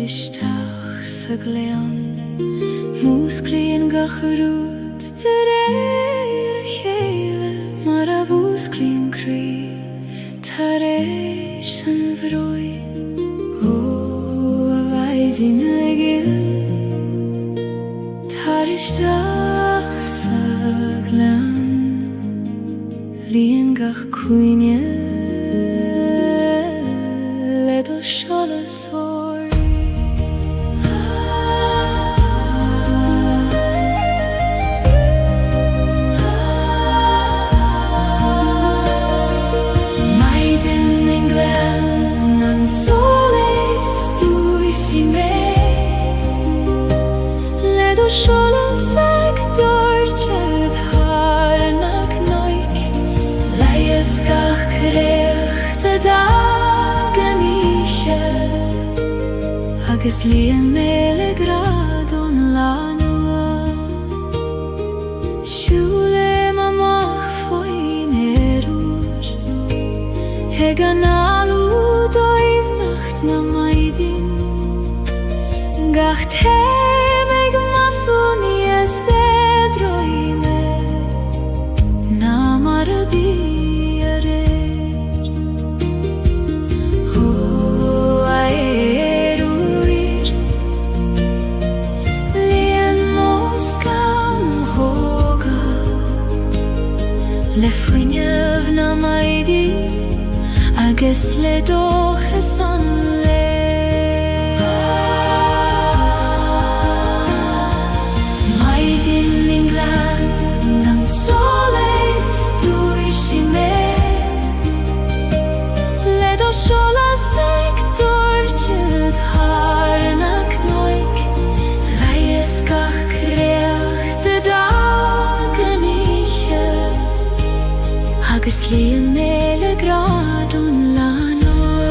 isteach sa glean músclaíonn ga chorúd de réir a chéile mar a bhúsclaíonn crí tar éis an bhróid ó a bhaidín a gil tar isteach sa glean líon gach cuine le do seola sóir maidin in glen an solis dúis I mé le do seola sag dortid harnach noig leias gach creacht a dagan ihe agus líon méle gradon lánua siúle mamach foin erúr he ganalú doivnacht na maidin gach meg mathúni a sedroime na marabi le fuinneamh na maidí agus le dóchas an le maidin in glan an solis dúis I mé le do seola sag dortid harnach noig leias gach creacht a dagan ihe agus líon méle gradon lánua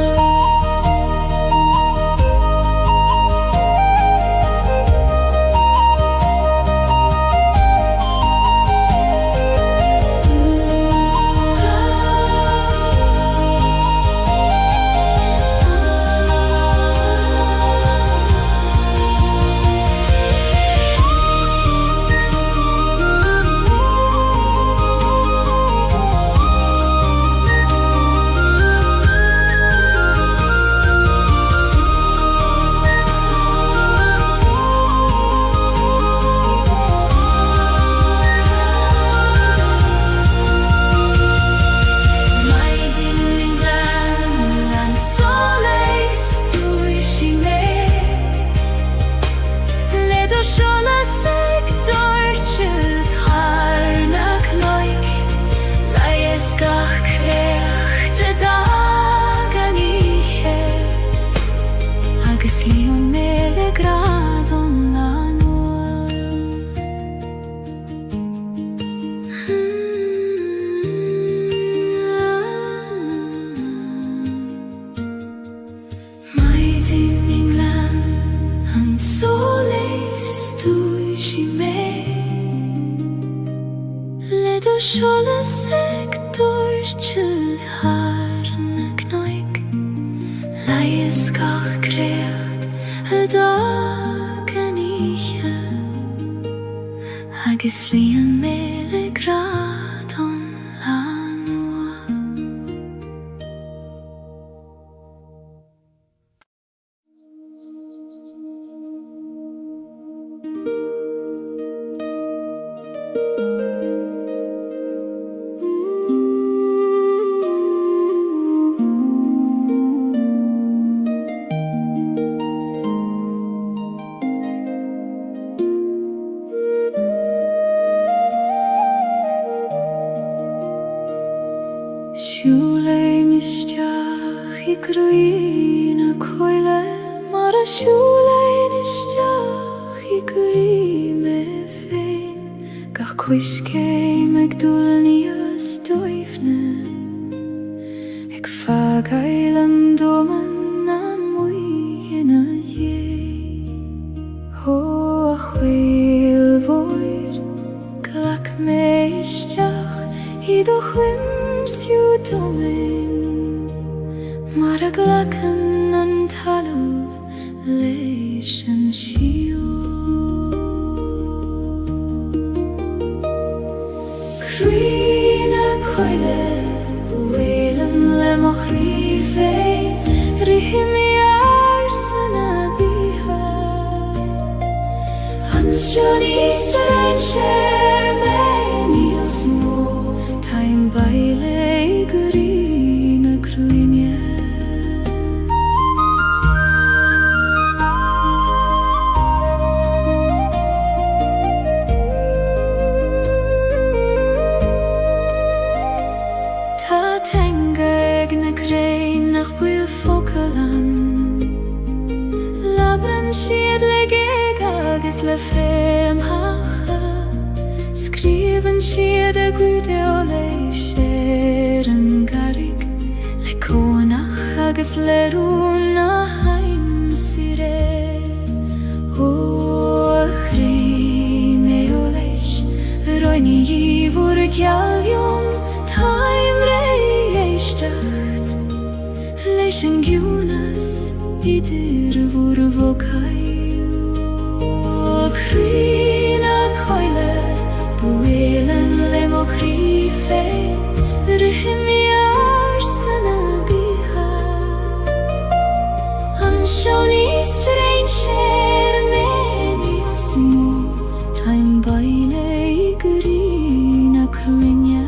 seola sag dortid harnach noig leias gach creacht a dagan ihe agus líon méle gradon lánua siúle misteach I grín a coile mar a siúle isteach I grí me féin gach cuiscé meg dúlní as doifne ag fagail an doman na muigin a dhé ó a chhuil mhóir glach me isteach I do chwim siú domin mar a glachan an talamh le ser meni små time baile grina kruinje. Ta tenga egne grein nach bui fokalan labran schiedleg agus le frem hacha skriven schiede gude ole sheren garig le konach agus le runa haim sire o chrime olesh roini yivur gjaljon time reishtacht leishen gunas idir vurvokai Krina koile buelen lemo krife rihmi arsana biha Anshoni stranger meni osmo time baile grina kruinje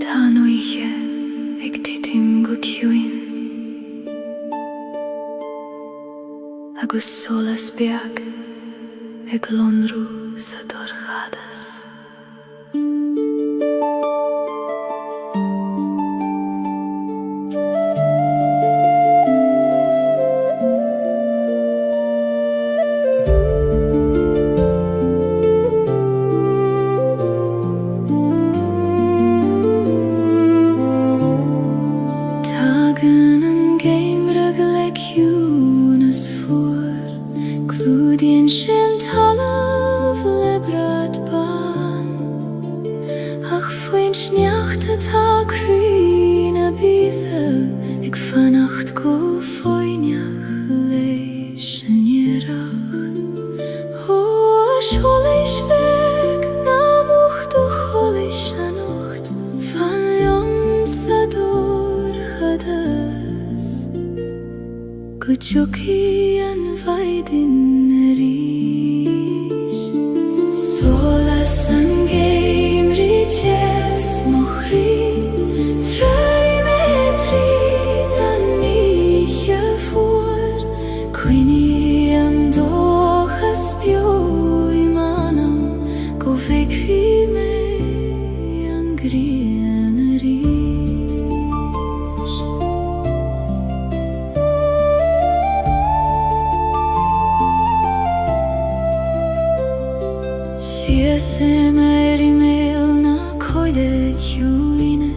Tanoiche ag titim go ciúin agus solas beag ag lonrú sa dorchadas. Kuchuki an vaidin rish Solas an geim riches mochri Trari metri dan niche voor Quini an dochas bio imanam Go vek fi me an grien rish Semeri mel na koide kiuine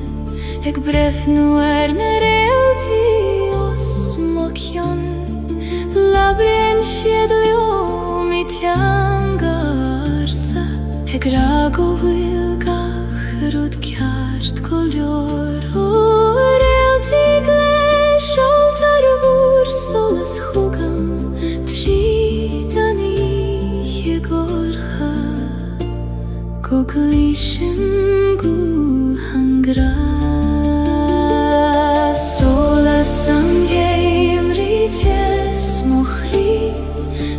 Eg brefnu na realti os mokjon Labren sjedlio mit jangarsa Gra go bhfuilgach rud ceart go leor ó réaltaí gléisioltar bhúr solas chúgam tríd an oíche gorcha go glísim go hangra solas an géimrí tes mo chrí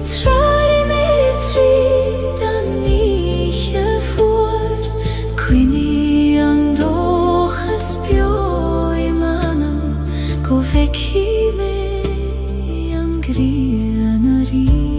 trári mé tríd an oíche fuair cuine an dóchas bio I manam go feicí mé an grian a rís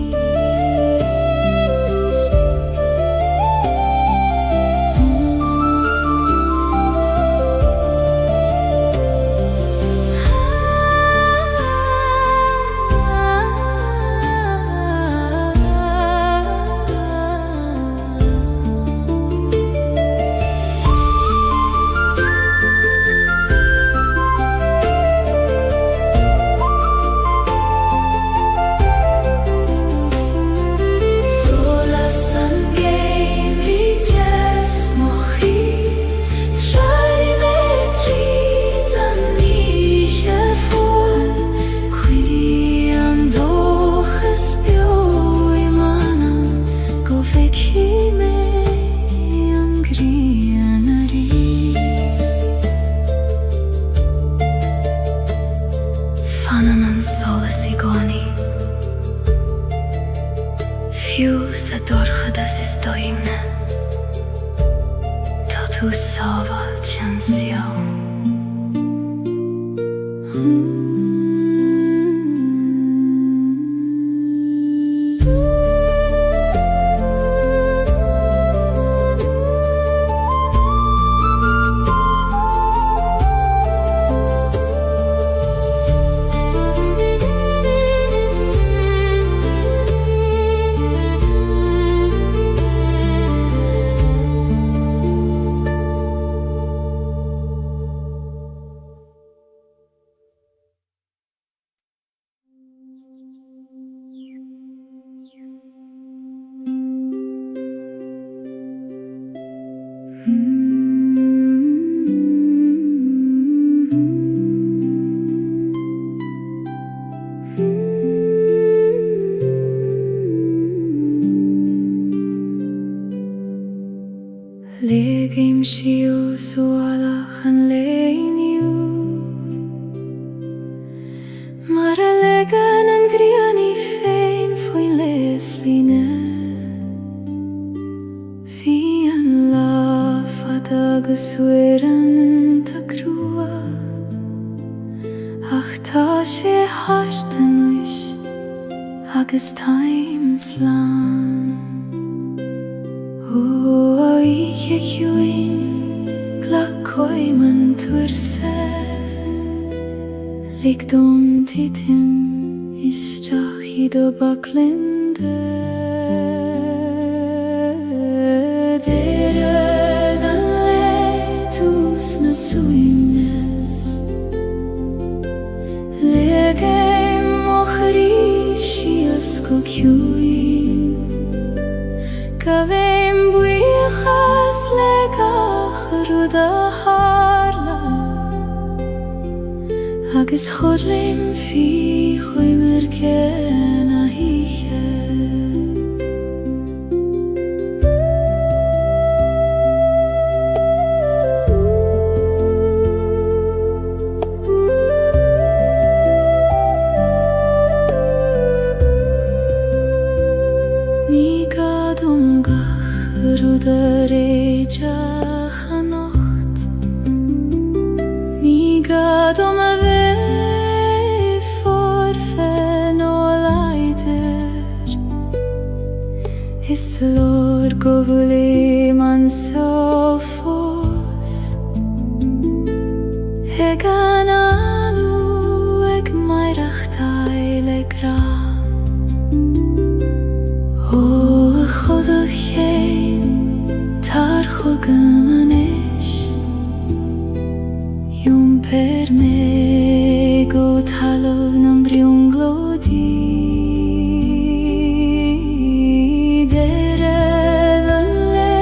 Fiú sa dorchadas is doimne Tá tú sábháil tean sió Legim siú sualach an léiniú Mar a legan an grianí féin foin les líne Bhí an láfad agus uirean tá crua Ach tá sé hart an uis agus taim slán ó oíche chiúin gla coiman tuairse Lig dom titim isteach iad ó baclinde Deiread an le tús na suimnes Legéim ó chrí sios go ciúin Gavim buíochas le gach rud a hála Agus chodlim fi chuimir cén a híche Ní gadom gach rud a réideach a nocht Ní gadom a bheith forfen ó leidir Is lór go bhfuil an sófós Ag an alú ag maireacht le gra ó chud a chéim tar chugam an is Jún per mé go talamh an briún glódí Deiread an le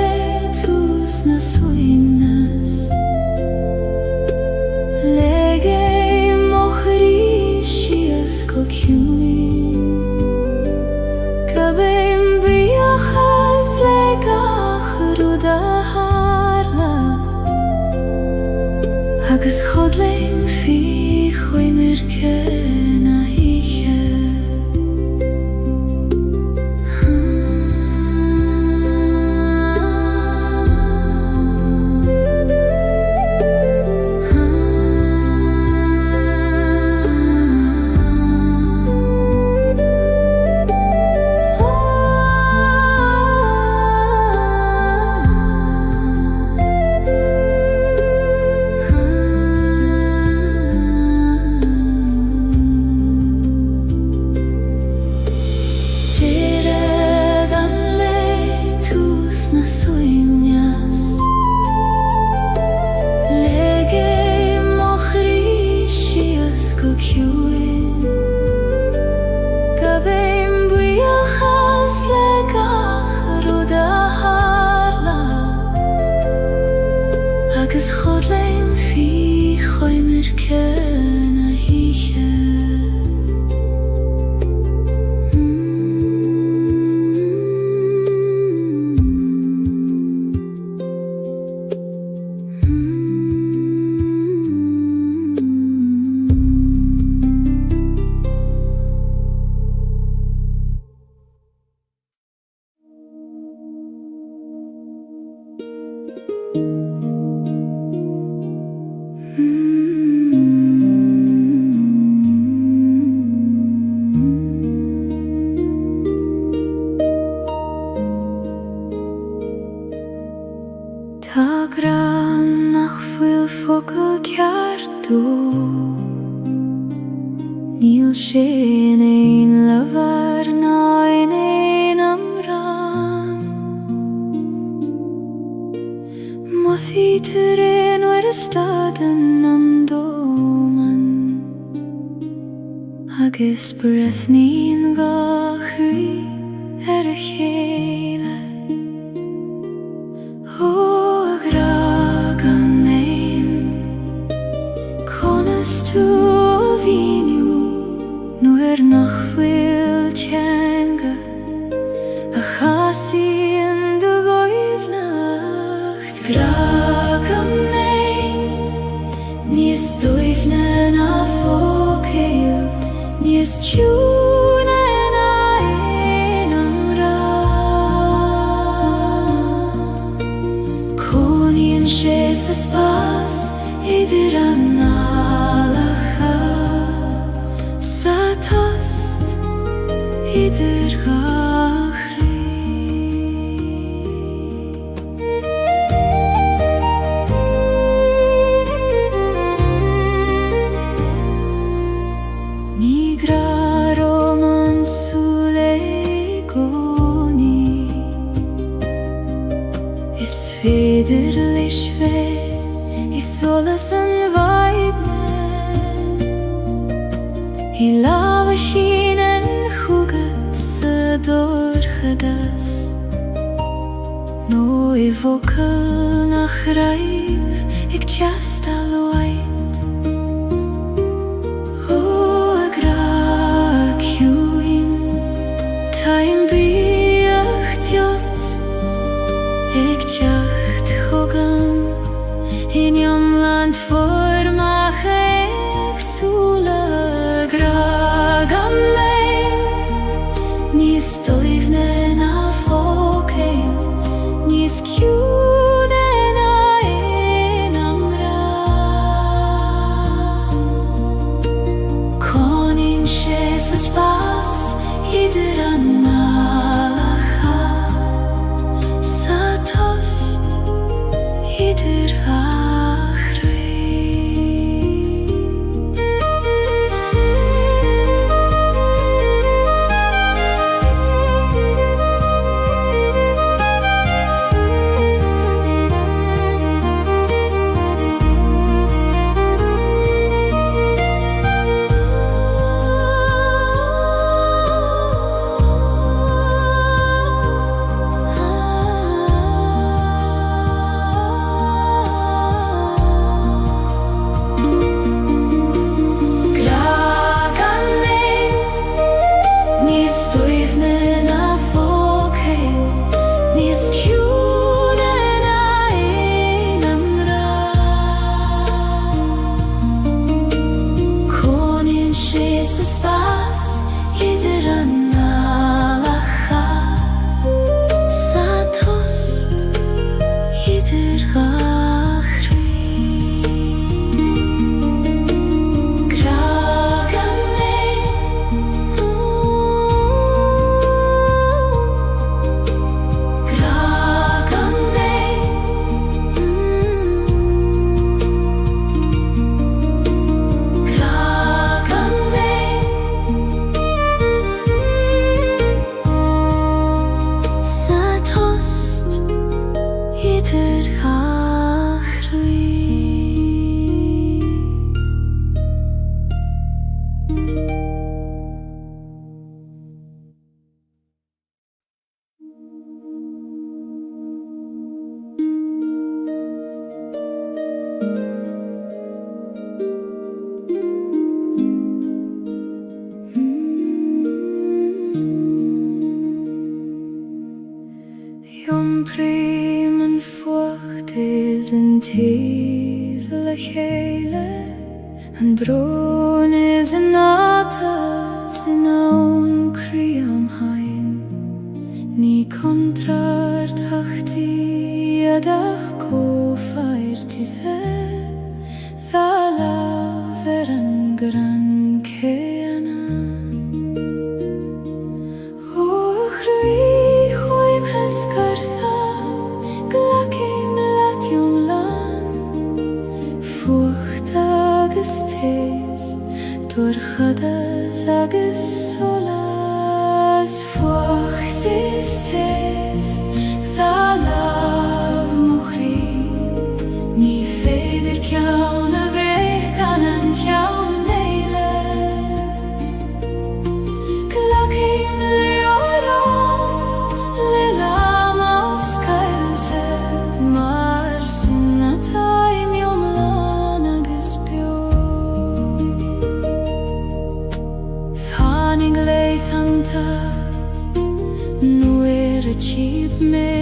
agus chodlaim fi chuimir cena hiche. Agus chodlaim fi chuimir cena hiche. Tá gran nach bhfuil focail ceartú, níl sin éon leabhar ná éon amran. Mothaítear éon uair a stadan an dóman, agus breithnín gachraí ar a chéile. Tú a bhíniú nuair nach bhfuil teanga a chasaíonn do ghaibhneacht. Gragam nain, níos dóibhne ná fócail, níos tiúna ná aon amrán. Cónaíonn sé sa spás idir an idir gachraí. Ní gra roman súla gcónaí, is féidir leis bheith I solas an bhaidne. I lábha sin an chúgad sa dórchadas, nó I bhfocail nach raibh ag teastal waid. Ó a gra ciúin, táim bíocht jot ag teacht chugam in iomland formach agsúla. Gragam lein, níos dóibhne ná fócail, níos ciúna ná aon amrán. Cónaíonn sé sa spás idir an nálacha, sa tost idir is in tees le chéile, an bron is in atas in aun criam hain. Ní contrar tachti adach ko fairti the, thala veran gran keana. O chrui choim heskartha, glakim latium lan, fucht agus tes, torchadas agus solas, fucht is tes, thalav mochri, ní féidir ceann a bheith gan an ceann éile. Glakim leoram, le lama Gaeilge, mar sinna taim jomlan agus bio. Tháinig leithanta, nuair a tíb mé,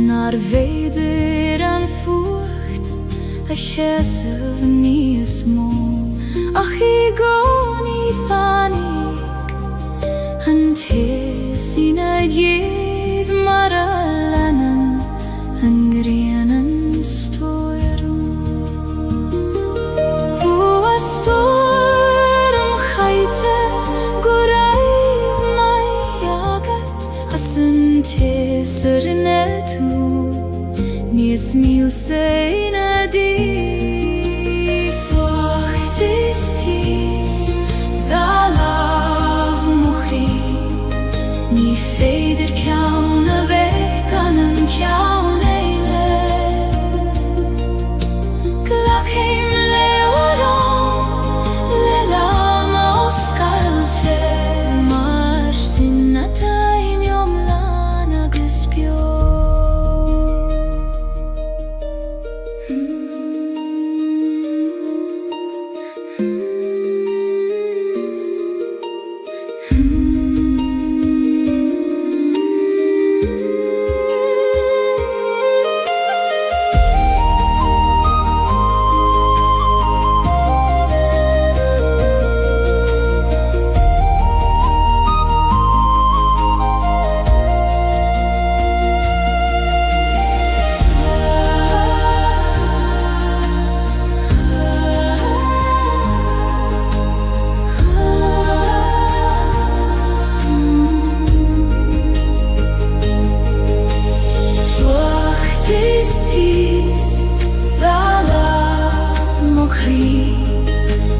nar féidir an fucht a chesamh níos mó, ach I gcónaí tháinig an téasína dhéad mar a leanan an grianan stoirm. Ó a stoirm chaite go raibh mai agat as an tésar na tú, níos mílsa ina dí. Fucht is tís, thalav mochri, ní féidir ceann a bheith gan an ceann éile. Glakim leoram, le lama Gaeilge, mar sinna taim jomlan agus bio.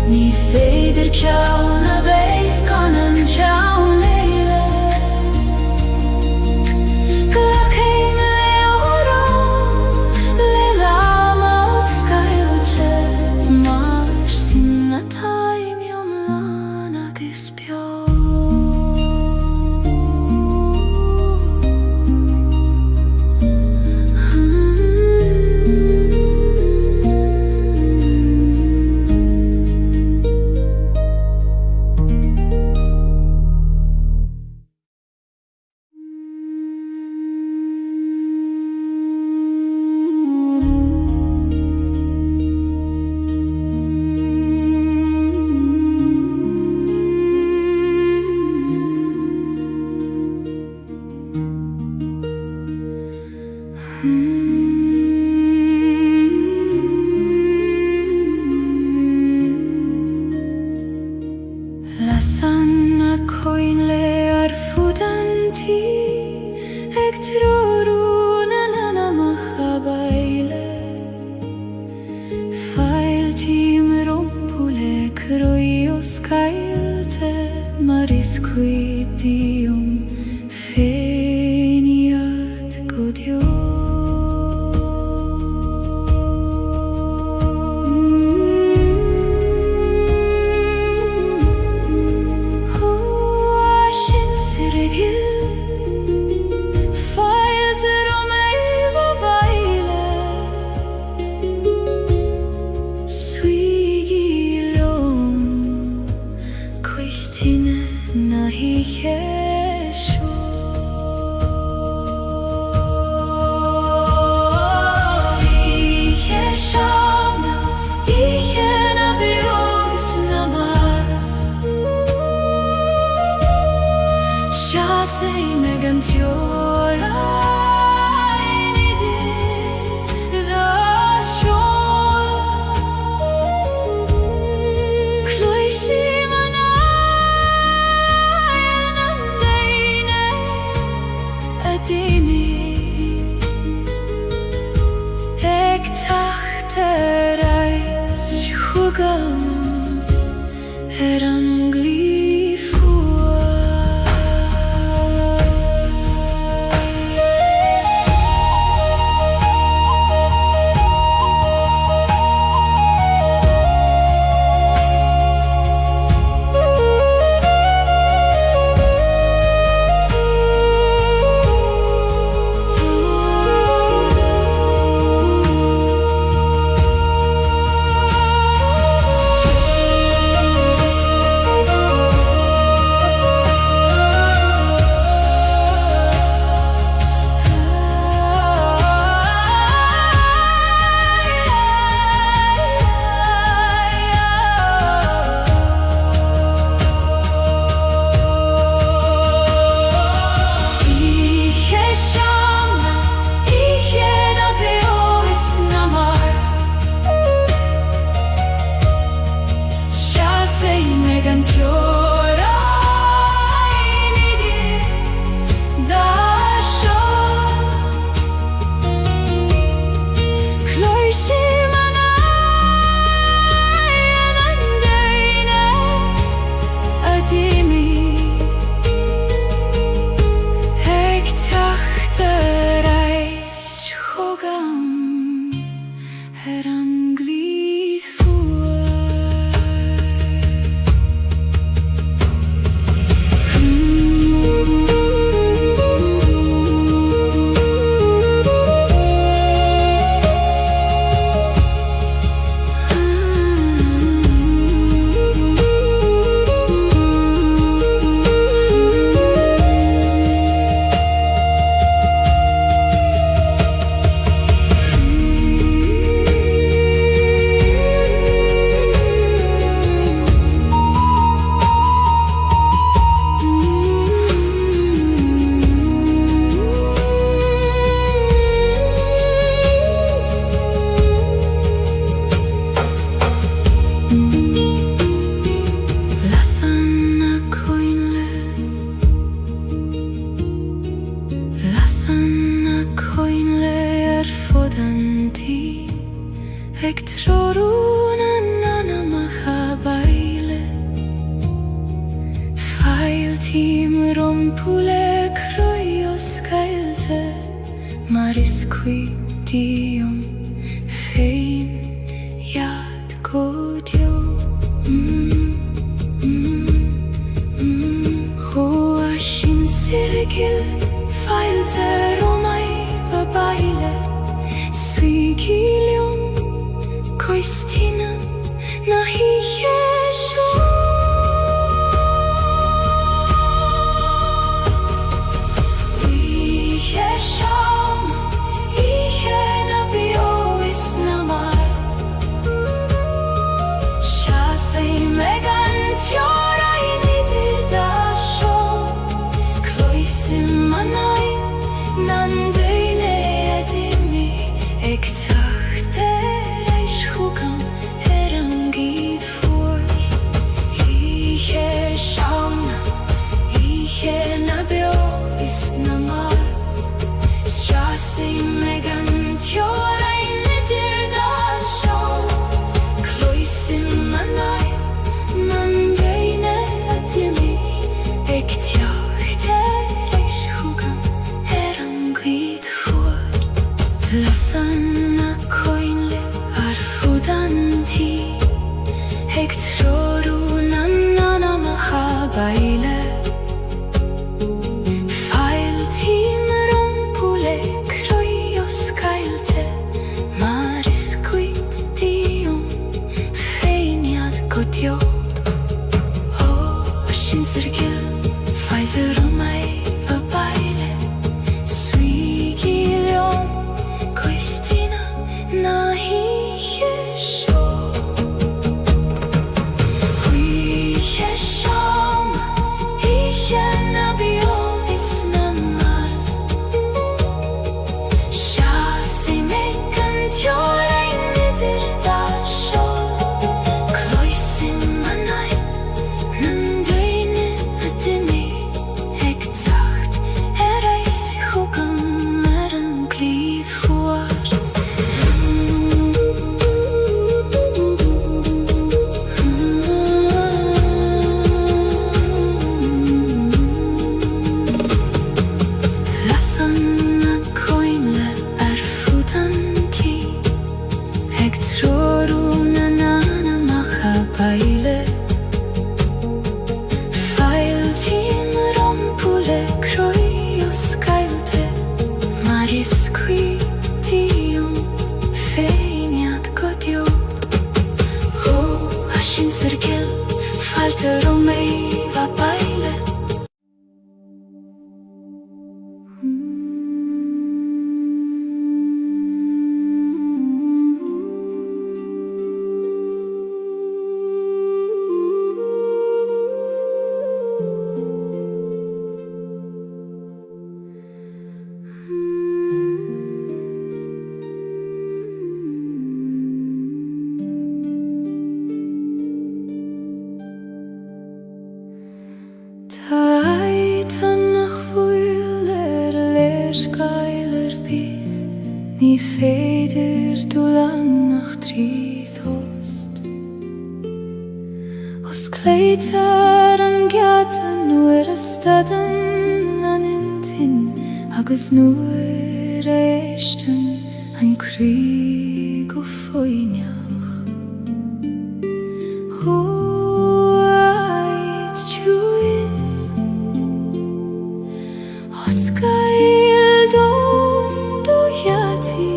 Ní féidir ceann a bheith gan an ceann éile. Glakim leoram, le lama Gaeilge, mar sinna taim jomlan agus bio. Lasan a coin le ar fudanti, ag trorún an anamach a baile. Fail tím rompule croios Gaeilge, mar iscuitium feniat godio. sig meg an teora inidir da shor Cloishi manayel nandeine adimi Ek tachtereis hugam herangli Ek trorun anana machabaile Fail tim rompule kroios Gaeilge Maris qui dium fein yad godio Hoa shin sirgil fail ter omai babaile Suigilium Koistina nahi yesho Yesham ihena bio isnamar Shasei megan tiora inidir dasho Kloisim manay nandeine edimi ektachte Hugam herangid for Ihe shamna, ihe nabio isnamar Shasi megan tiora inidir dasho Kloisim manay nandeine adimi Ektiachte reish hugam herangid for Lasana koinle arfudanti Ek trorun anana machabaile Fail staden an intin agus nuair a éistin an crí go foiineach Hóid túin os gael dom do hiati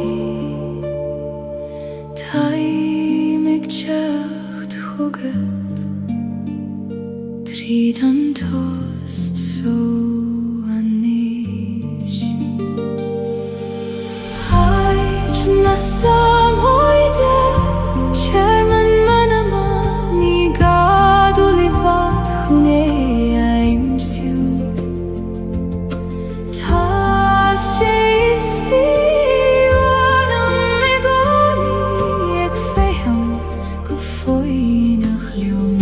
taimig teacht chugad tríd an tost so anis Haid na samhoide Chairman manama ni gadu livat chune aimsiu Ta sé isti anam megoni ag feham go foinach liom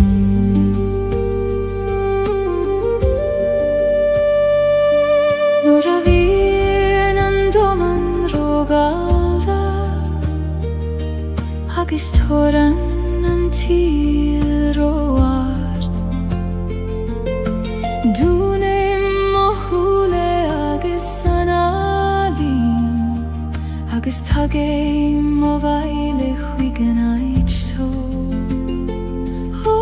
Nor a bhíonn an doman rógáilda agus tóran an tíl róhart Dúnim mo thúla agus an alín agus tagaim mo bhaile chuig an áid tó Ó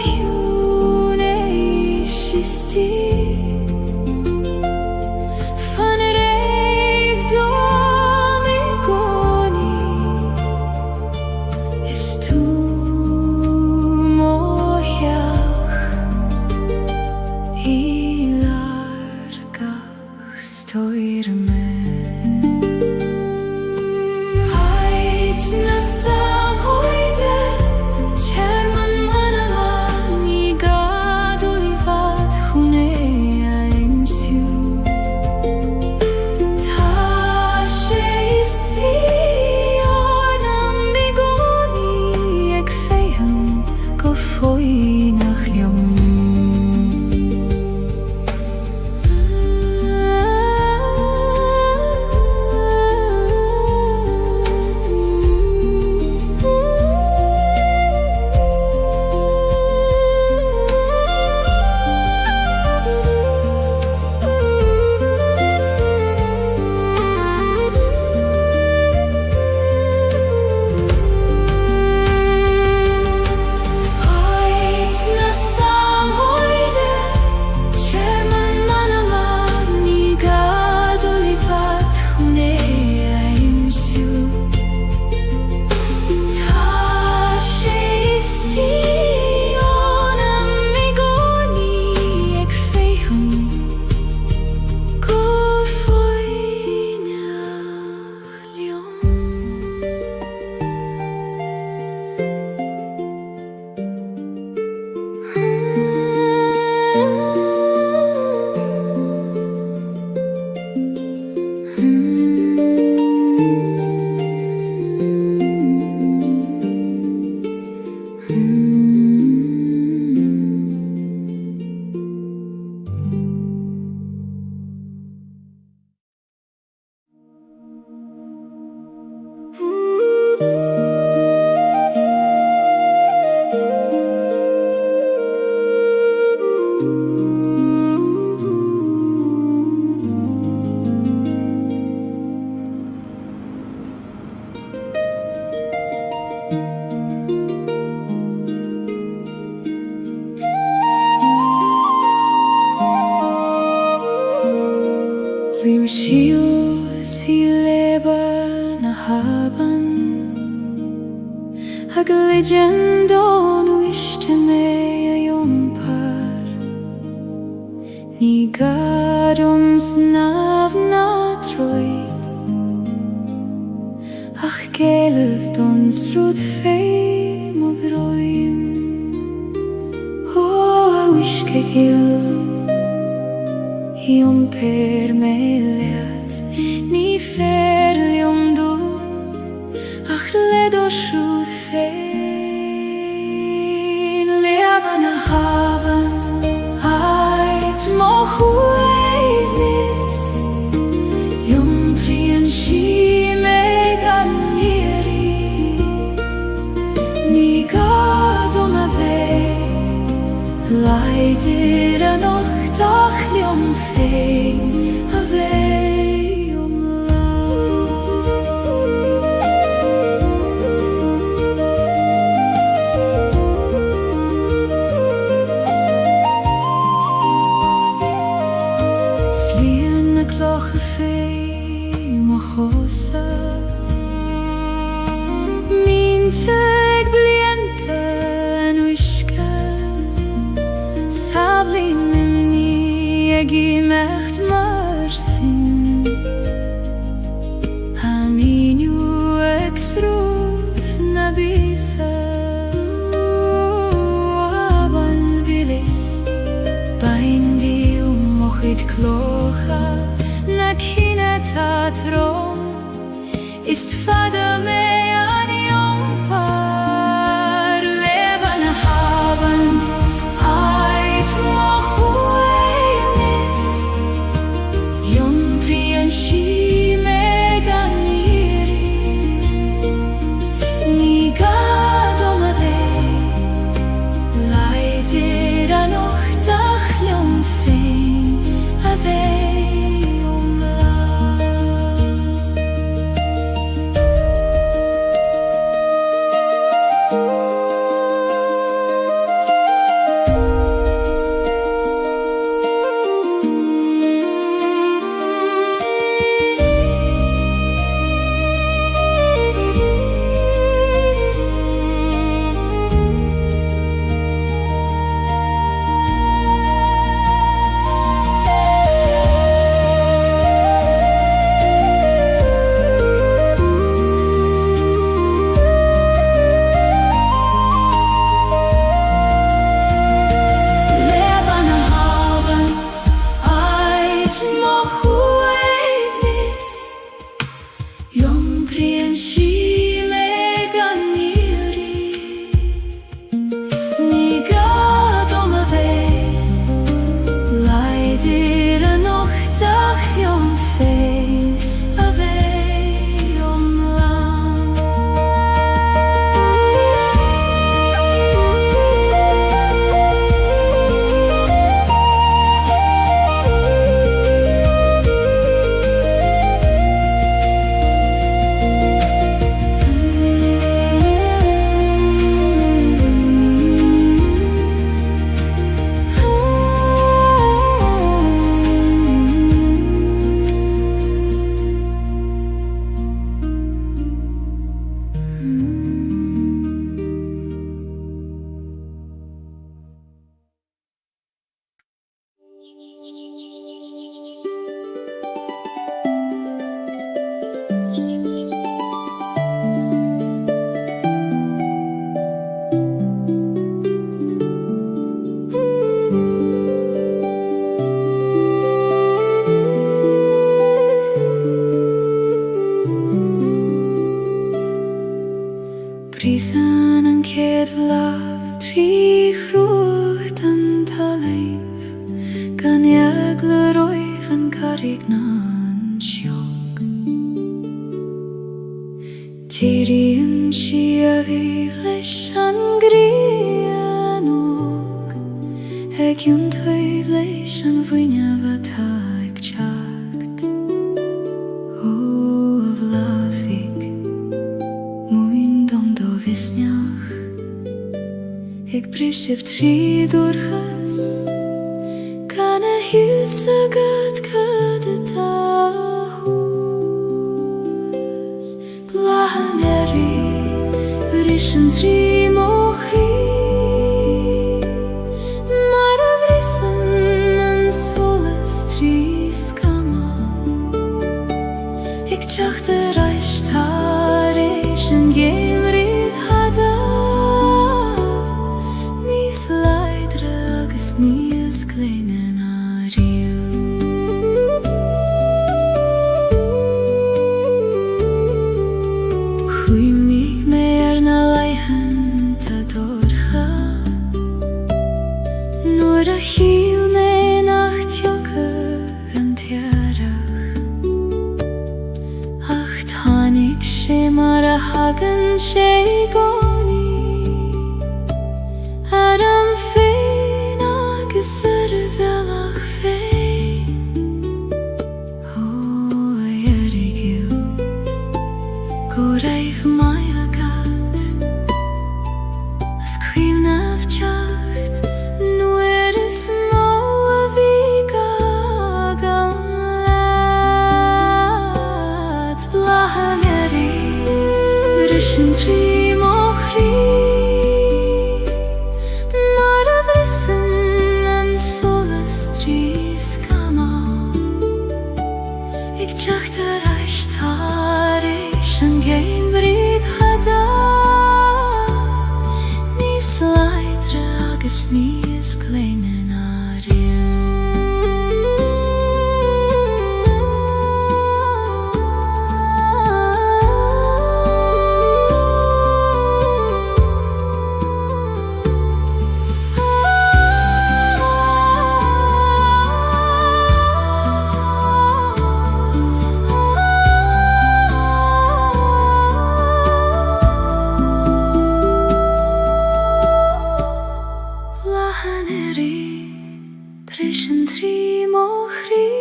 ciún éis istí Rim siú sí leba na haban Ag legend ó iste mé a jompar Ní gadum snaf na troid Ach gelad don srúd fé mod roim Ó a wiske gil Iom per me leat Ní fer liom du Ach led o srúd féin Leaban a haban Ait mo chweidnis Iom prian si me gan miri Ní gadom a ve Leidir a nocht sache fei mochosa Minchek bliente nuishke Sabli mimni egi mecht marsin Haminu exruth nabife Aban vilis Baindi mochit klocha Na kine tatrom Ist fada me an yompar Leban haben Ait mochuenis Yomprien shi meganiri Niga domave Leidira noch dachljom fein Ave Prisen en keet vlaf, drie groeit en taleef Kan jegle roif en karignan sjok Tiri en shia vivlesh an grien ok Ek jun tøyvlesh an vynja vataik tjakt O vlafik Веснях, ik prishif tri durchas, kan hysa gat kadetahus. Blahaneri, prishin tri mochri, maravrisan en solas tri skama. Ik tjachte reishtarish en gemri. Nies kleinen ariu Hui mig mer na leihen ta dorcha Nor a hil me nacht jokker an tierach Acht hanig she mar a hagen she goni Adam Servelach fein O erigil Go reif maya gat As quim nav tjacht Nu is mo a viga gamla Trischen tri mohri Mara vrissen en solas tris kama Ik tjacht reist harish en geen vrid hada Nis leidre agus nis kleinen arien Trischen tri mohri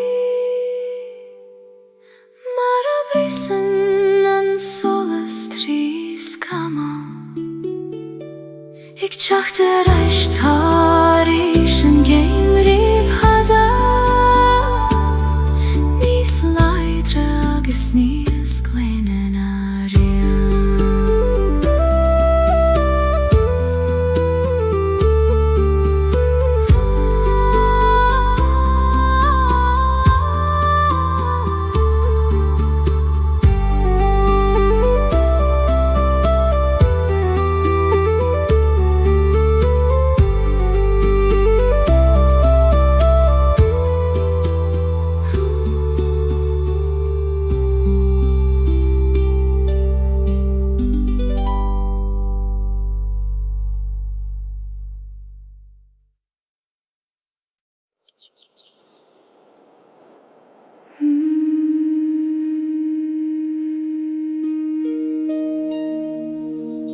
Mara vrissen en solas tris kama Ik tjacht reist harish en geen riv hada Nis leidre agus nis kleinen arien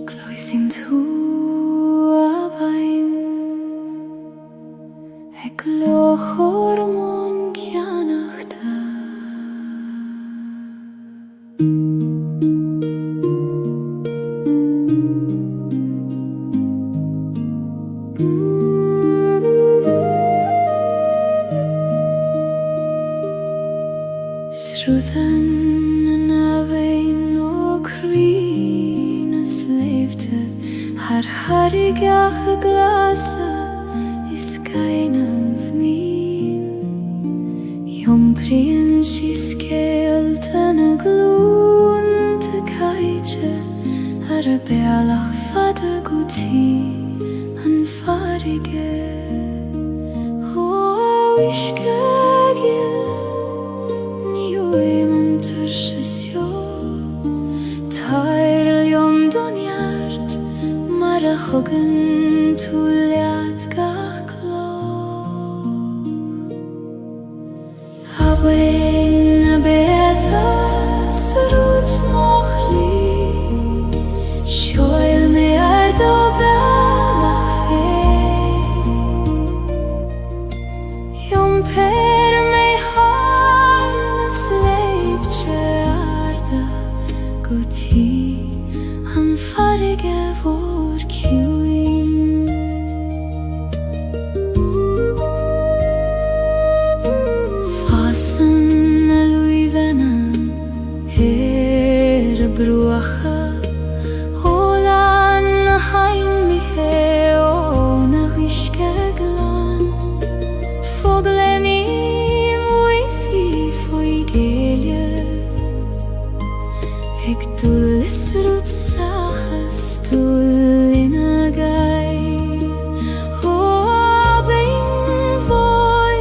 Gloisim thu abain Ek loch hormon kianachta Sruthan en abain o krinas leefde Har harigach glasa is keinam vmin Jom prien skeelten a gloen te Gaeilge Ar a bealach fada guti an farige Ho a wishke gil Ni oemen tursesjo Tair ljom donjart Mara chogen tuliat gach gloch Hawein a beatha sarut mochli Shoil me ar do belach fe Jom per me harnas leibche arda guti An farige vor kjuin Fasen a luivenen her bruacha Holan a hain mi he o na riske glan Fogle mi muithi foi Gaeilge Ik tullis rut sachas tull in a gai Ho abein voi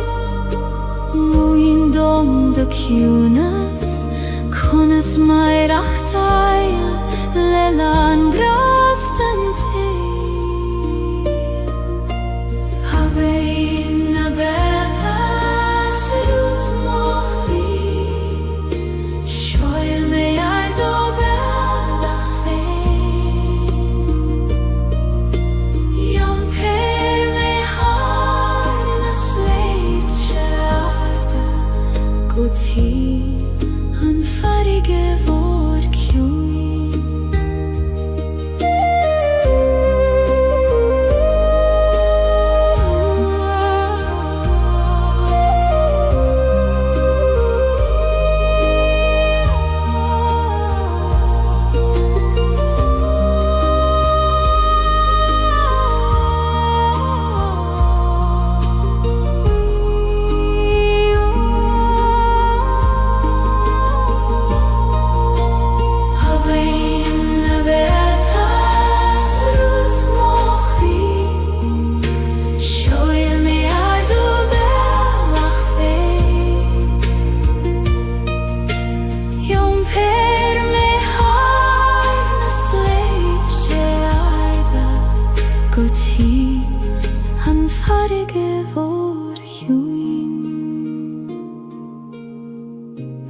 Muin dom de kunas Konas mai rachtail Lelan brasten til Abein a betha srut mochri Shoil me ar do belach fe Jom per me harnas leibche arda guti an farige vor kjuin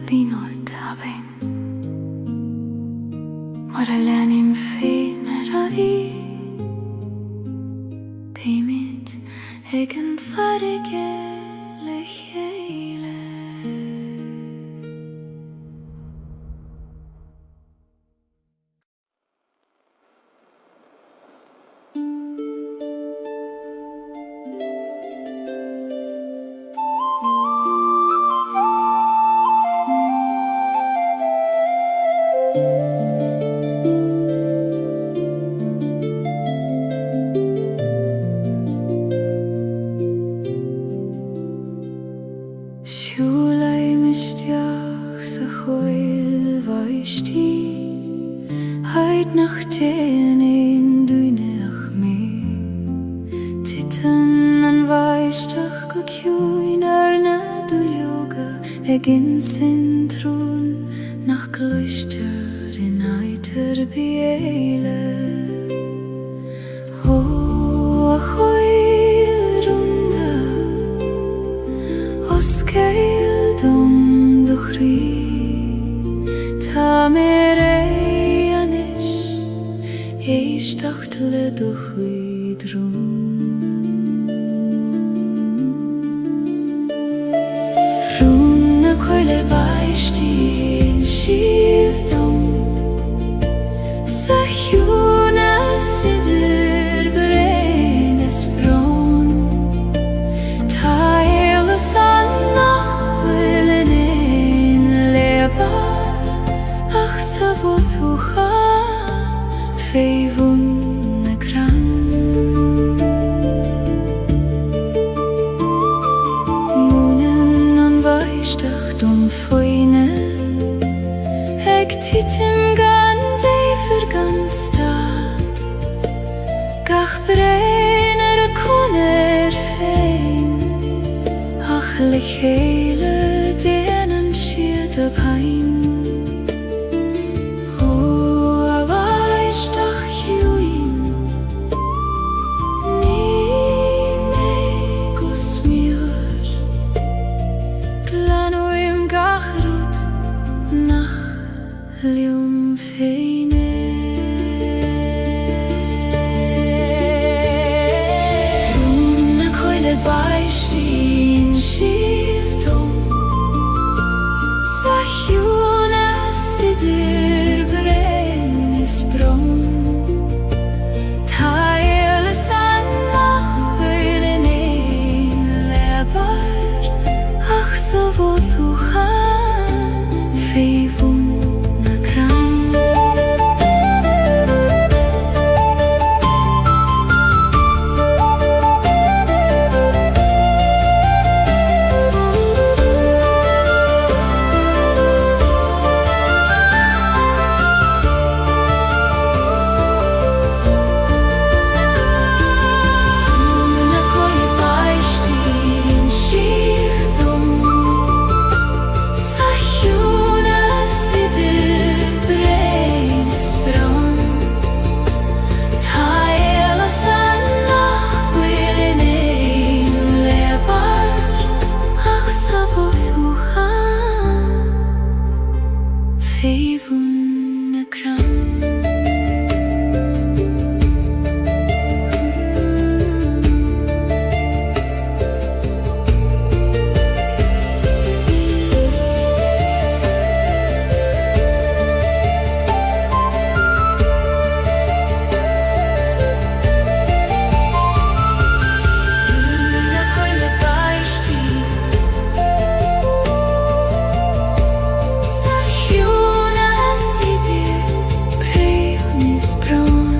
Moonlit Ambience mar a lenim féin ar a bhí Péimid ag an farige le chéile Siúlai misteach sa Gaeilge vaistí Heid nach téan éon dúineach mé Titan an vaisteach go ciúin ar na dúilioga ag insin trún nach gluistear in aitar biéile Ó a Gaeilge rúnda Os Gaeildom do chrí Tá mé anis éisteacht le do chuidrún Rún na Gaeilge baistí in siomhdom Sa chiúna sidir brein is brón Tá éile san nach bhfuil in éon lébar Ach sa bhóthúcha féimhún na crann Múnan an bhaisteach dom foine Ag titim gan déifir gan stad Gach brein ar a conair féin Ach le chéile déanann siad a bhain Ó a bhaisteach chiúin Ní mé go smior Planúim gach rút nach liom féine Rún na Gaeilge baistí in siomhdom Sa chiúna sidir brein is brón Tá éile san nach bhfuil in éon lébar Ach sa bhóthúcha féimhún na crann Na Gaeilge baistí in siomhdom Sa chiúna sidir brein is brón Tá éile san nach bhfuil in éon lébar Ach sa bhóthúcha féimhún na crann Na Gaeilge baistí Sa chiúna sidir brein is brón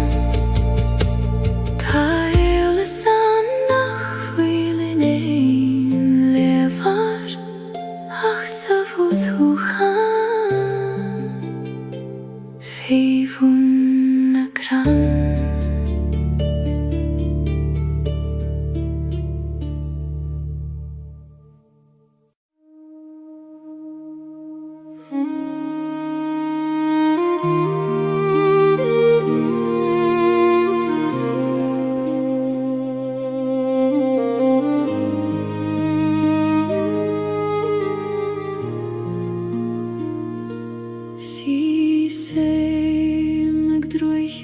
Tá éile san nach bhfuil in éon lébar Ach sa bhóthúcha féimhún na crann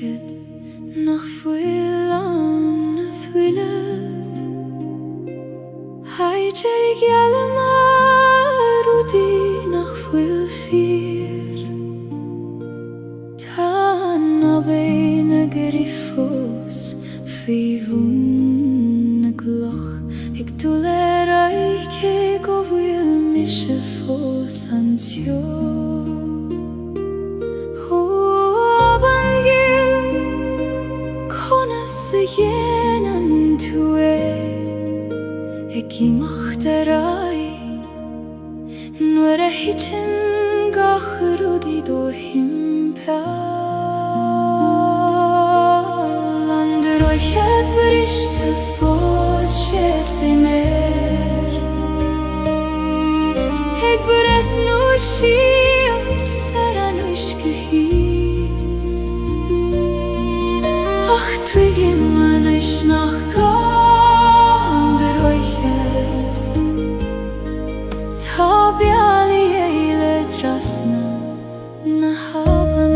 het nach fuil an a thuileh Hai jerig yalamar udi nach fuil fir Tan abein a gerifos Fivun a gloch Ik tuler aike go fuil mishe fos ansio Yen tue ik macht rai nur a hitin gachrudi do himpel ander euch het berichte fos chesimer ik beref nu shi saranush gehis ach twigim nach gander euch het tabiali eile trasna na haben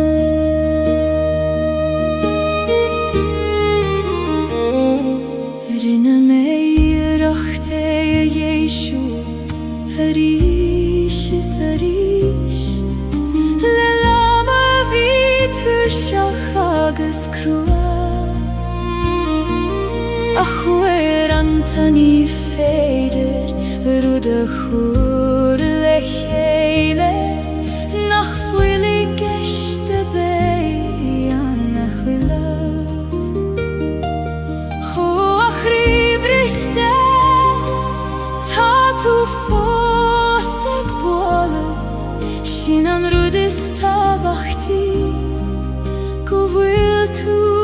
rinne mei rachte Yeshu harish sarish lelama vitur shachagas krua Achwer antani feder rude chur lechele nach fuili geste bei an achwilav Ho achri briste tatu fosek bolo shinan rude stabachti govil tu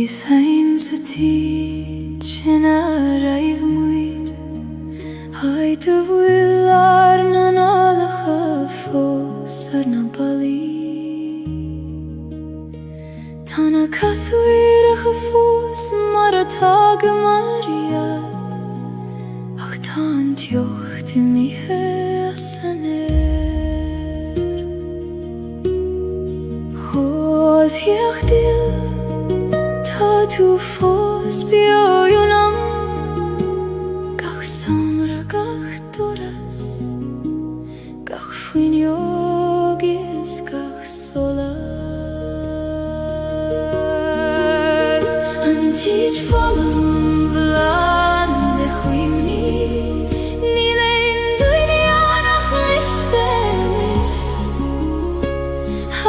Seems a teach in a rive muid Height of will arna nalacha fos arna bali Tana kathwir a fos maratag mariat jocht in mi hesaner Hod jag till ta tu fos biojonam Gach somra gach toras Gach fuin yogis gach solas Antij volam vlaande chuimni Ni lein duinianach missenis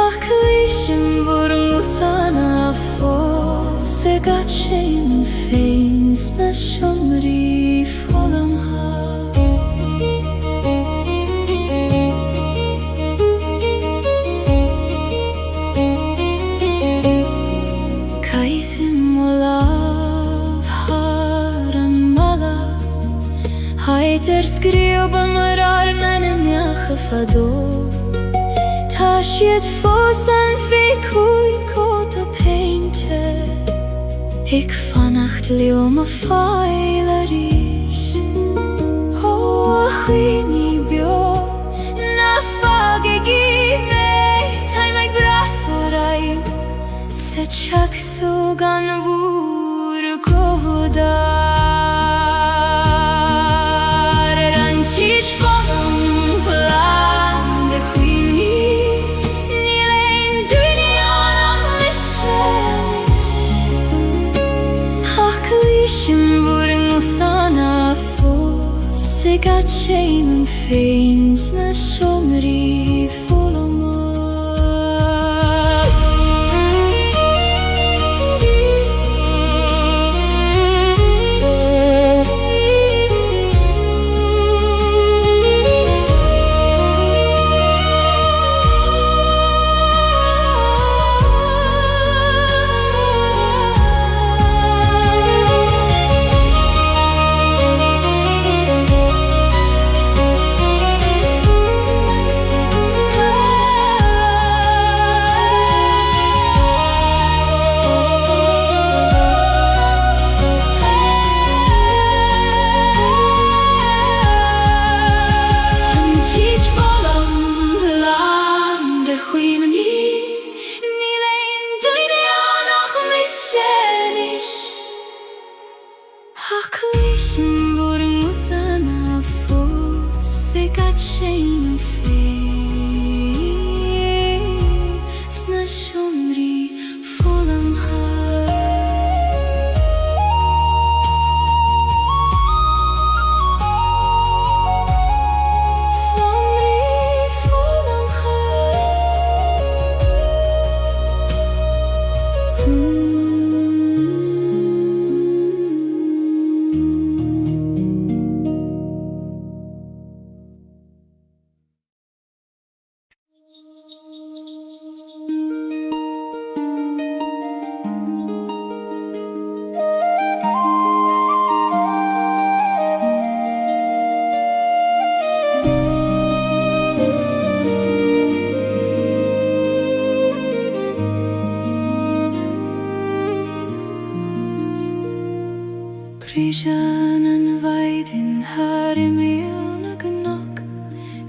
Ach klishim burmuthana fos Segat shein feins na shomri volam ha Kaithim olav haram mala Haiter skrioba marar nanem yachafado Tashiet fosan fikuit kota painte Ik vannacht lioma failarish O achini bio Na fagegi me Taimag bratharaim Se chak sugan vur godar Ranchich volam vlaande chuimni Ni lein duinianach missenis Ach klishim burmuthana fos Segat shein feins na shomri volam Prishanan vaidin harimil na gnog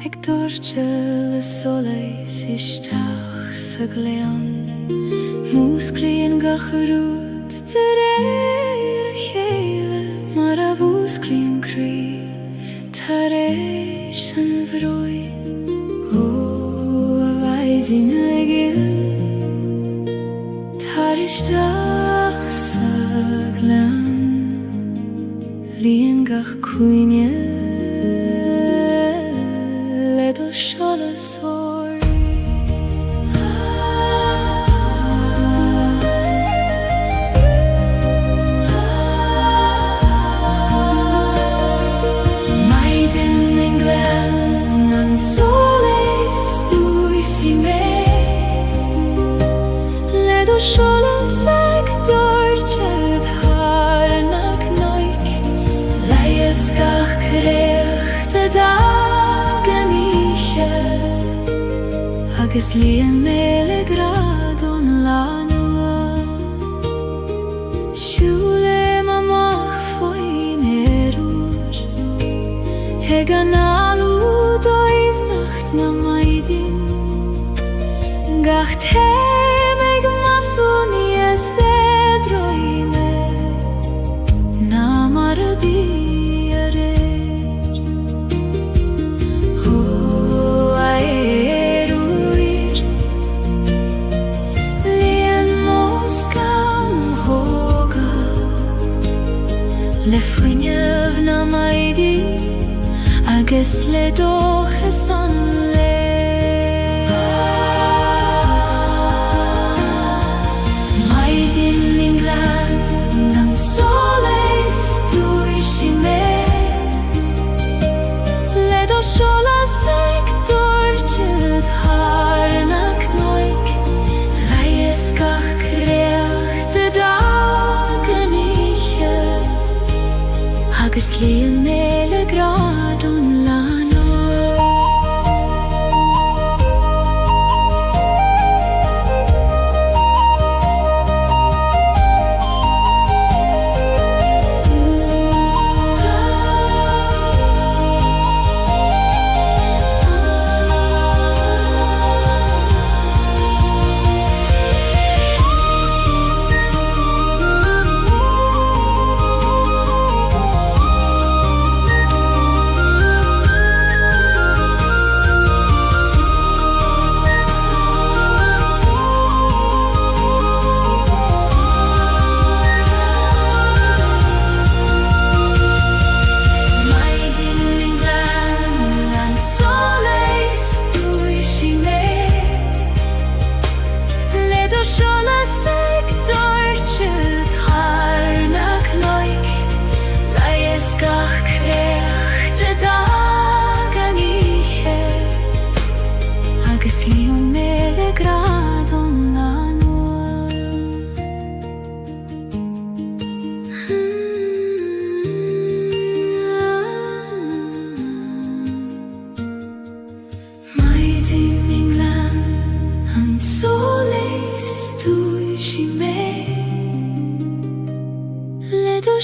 Ek dorchel soleis ishtach sa gleon Musklien gacharut tereir chele Maravusklien kri tareish an vroi O vaidin egil Tarishtach sa gleon Lien gach kuinye Ledo shala sori Maiden englen an soles tu isi me Ledo shala sag dorchet harnak noik Gach krechte dagen iche Agus lien mele gradon lanua Shule mamach foin erur le fuinev na maidi agus le doches an le maidin inglan nan soles dui si me le do shola sektor chud harnak noik laies gach kreachte dagen iche agus lien mele gradon lano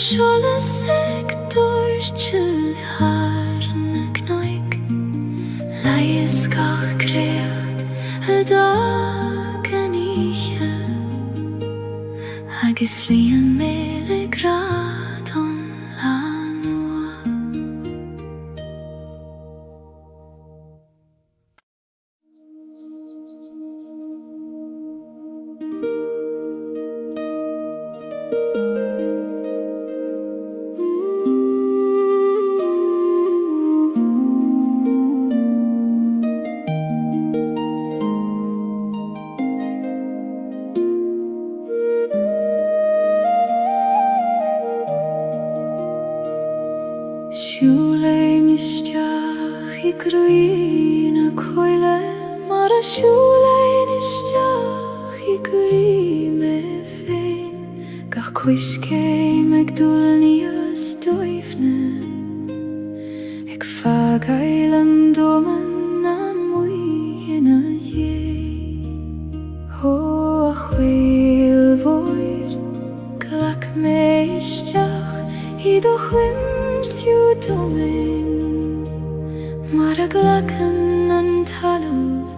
Shola sektor chud harnak noik laies gach kreacht a dagen iche agus lien mele gradon lanoa Siúle misteach I gruína coile mar a siúle misteach I gurí me féin gach cuiscé meag dúlníos dóifne ag fagail an doman na muigina dhé ho a chhuil voir glach me isteach I do chwim siw domen mar a glachan an talwf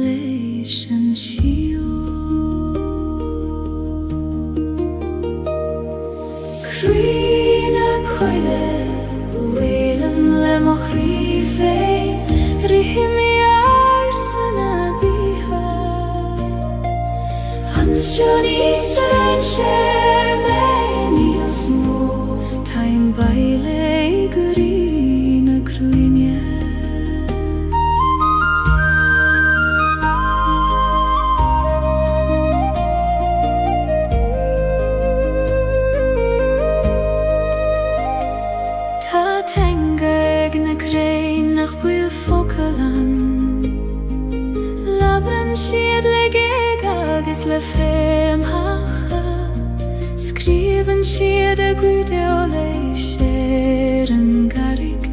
leis an siw Crína coile bhuilan le mo chrífe rihimi ar sana biha an sioni strain sher menios mo Taim baile gurina cruinia Ta tengeg na crein nach buil focalan Labran siad le geg agus le frem hacha Skriven siad a gwde o leis an garig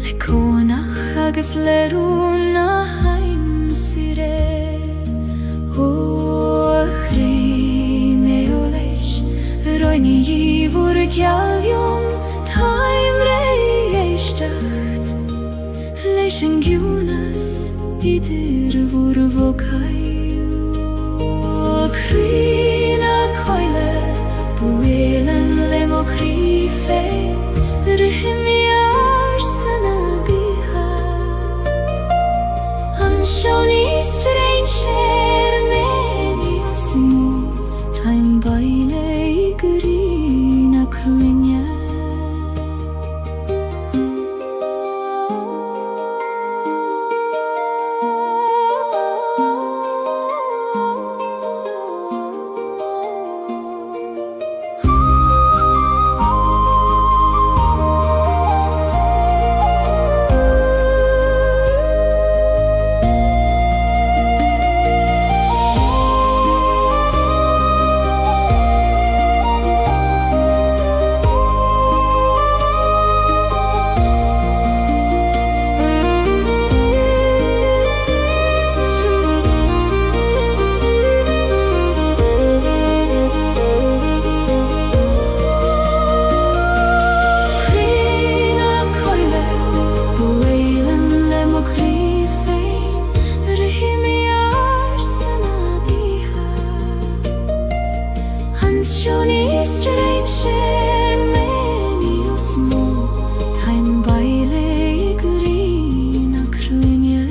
Le conach agus le rúna haim sire O a chré me o leis Roini ífur gealvion Taim rei eistecht Leis an giúnas Idir fwr focaiu Crína coile Bhuilan le mo chrífe Rihimi ar sana biha An sioni strain sher menios mo Taim baile I gurina cruinia Sjoni stranger meni och små Time baile i grina krunje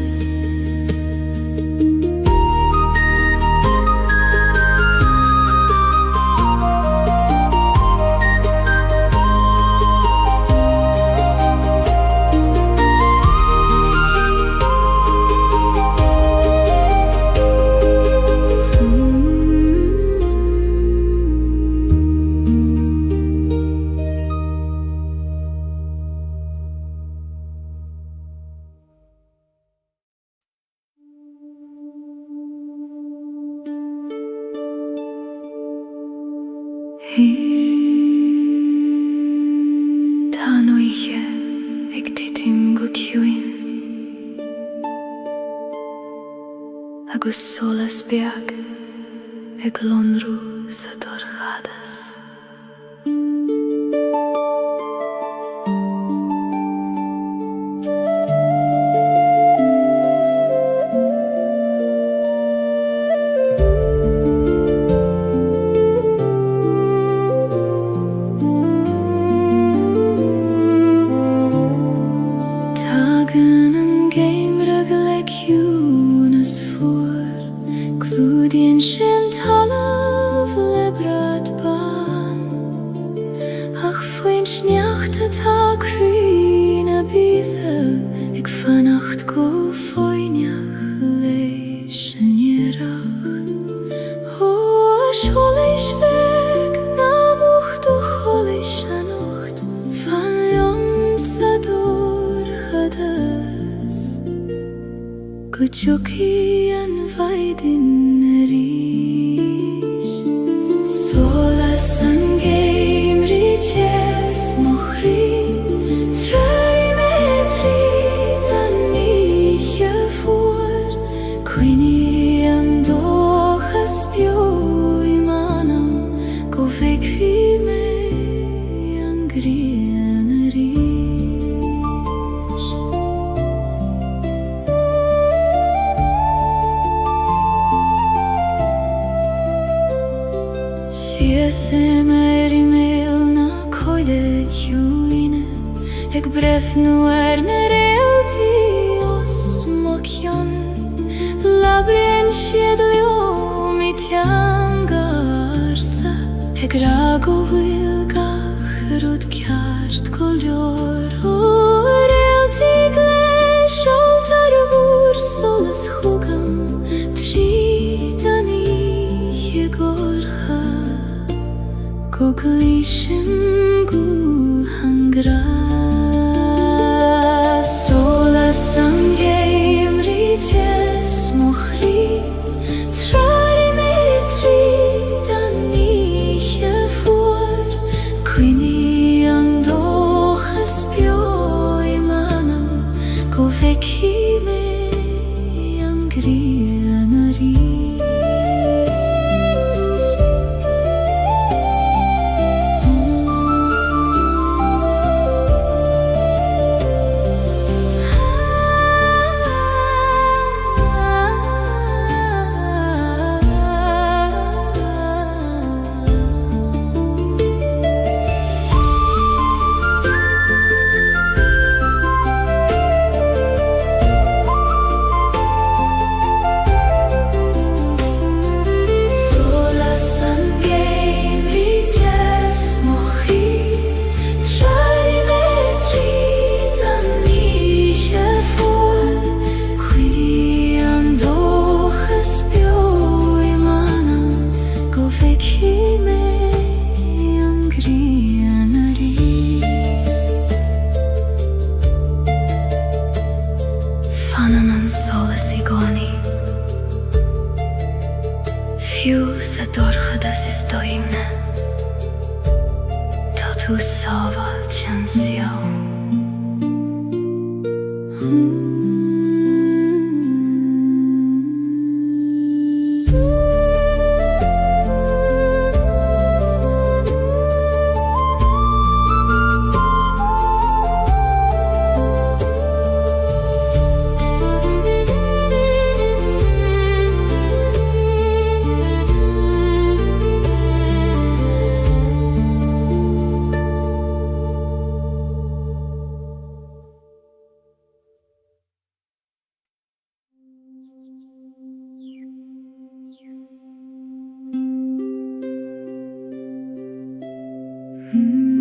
Tanoiche ag titim go ciúin agus solas beag ag lonrú sa dorchadas. Kuchuki an vaidin rish Solas an game riches mochri Trari metri dan nije voor Quini an dochas bio imanam Go vek fi me an grien rish Semeri mel na koide kjuine Eg brefnu na realti os mokjon Labren sjedljo mitjan garsa Eg rago vilgach rud kjart koljor O realti gles altar vur solas hugam Tridani jegorcha Kuglishim gu hangra Solas an game riches mochri Trari metri dan nije voor Quini an dochas bio imanam Go veki me an grienari Fiúsa dorchadas is doimne Tá tú sábhail tean siam Gaeilge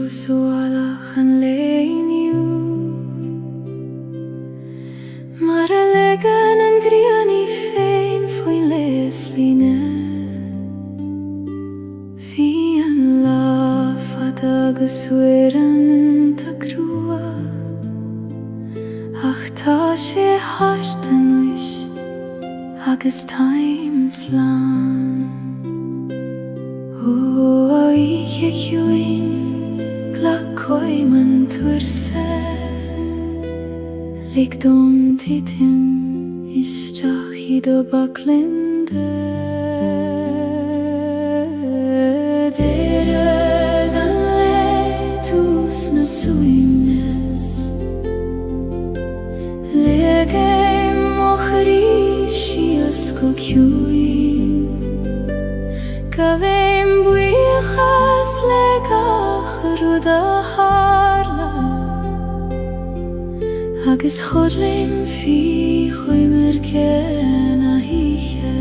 sualach an leiniu Mar a legan an griani féin foin les líne Fi an lafad agus wiran ta grua Ach tá sé hart an uis agus taim slán O ich juin gla koiman turse Lig dom titim istach I do baklinde Dere dan letus na suimnes Legem ochrishi asko kjuim Kavem buichas legach ruda harla Agus chodlim fi choimer ken a hiche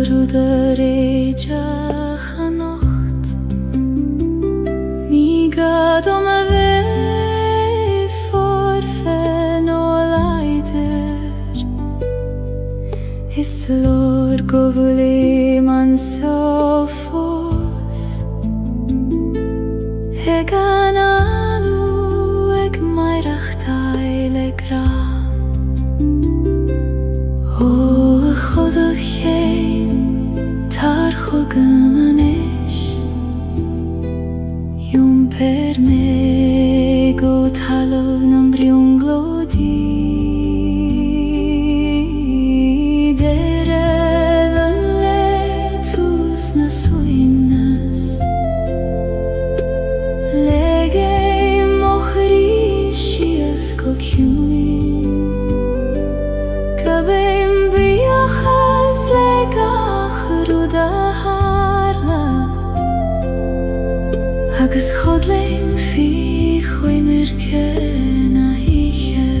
Ruda reidjach a nocht Ní gadom a bheith forfen o leider Is lor go bhfuil man so fós Eg an alú eg mairach taile gra O chodach Tar chogam an ish Yom per me go talov nam briung glodi Dere dan letus na suimnas Lege mochri shias ko kjuim Kabem biachas legach ruda harla Agus chodlim fi choimer ken a hiche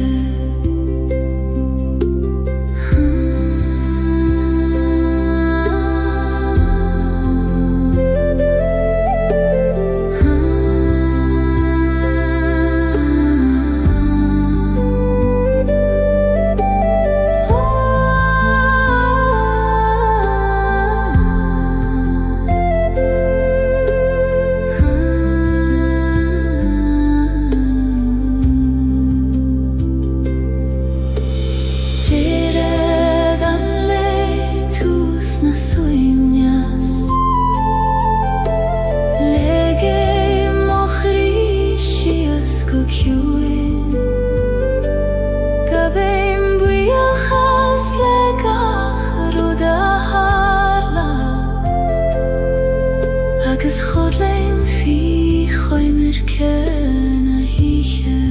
Agus chodlim fi choimer ken a hiche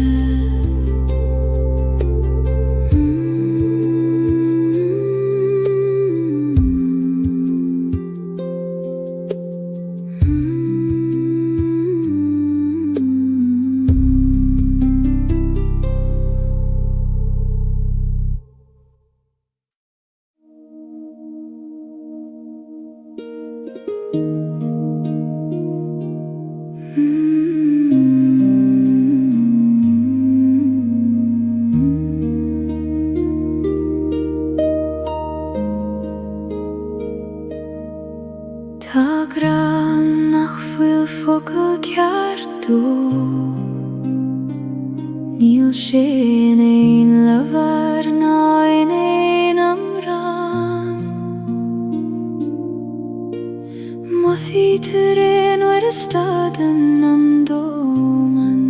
Tá gran nach bhfuil focail ceartú Níl sé in éon leabhar ná in éon amran Mothaí tar éon uair a stadan an dóman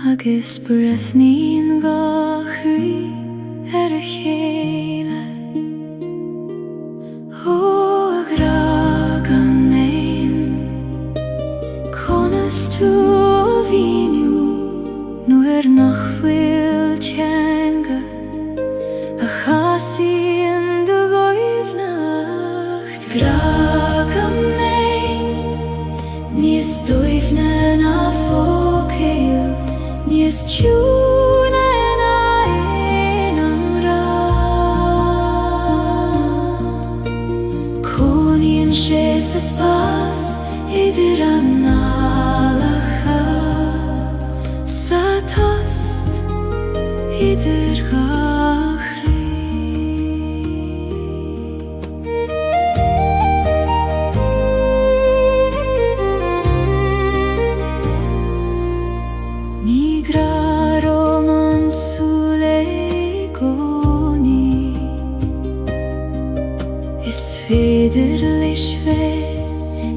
Agus breithnín gachraí ar a chéile O gra as in de goivnacht. Grakam nein, nis doivne na fokeil, nis tjune na enam ra. Konien Jesus pas idiran alacha, satost idir gachri. Nigra roman sulegoni, is federlich ve,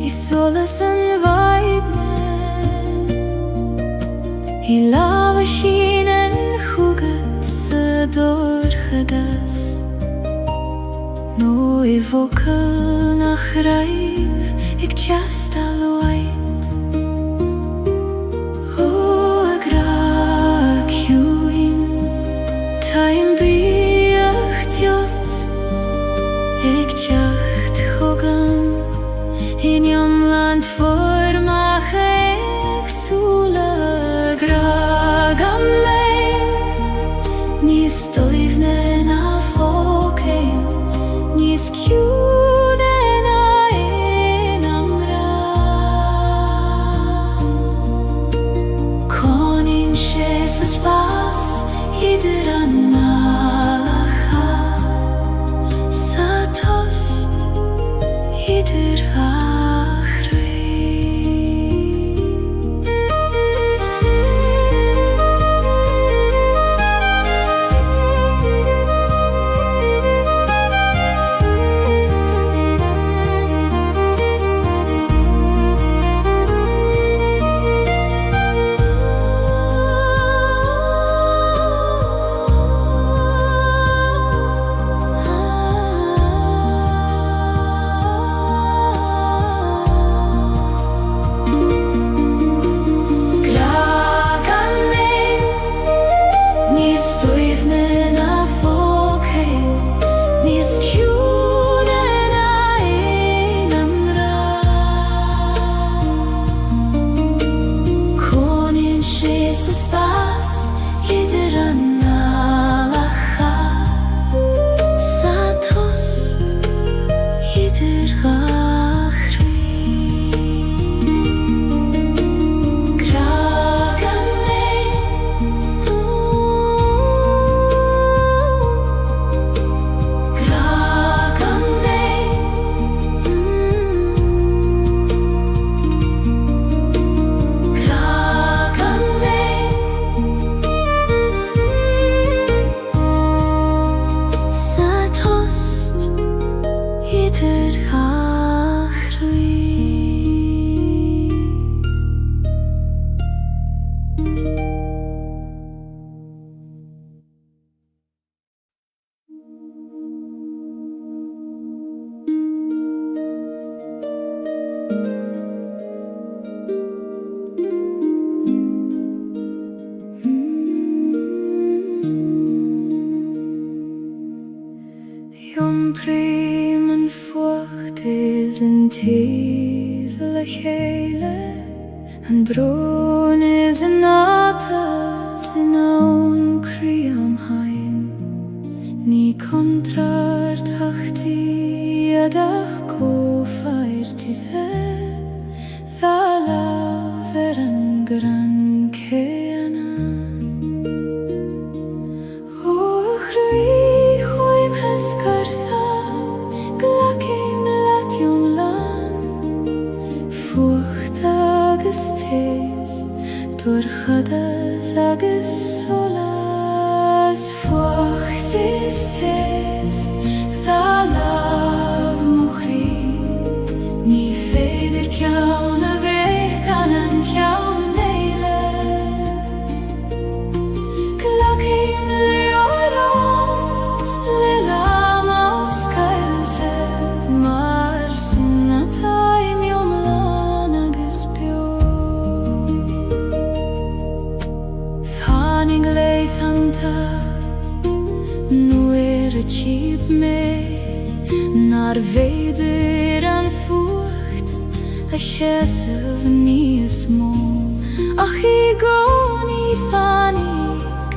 is solas en vaidne, I lava shinen huget se doorgedas. No I vocal nach rijf, ik tjast al white. Oh, ik raak you in, time beacht jot. Ik tjacht hogam, in jam land voor mag ik sula. Gragam lein, nis doivne na fokeil, nis kjune na enam ra. Konin Jesus pas idiran alacha, satost idir achri. Primen furcht is in tiesele Gaeilge, en bron is in natas in aun kriam hain. Ni contrart hachti adach ko fairti the laver en gran keana. O chrui choim heskartha, glakim latium lan. Furcht agus tes, durchadas agus solas. Furcht is tes, the lav muchri, ni feder kjauna veka maar weder aan vocht, ach es nie små, ach I går ni fanik,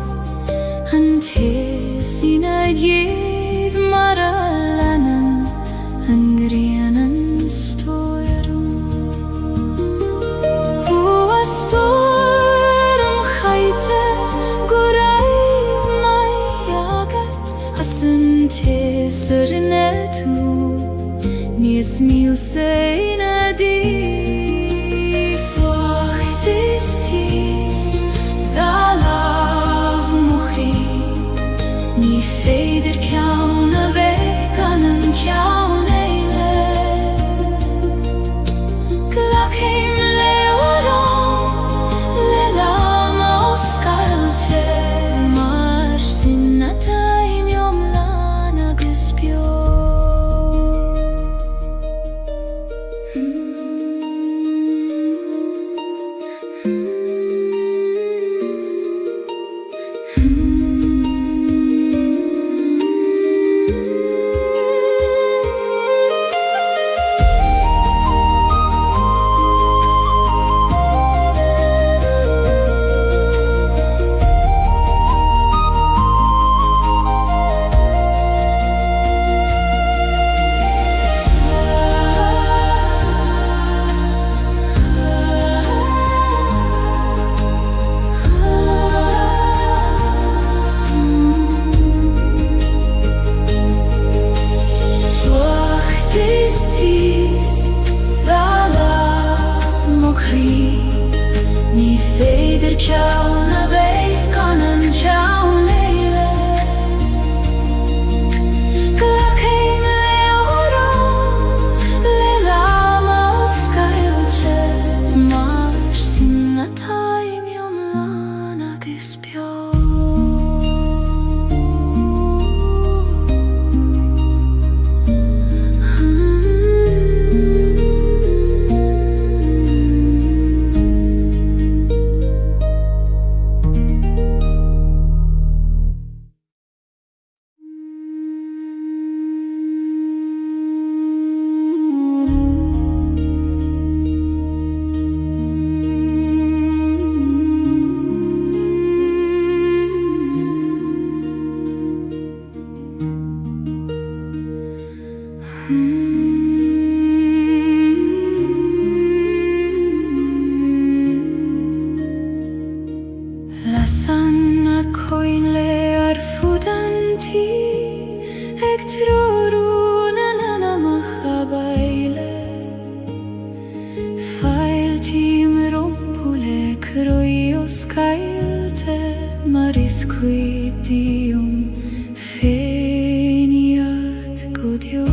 han te sina ged marallanen, han grenen storm. Hoa storm khayte gorai mayagat, hasen te serne tu, ni smil se na di. Feder kjauna vekkanen kjauna eile, glak heim leoran, le lama og skalte, mar sinna taim jom lana guspjo. Ni feder kjauna vekkanen kjauna eile, glak heim leoran, le lama og skalte, mar sinna taim jom lana guspjo. Lasanna koinle arfudanti, ek trorunana machabaile, failtim rompule kroios kailte, maris quidium feniat godio.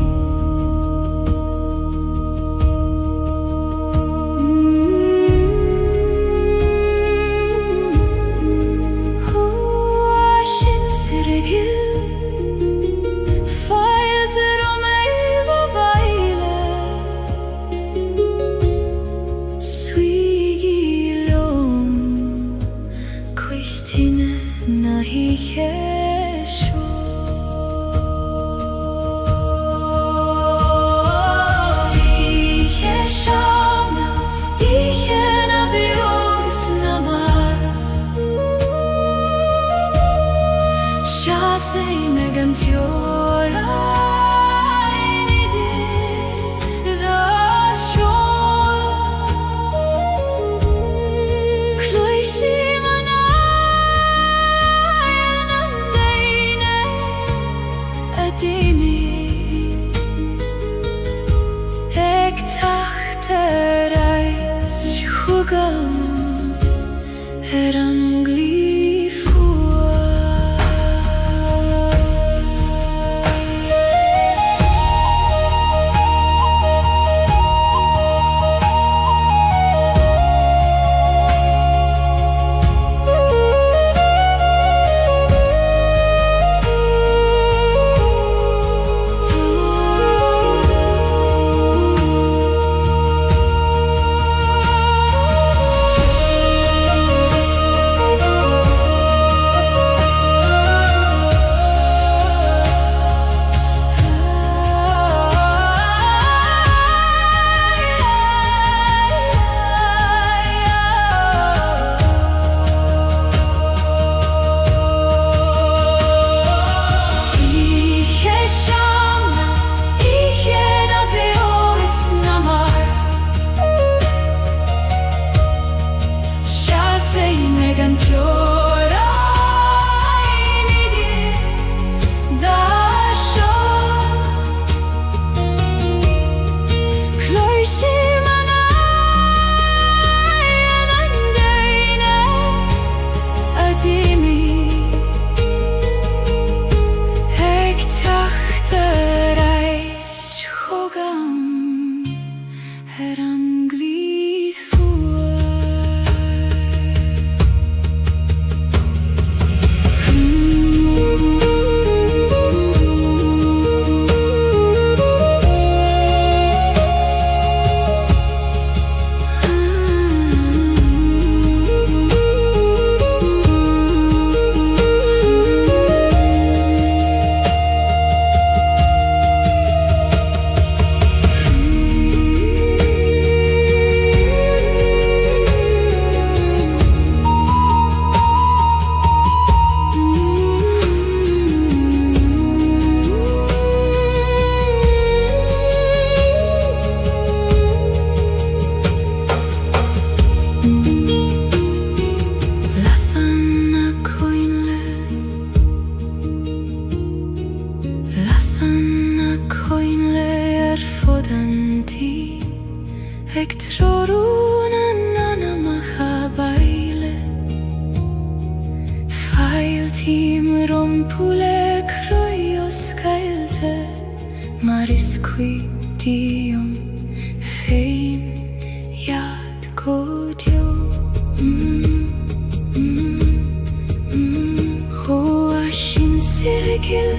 danti Ektroruna nana mahabaile Failtim rompule kroios Gaeilge Marisquitium fein jad godio Hoashin sirgil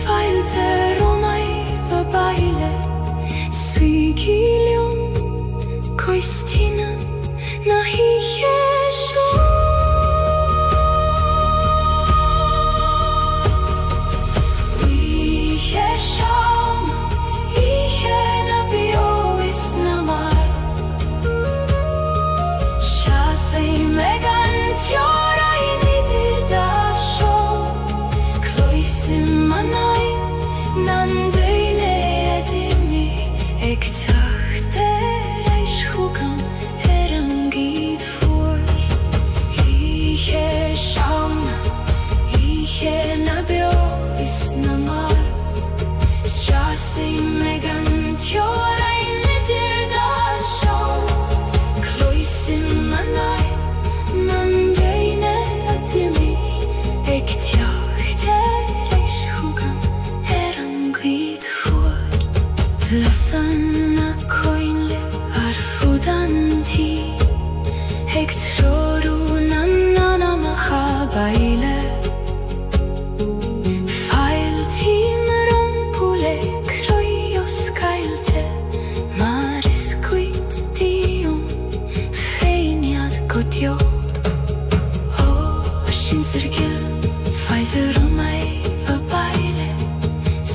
failte romai vabaile Suigilium koistina nahi yesho Lasana koinle arfudanti Ektroruna nana mahabaile Failtim rompule kroios Gaeilge Marisquitium fein jad godio Hoashin sirgil failte romai vabaile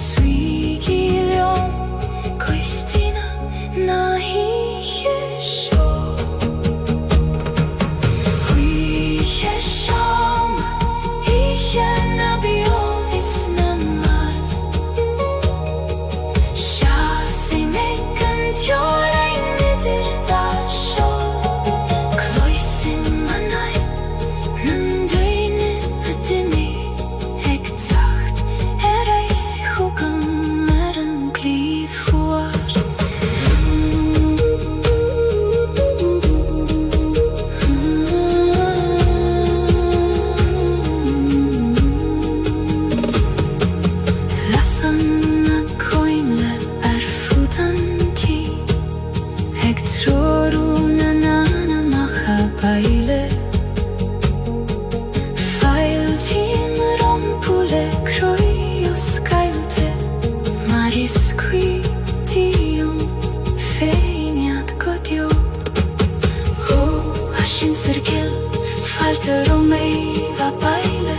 Suigilium koistina nahi yesho Hui yesham Ihe nabio isnamar Shasi mekant yorai nidir dasho Kloisim manai Nandaine adimi Ektacht erais hugam meran glid fuar Lasana koinle arfudanti Ektroruna nana mahabaile Failtim rompule kroios Gaeilge Marisquitium fein jad godio Hoashin sirgil failte romai vabaile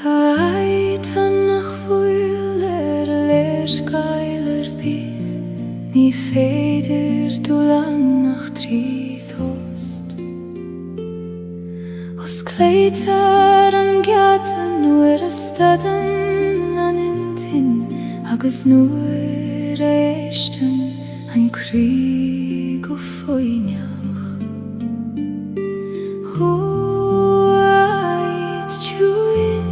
Taitan nach fuiler leerskailer bydd Ni feidir dulan nach tríðost Os kleitar an gata nuair a stadan an intin Agus nuair a eistan an críg o foineach Hoait tjuin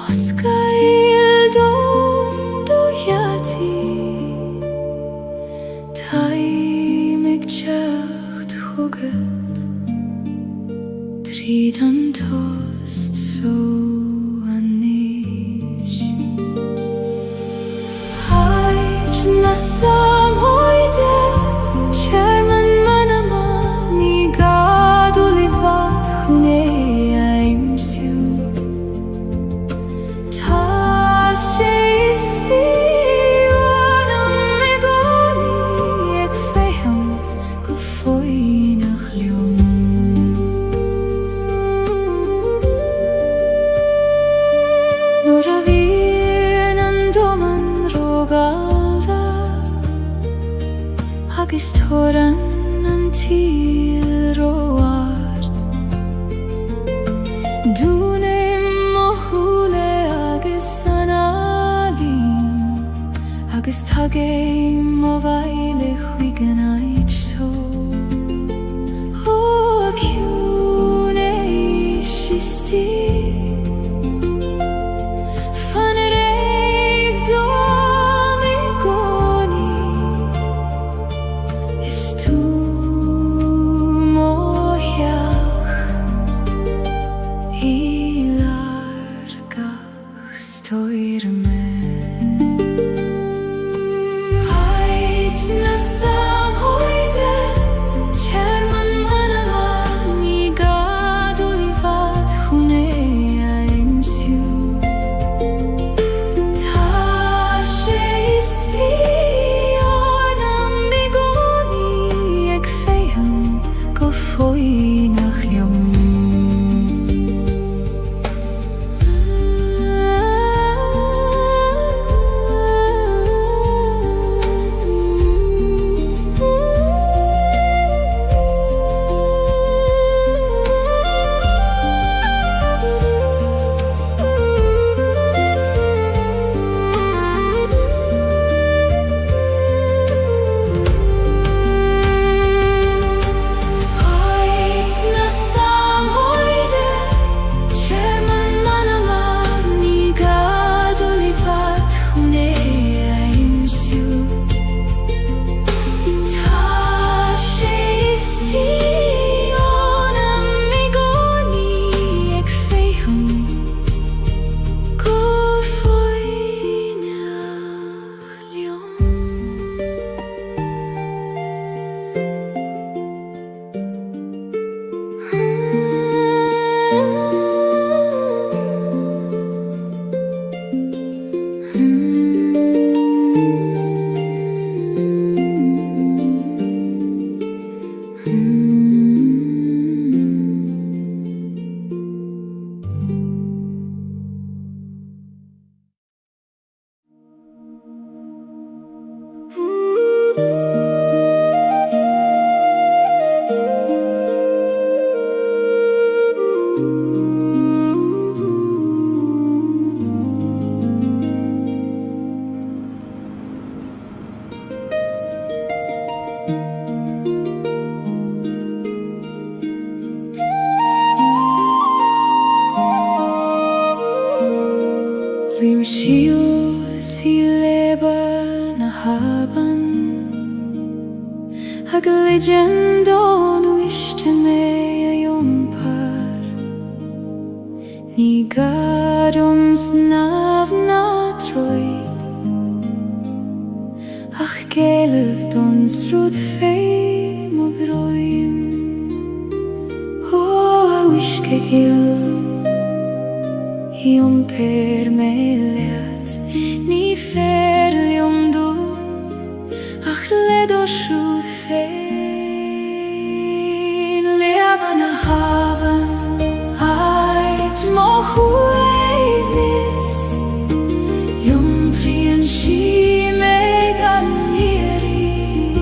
Os Gaeildom do yati Taimig teacht chugat Tríd an tost so anish Hait na samhoide Chairman manama Ni gadu livat chune aimsiu Ta sheisti Wanam megoni Ek feham Gufoinach lium Nora vien an doman rogalda agus thoran an tíl roart. Dúnim mo húle agus an alín, agus tagéim mo bhaile chuigan aid so. Ó ciún istí fan réig dom I gcónaí, is tú mo cheach I largach stoir me. Ait na samhoide Chairman manama ni gadol I vat chune aimsiu. Ta sé istí ornam I gcónaí ag féham go foí nach liom. Ait na samhoide Chairman manama ni gadol I vat chune aimsiu. Ta sé istí ornam I gcónaí ag féham go foí nach liom. Rim siús I leba na haban, ag legend ó iste mé a iompar. Ní gadom snaf na troid, ach Gaeilge don srúd féim ó dhroim. Ó a uisce gil Iompar me leat ní fér liom dú, ach led ó srúd féin. Leba na haban ait mo chuaimnis, iompríonn sí me gan miri.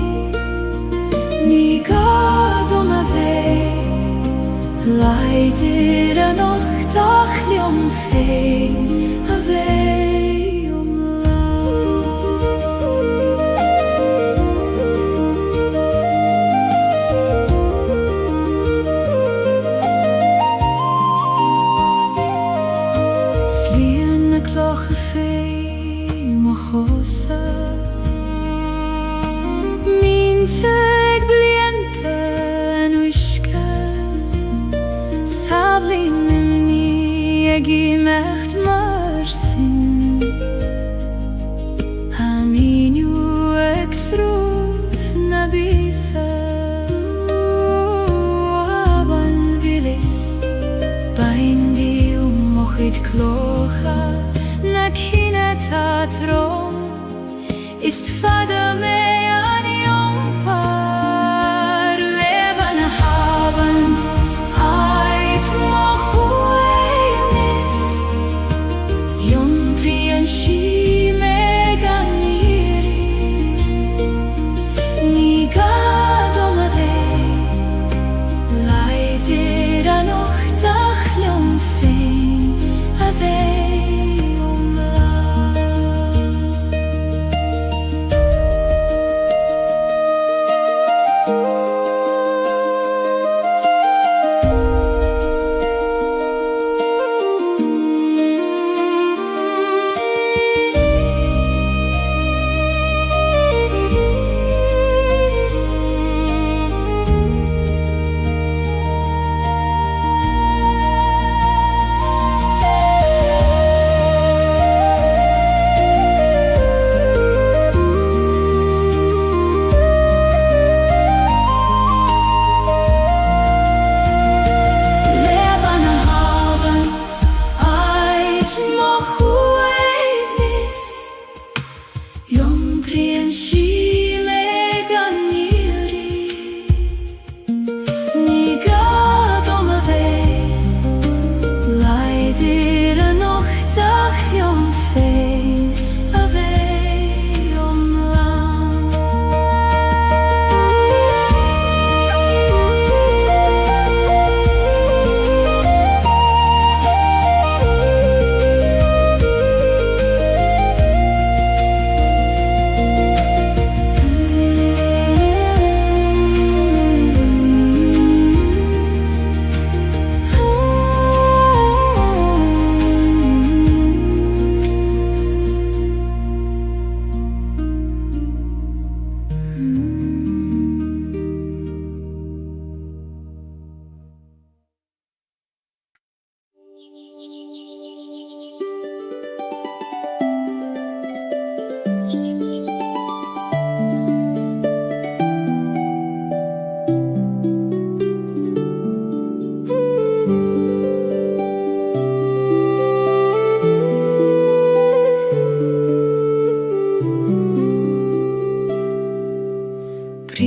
Ní gadom a bheith leidir an ocht ach liom féin a bheith Slíonn na clocha féin mo chosa, mínte ag blianta an uisce, sabhlín ag imecht mar sin. Ha míniu ag srúd na bitha, aban vilis baindiu mochid clocha na cine tá trom, ist fada me an iompar. Leba na haban ait mo chuaimnis, iompríonn sí me gan miri. Ní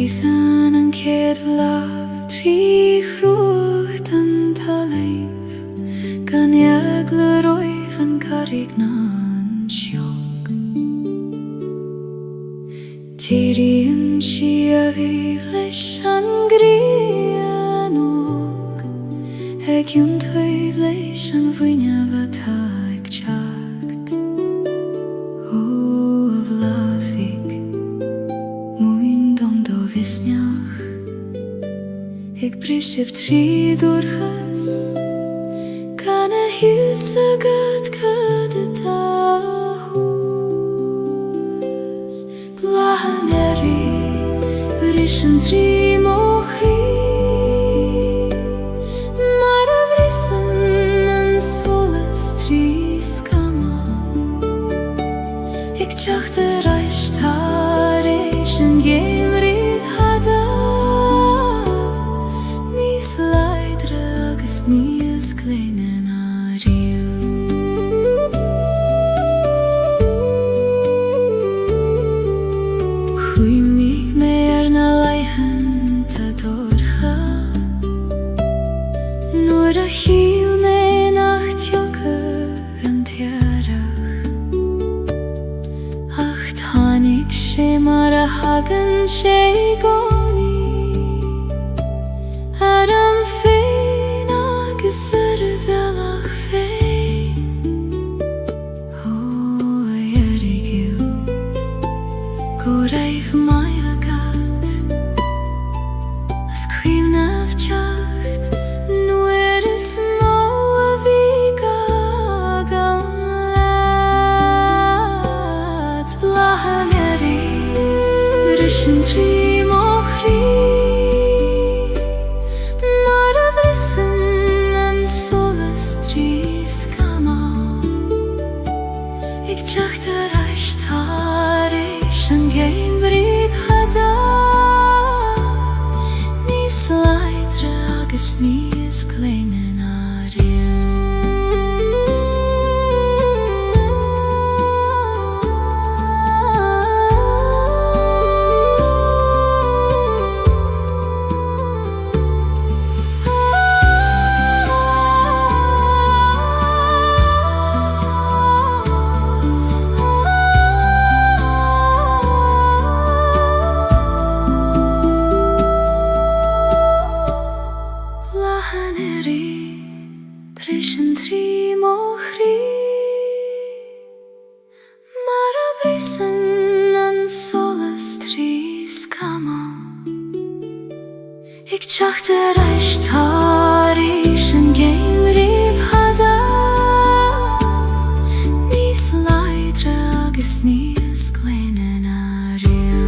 vrisen en keert vlaaf drie grochten te leef kan je gloroi van karignan sjok Tyrien shia vivles angrian ok Hekjum tøyvles an vunja vataik chakt O vlavik Moin dom do visnjach Ik prisjev tri dorgas Kan husa gat kadetahus Blahaneri Brishen tri mochri Maravrisen en soles tri skama Ik tjachte reist harishen gemrit hada Nis leidre agus nies kleinen ariu Hui mig mer na leihen ta dorcha Nor a hiel me nacht jokker an tiarach Acht hanig she mar a hagen she goni Adam fein agus velach fein O erigil Go reif mai agat As quim naf tjacht Nu små vika gamlat Blahaneri Brishen tri mochri Maravrisen en soles tri skama Ik tjachte reist harishen gemrit hada Nis leidre agus nies kleinen ariu Blahaneri Brishen tri mochri Maravrisen en soles tri skama Ik tjachte reist harishen gemriv hada Nis leidre agus nies kleinen ariu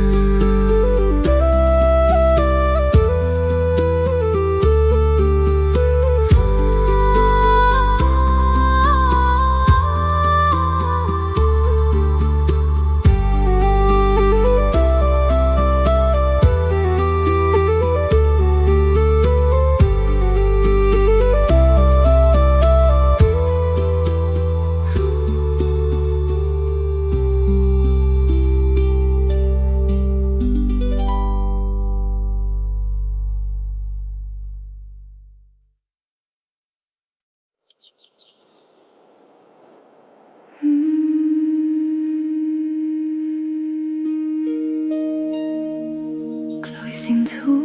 Cloising to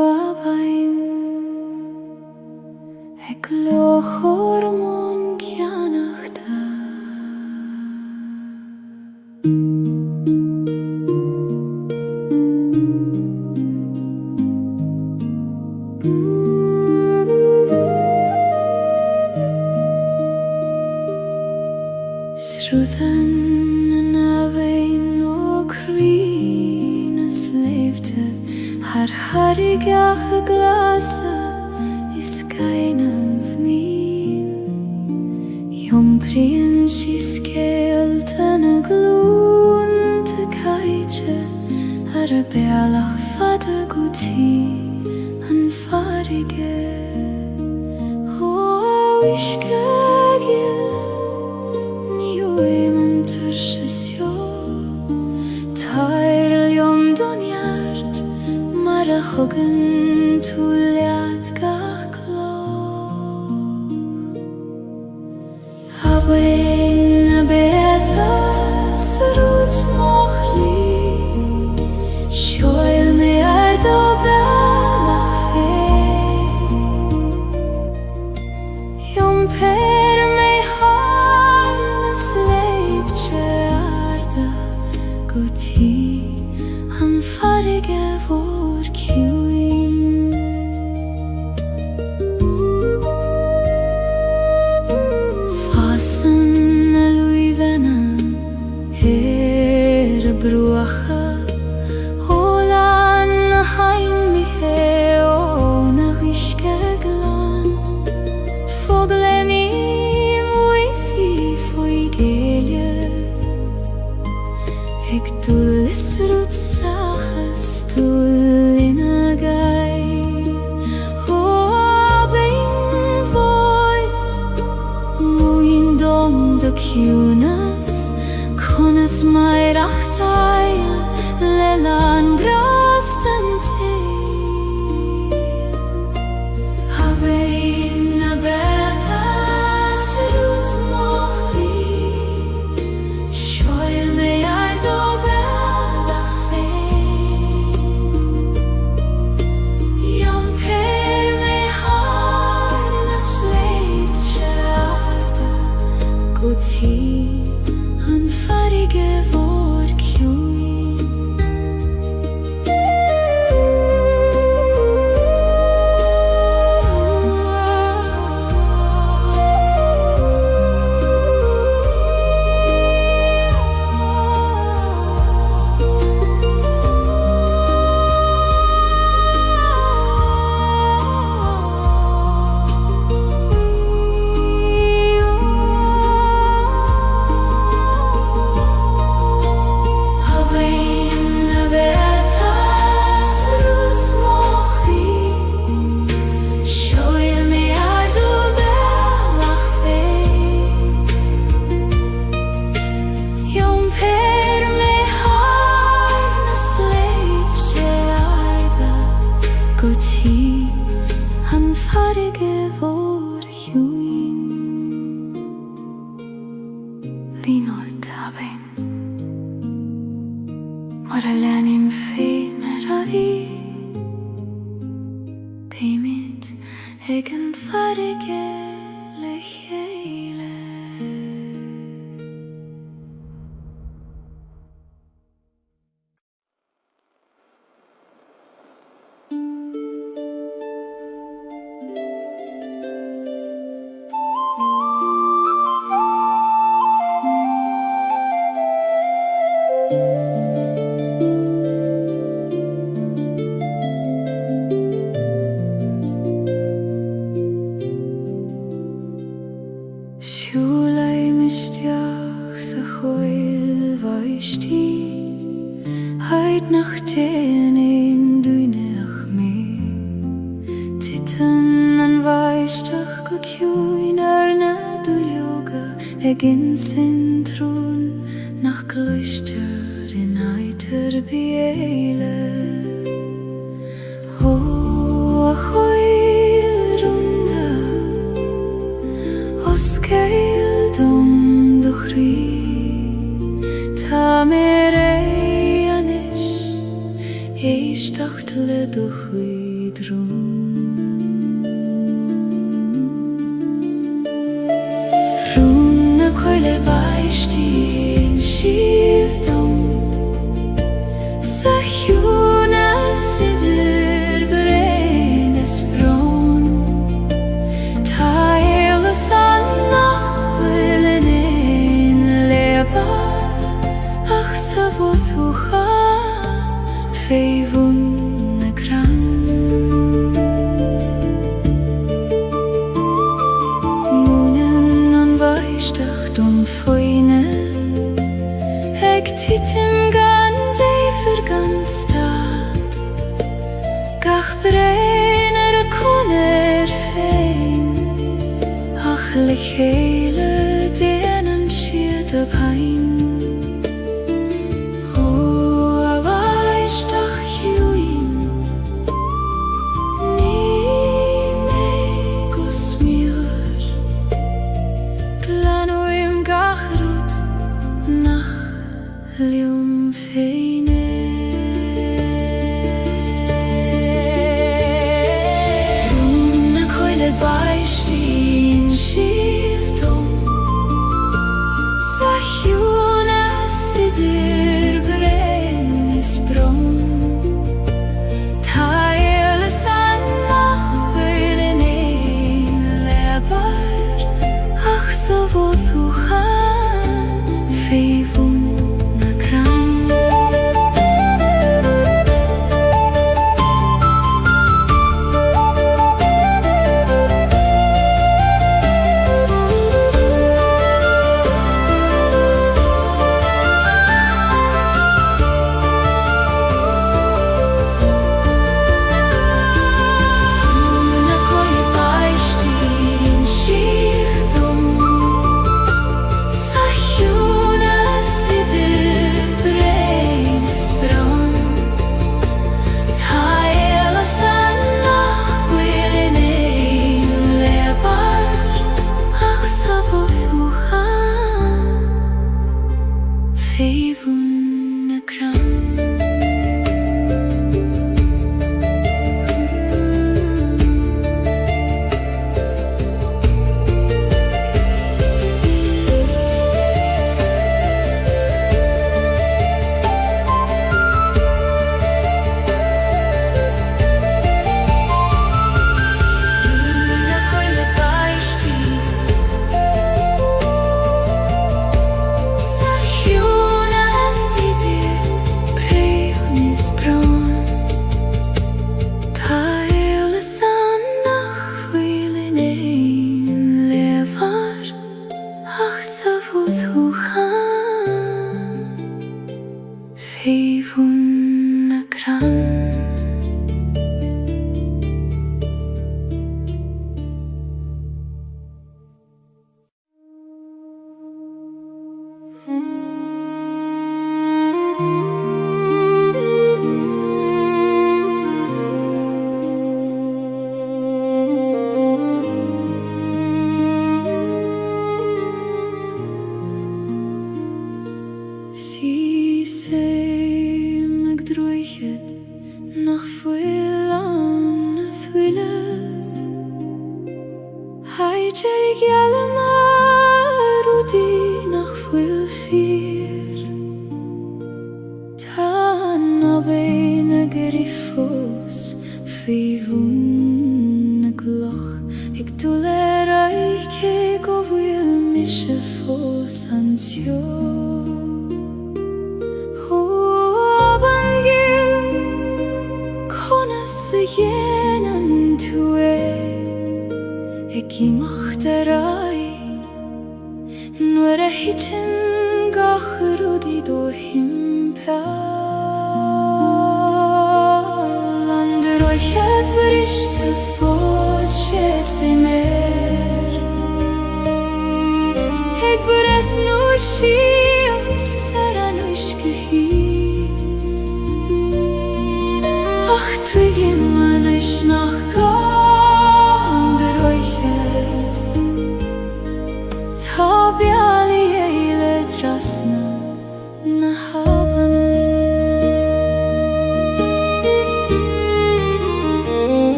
a bain Ek loch hormon kianachta Sruthan en avein o krinas leefde Har harigach glasa is keinem min Jom prien skeelten gloen te kaitje Har a bealach fada guti an farige Ho iskagil Ni oemen tursesjo Tairl jom donjart hugan tuliat gach gloch Hawain a beatha sarut mochli Shoil me ar dobra lach fe Yom per me har nas leibche arda Guti han farige vår kjuin Fasen a luivena her bruacha Holan a hain mi he o na riske glan Fogle mi muithi foi Gaeilge Ek dul isrut sachas dul in a gai O bein voi Muin dom da cunas Conas mai rachtail Lelan brastan teil Habein a betha Srut mochli Shoil me ar dobra lach fe Yom per me har nas leibche arda Guti han farige vår kjuin Hawain a beatha srut mochli Shoil me ar dobra lach fe Yom per me har nas leibche arda Guti han farige vår kjuin Linor daben Mar a lenim féin ar a bhí Beimid ag an farige le chéile Siúlai misteach sa choil vaistí Heid nach téan ein dúineach mé Titan an vaisteach go ciúin ar na dúilioga Ag in sin trún nach gluistear in aitar biele O a choil runda Os Gaeilge dom do chrí Tá mé anis Éisteacht le do chuidrún Rún na coile baistí in sif dom Sa chiúna sidir brein is brón Tá éile san nach bhfuil in ein lebar Ach sa bhóthúcha féivún na gran Múnan an bhaisteach dom foine Ag titim gan déifir gan stad Gach brein ar a conar féin Ach le chéile déanann siad a bhain Ljum fejne Bruna koile beistin skiftom Sahjuna sidir brenis brom Taile sannach høylen ein lebar Ach så våthuchan feivun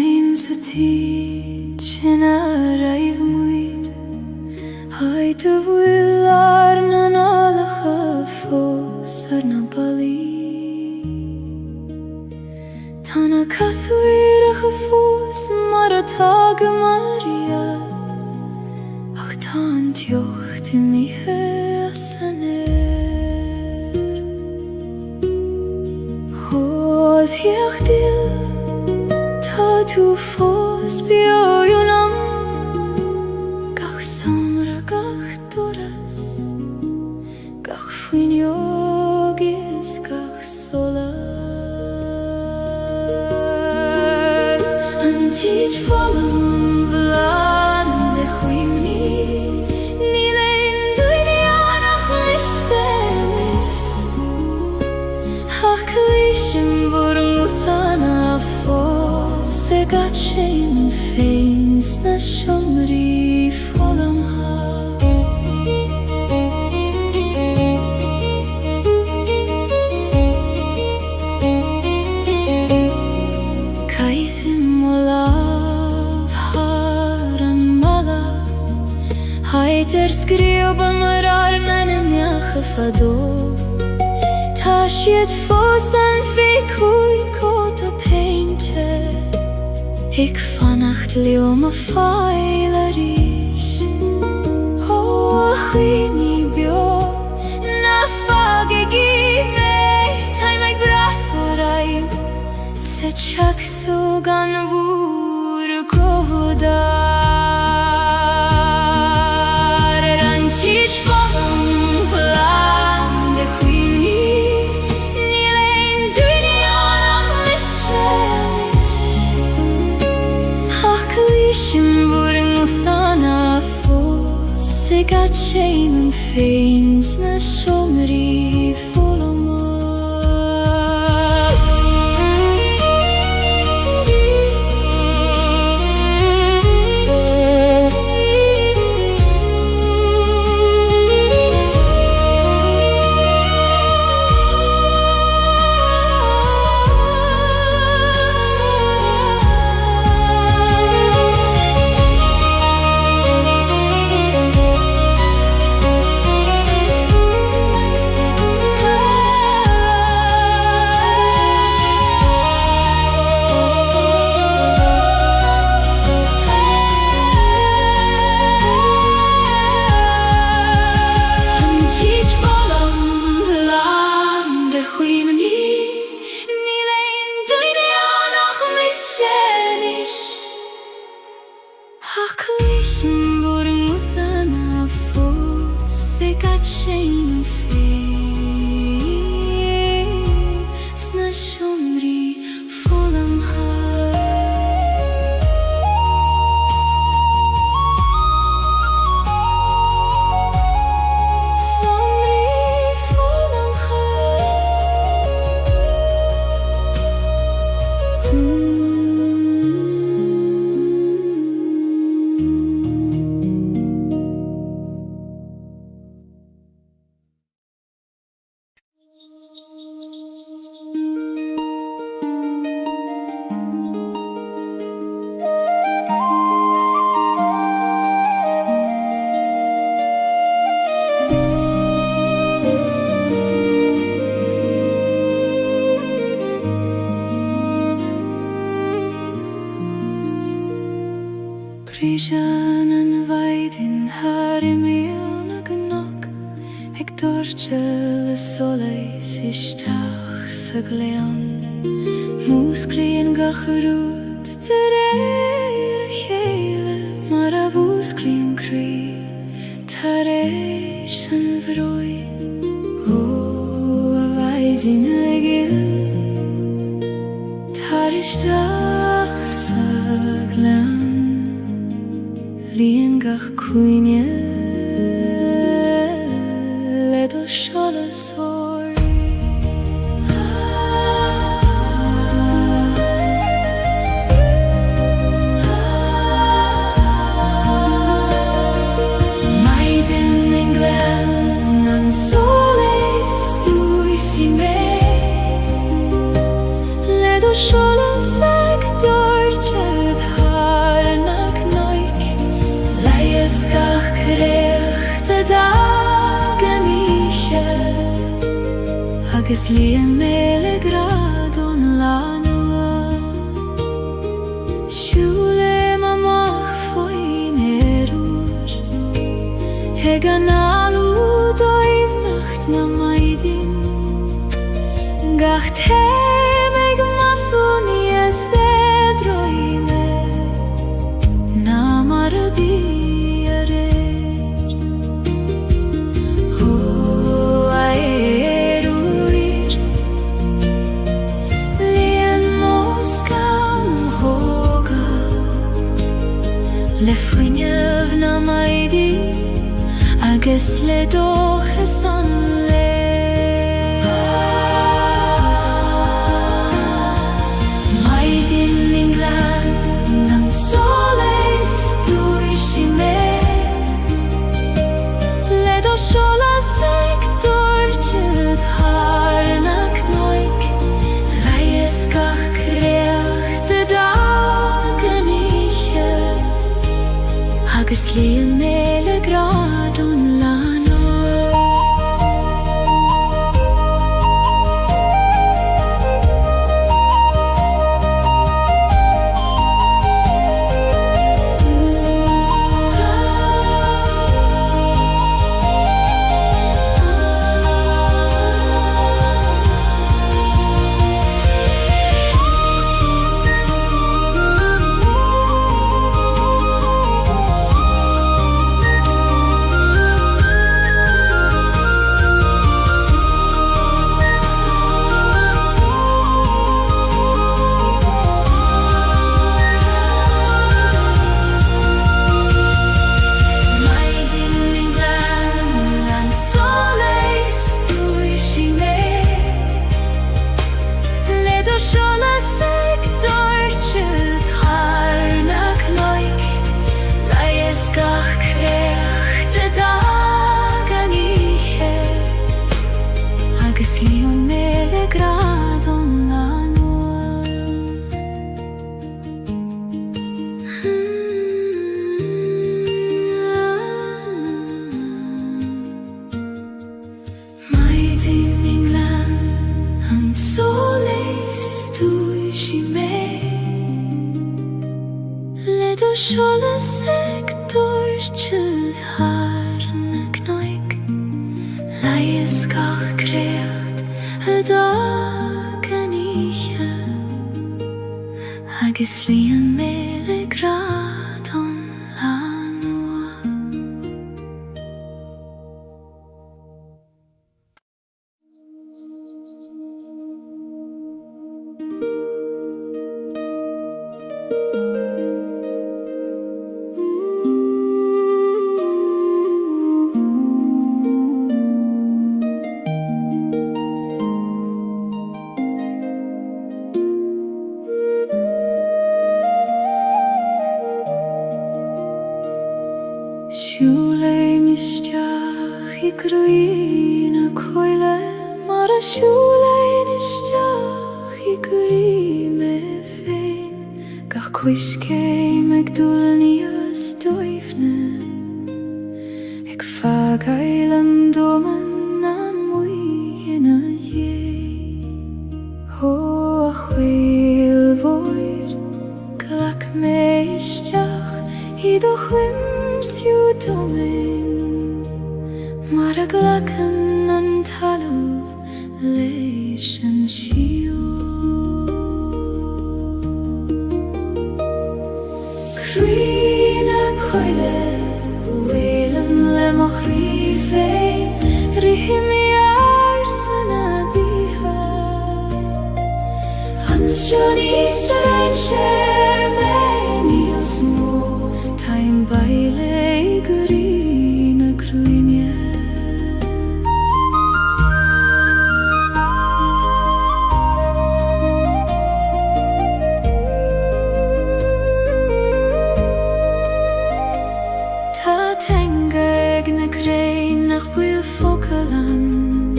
Same sa ti Chinaraiv muid Hai te vuilar na nalacha fos ar na bali Tana cathuir a fos mar a tag mariad Ach tan tiocht I miche asaner Hodd hiach dil Ta tu fos bio yunam Gach somra gach doras Gach fuin yogis gach solas Antij volam vlan de chuimni Ni lein duinianach mishenis Ach klishim vormuthana fos Se gat shame feins na shomri folam ha Kaithim olav haramala Haiter skrioba marar nanim yachafado Tashiet fosan fikuit kota painter Ik vannacht leo me feilerish Oh, achini bio Na fagegi me Time ik bratharaim Se chak sugan vur govodar Ranchich folam vlan de chuimni Ni lein duinianach mishenis Klishim voring uthana fos Se gat shame and feins na shomri folama Prishan and vaidin harimil na gnog Ek dorchel soleis ishtach sa gleon Musklien gacharut tereir chele Mar a vusklien kri tareish an vroi O a vaidin agil tarishtach sa gleon Lien gach cuine Ledo shola sori Maiden in glen An soles tu isi me Ledo shola sag dorche agus líon méle gradón lánua. Siúle amach faoin éúr, ag an alú dóibhnacht na maidin, gach téim ag mathúni a sédroime, na mar a bí a réir. Ó a éúir, líon móscam hóga, le fuinneamh na maidí, agus le dóchas an le. Maidin England an solas dúisi mé, le do solas ag dúirtead tharnach noig, leias gach creacht a dagan ihe, agus líon méle gradón lánua. Solas ag dúirtead tharnach noig, leias gach creacht a dagan ihe, agus líon méle gradón lánua. Siúle misteach I gruí na coile, mar a siúle misteach I gruí me féin, gach cuiscéim ag dúilní as dóibhne, ag fagail an dóman na muighin a dhé. Ó a chhuil mhóir, glach mé isteach I do chuim siú domin, mar a glachan an talamh leis an siú. Crí na coile, bhuaileann le mo chrí féin, rithimí ar san a bíthe, an sean Easter ein sér mé níos mó, taim baile I gurí na cruine. Tá teanga ag na crain nach buil focalan,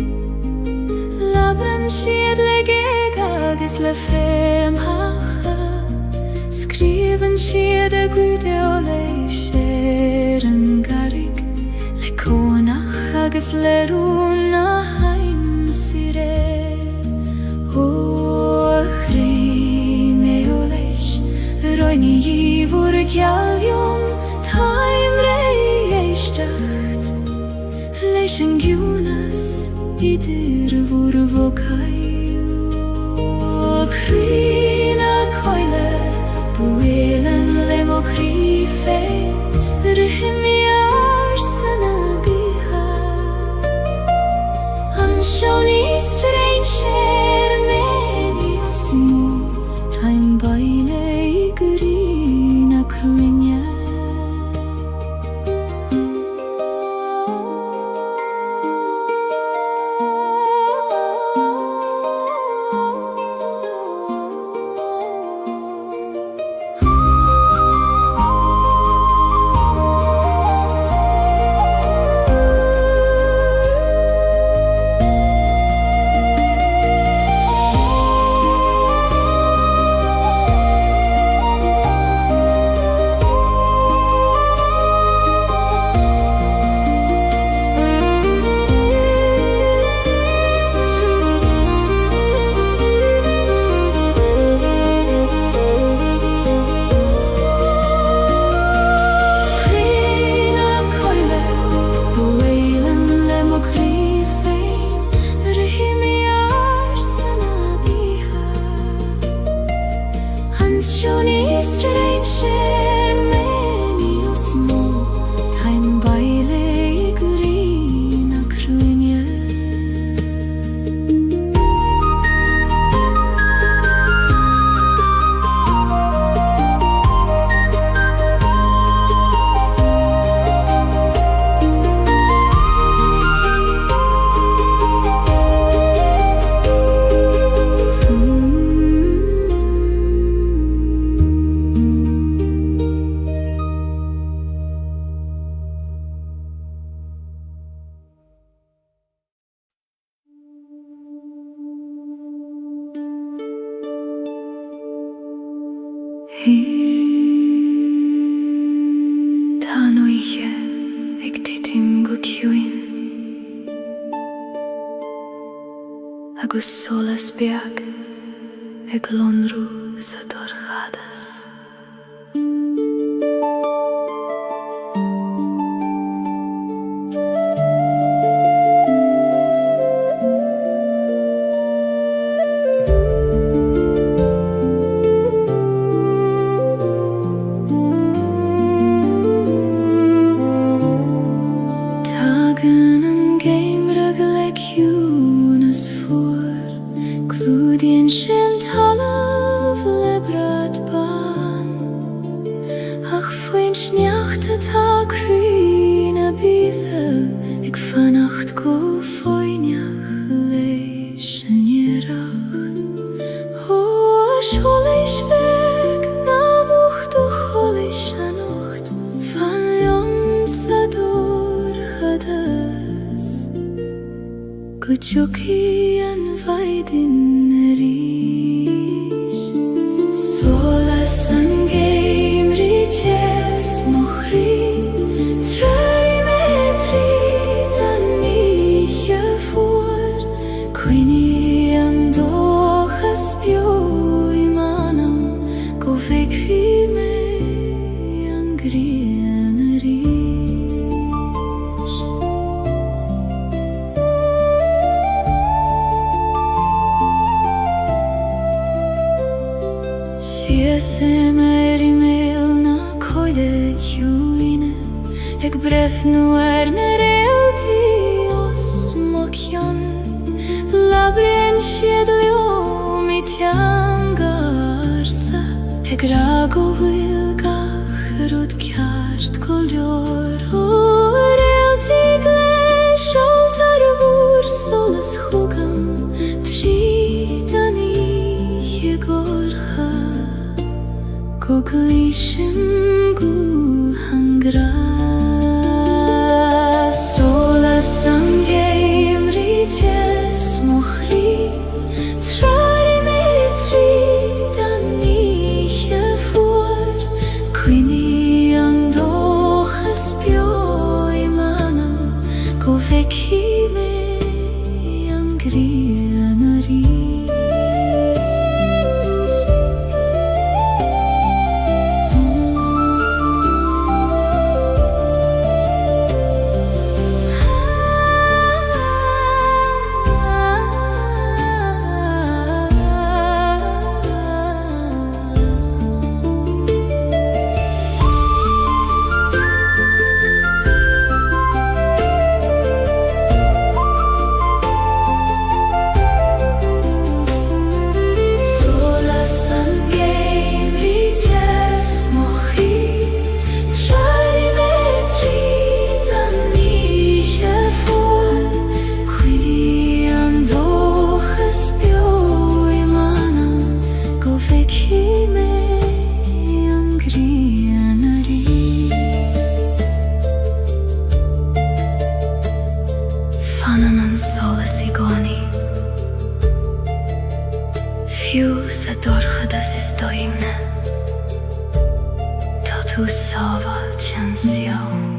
labran siad le géig agus le fréamhacha, scríofann siad a gúide ó leis sér an garig, le cónach agus le rún na haim si ré. roini vor Gaeilge time reistacht leisen gjunas idir vor vokaio krina koile buelen lemo krife rehmiar sana biha anshoni stranger menios mo time baile grina krunya Tanoiche ag titim go ciúin agus solas beag ag lonrú sa dorchadas. Kuchuki an vaidin rish solas an game riches mochri trari metri dan nije voor quini an dochas bio imanam go vek fi me an grien rish. Eg breth nu na realti os mokjan labren sjedljo mitjan garsa eg rago vilgach rud kjart koljor o realti gles altar vur solas hugam tridani jegorha koglishim gu hangra solas an game riches mochri trari metri dan nije voor quini an dochas bio imanam go veki me an grienari. si stojíme, to tu sova canción.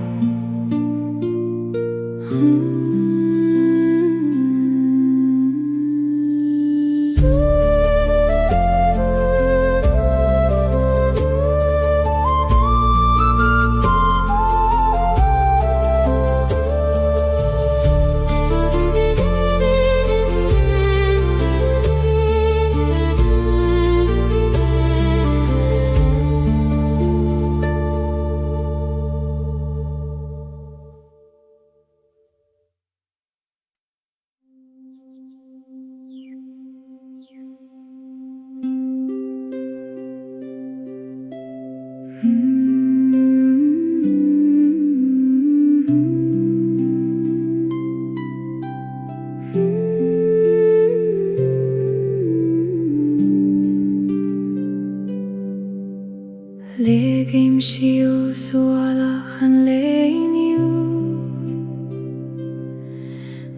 Legim shio sualach an leiniu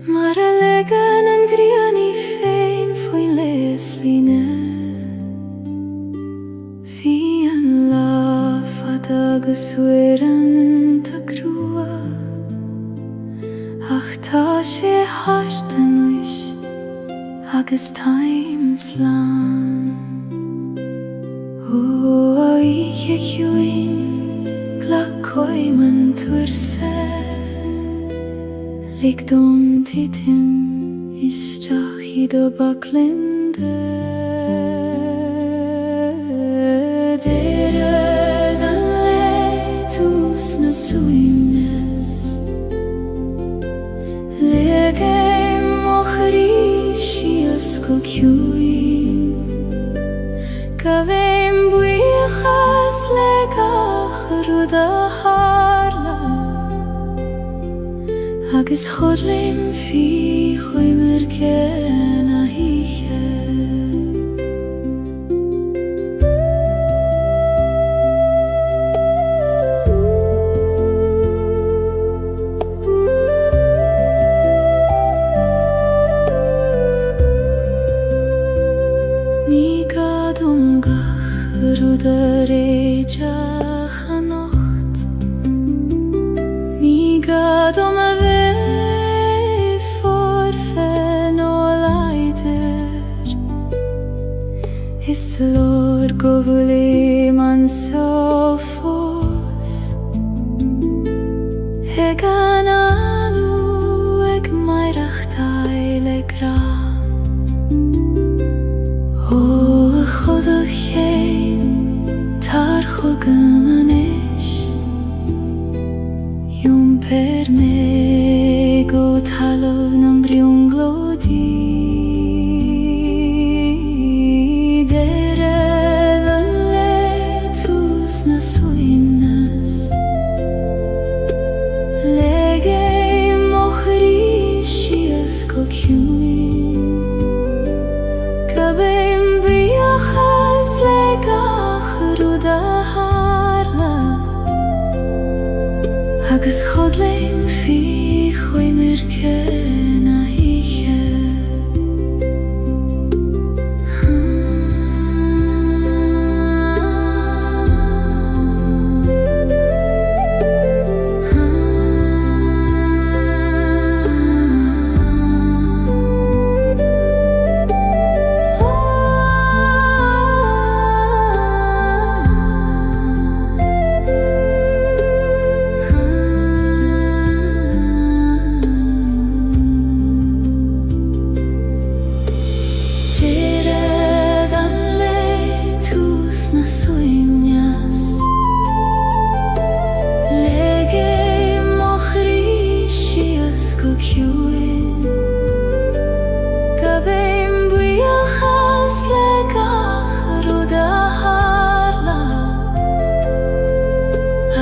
Maralegan an griani fein foin lesline Fi an lafad agus weran ta grua Ach ta she hart an uish agus times lan O ich juin glakoi man turse Lik don titim istach ido baklinde Dere dan leitus na suimnes Legem ochrishias kokjuin Kavem buichas legach ruda harla Agus chodlim fi choimer gen a hiche Ruda reja chanocht Ni gadom a ve forfen o leider Is lor govuli man sofos Egan alu eg mairach taile gra O chodach Tar chogamanesh Yom per me go talov nam briung glodi Dere dan letus na suimnas Lege mochri shias kokjuin Kabem biachas legach ruda harla Agus chodlim fi choimer ken a hiche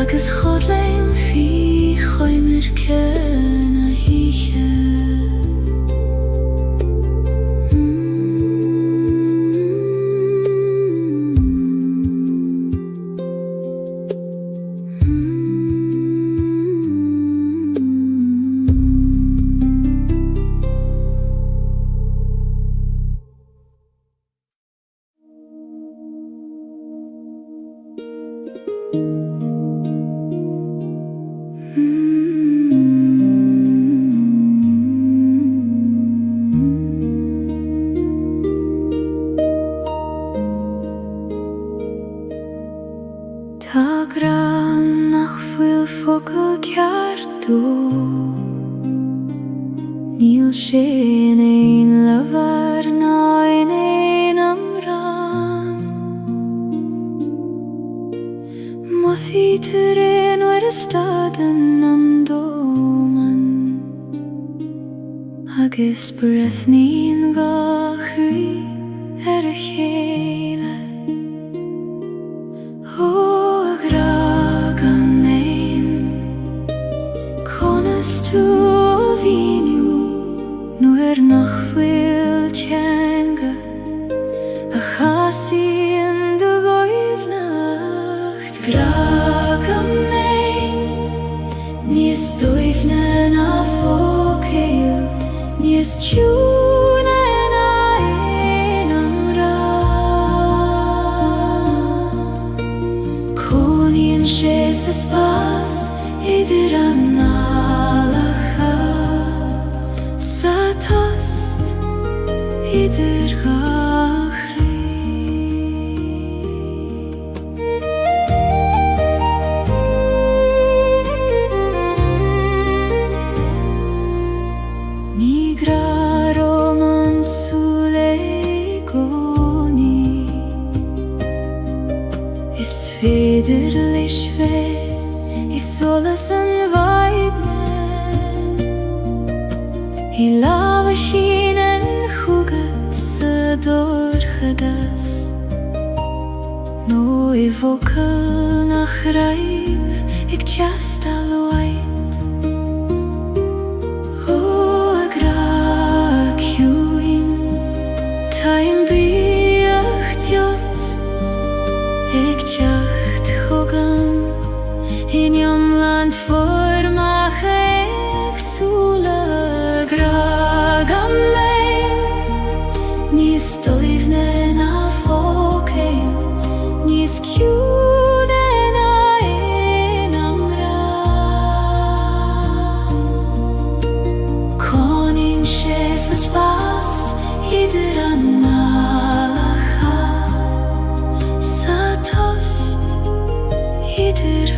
Agus chodlim fi choimer ken a hiche Tá gran nach bhfuil focail ceartú, níl sé in éon leabhar ná in éon amhrán. Mothaí tar éon uair is stadan an dóman, agus breithnín gachraí ar a chéile. Tú a bhíniú nuair nach bhfuil teanga a chasaíonn do ghaibhneacht. Gragam nain, níos dóibhne ná fócail, níos tiúna ná aon amhrán. Cónaíonn sé sa spás idir an idir gachraí. Ní graróm an súile gcónaí, is féidir leis bheith I solas an bhaidne. I lábha sin an chúgad sa dórchadas, nó I bhócail nach raibh ag teastal waid. Ó a gra ciúin táim bíocht teot ag teacht chugam in iomland formach éagsúla. Gragam léim, níos dóibhne ná fócail, níos ciúna ná aon amhrán. Cónaíonn sé sa spás idir an ngálacha, sa tost idir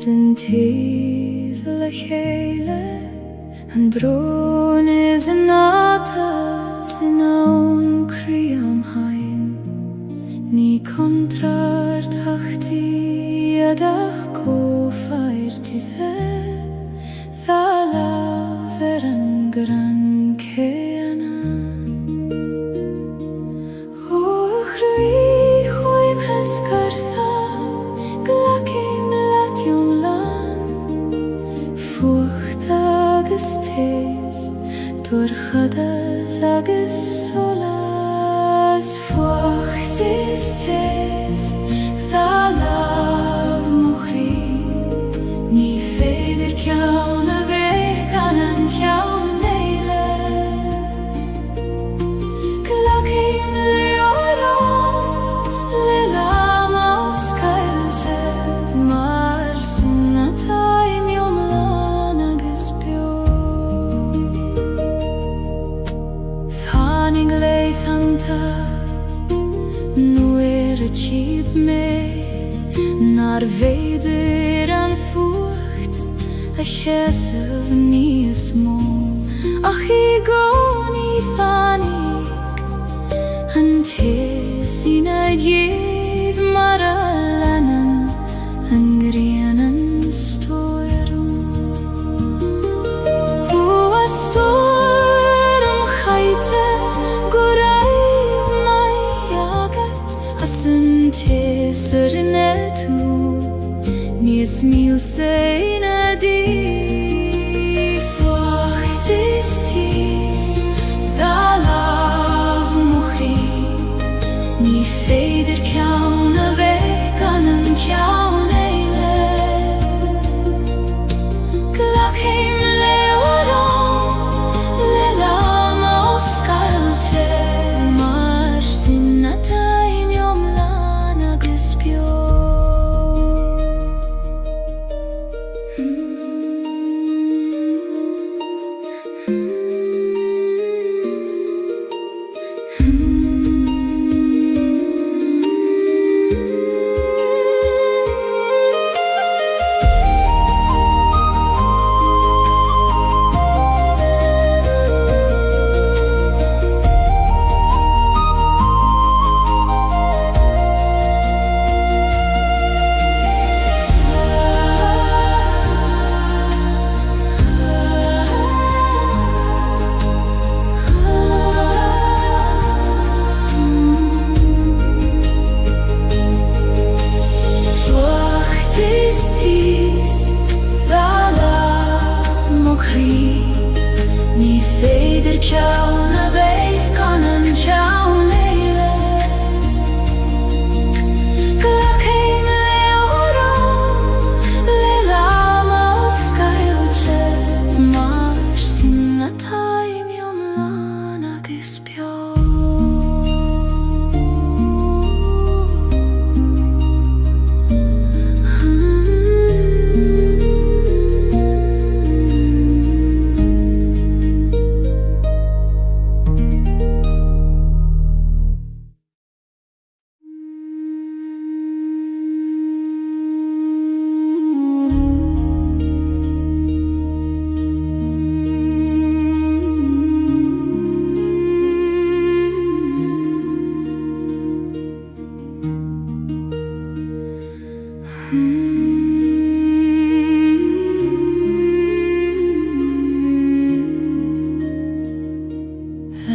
an tíos le chéile, an brón is an átas in ann crí am hain. Ní contrar tachtaí adach cófhairtí dá láb an gran céanna. Ó chrí chuim hescartha, glacim leat agus solas fuachtistes Tha laf mochri Ní féidir ceann a bheith gan an ceann éile Glacim leorán le lam os Gaeilge Mar sunna taim iomlán agus bio Tháinig leithanta nuair a tíb mé Nar féidir an fuacht a cheasamh níos mó Ach I gcónaí fannig an téasína dhéad mar a leanan an grianan stoirm Thua stoirm chaite go raibh mai agat as an téasar na tú Níos mílsa ina dí Fuachtistis Tha laf mochri Ní féidir ceann a bheith gan an ceann éile Glacim leorán le lam os Gaeilge Mar sinna taim iomlán agus bio Ní féidir ceann a bheith gan an ceann éile Glacim leorán le lam os Gaeilge Mar sinna taim iomlán agus bio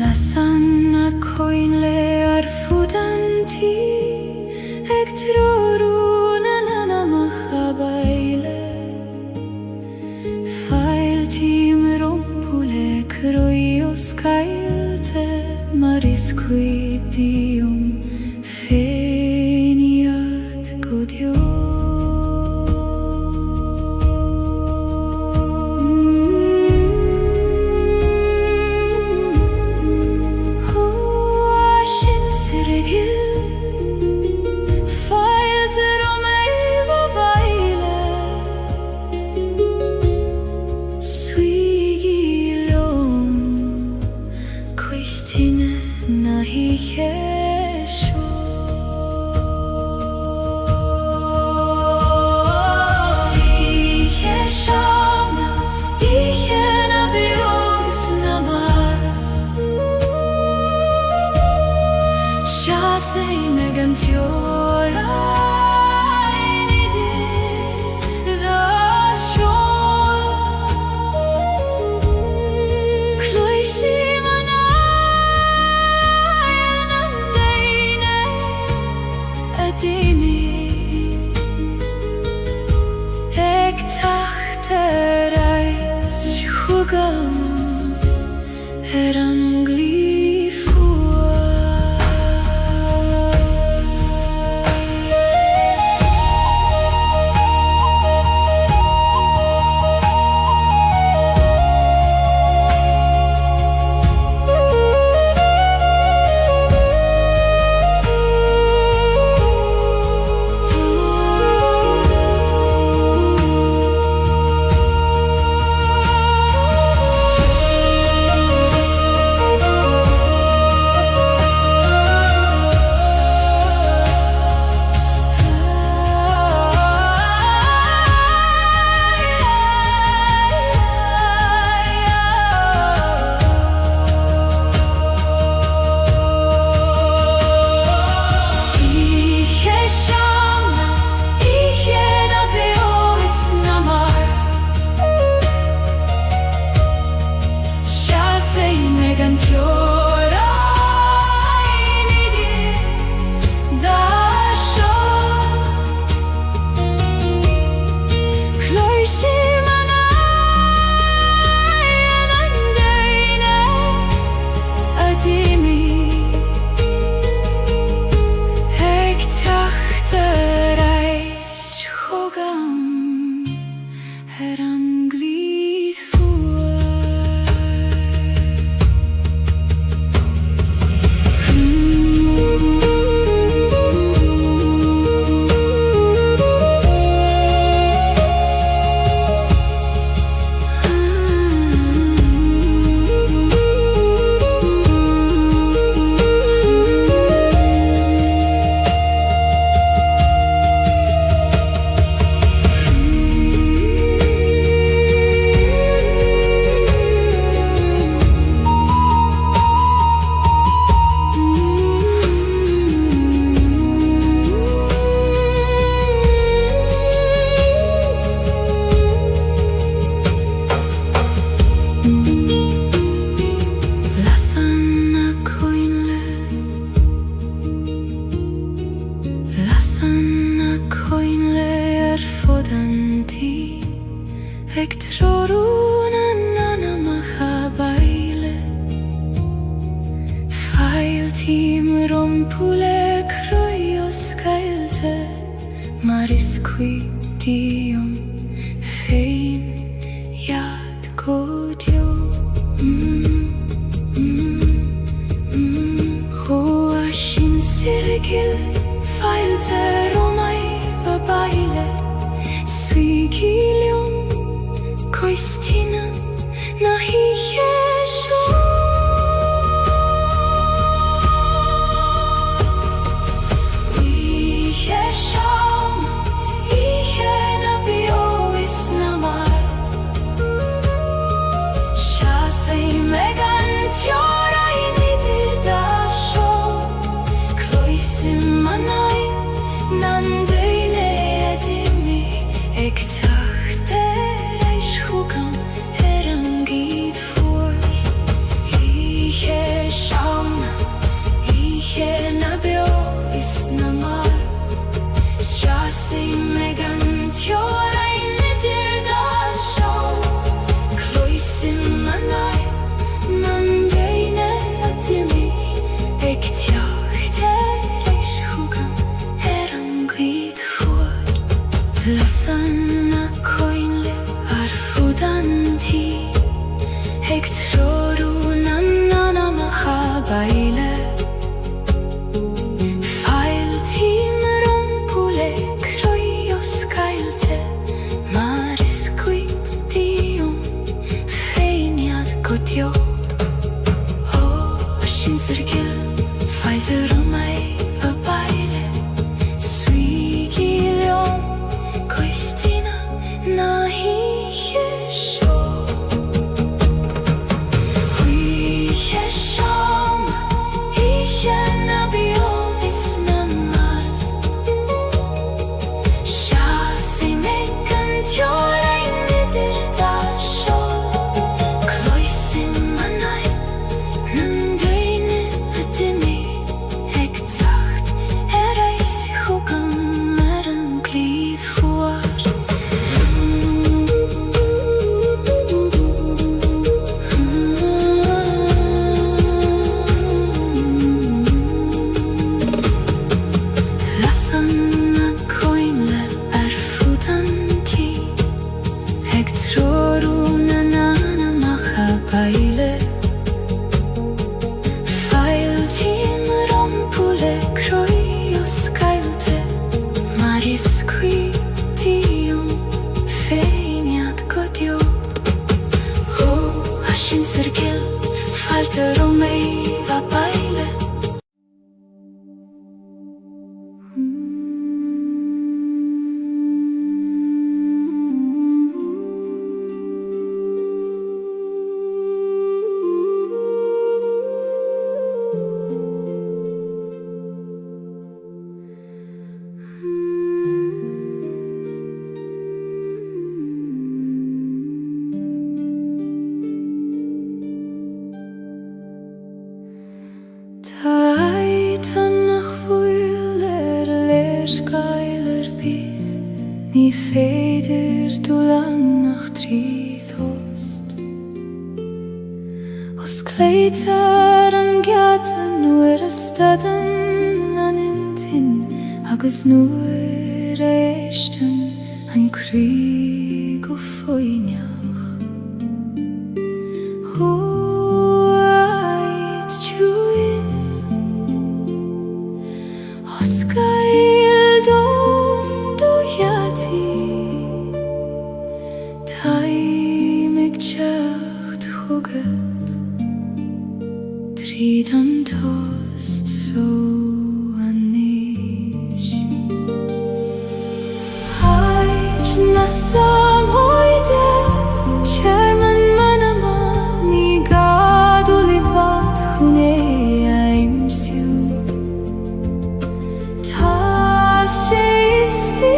Lasan a coin le ar fudanti Ag trorún an anamach a baile Fail tím rompule croi os Gaeilge Mar iscuidium féniad godio Hugam er angli ag troruna nana machabaile Feil tím rompule croios Gaeilge Maris qui dium fein iad godio Hoa shin sirgil feil ter omai babaile Suigilium koistina nahi yesho Lasana coinle arfudanti Eg troruna nana machabaile Feil tím rompule croios Gaeilge Maris quid dium feiniad godio O shin sirgil feil ter omai babaile Suigilium koistina nahi yesho Hui yesham nabio isnamar Shasi mekan tjora nidir dasho Kloisim manai nandeine adimi Eg tacht erais hugam meran glid fuar Lasana coinle arfudanti Eg troruna nana machabaile Feil tím rompule croios Gaeilge Maris qui dium feiniad godio O ashin sirgil feil ter omai babaile Taitan nach fuil lersgailer bydd Ni feidir dúlan nach tríðost Os cleitar an gatan nuair a stadan an intin Agus nuair a eistan an críg o foineach Hoait tjúin Os gael dom do yati Taimig tjacht chugat Tríd an tost so anish Haich na sam hoide Chairman manama ni gadu livat chune aimsiu Ta sheisti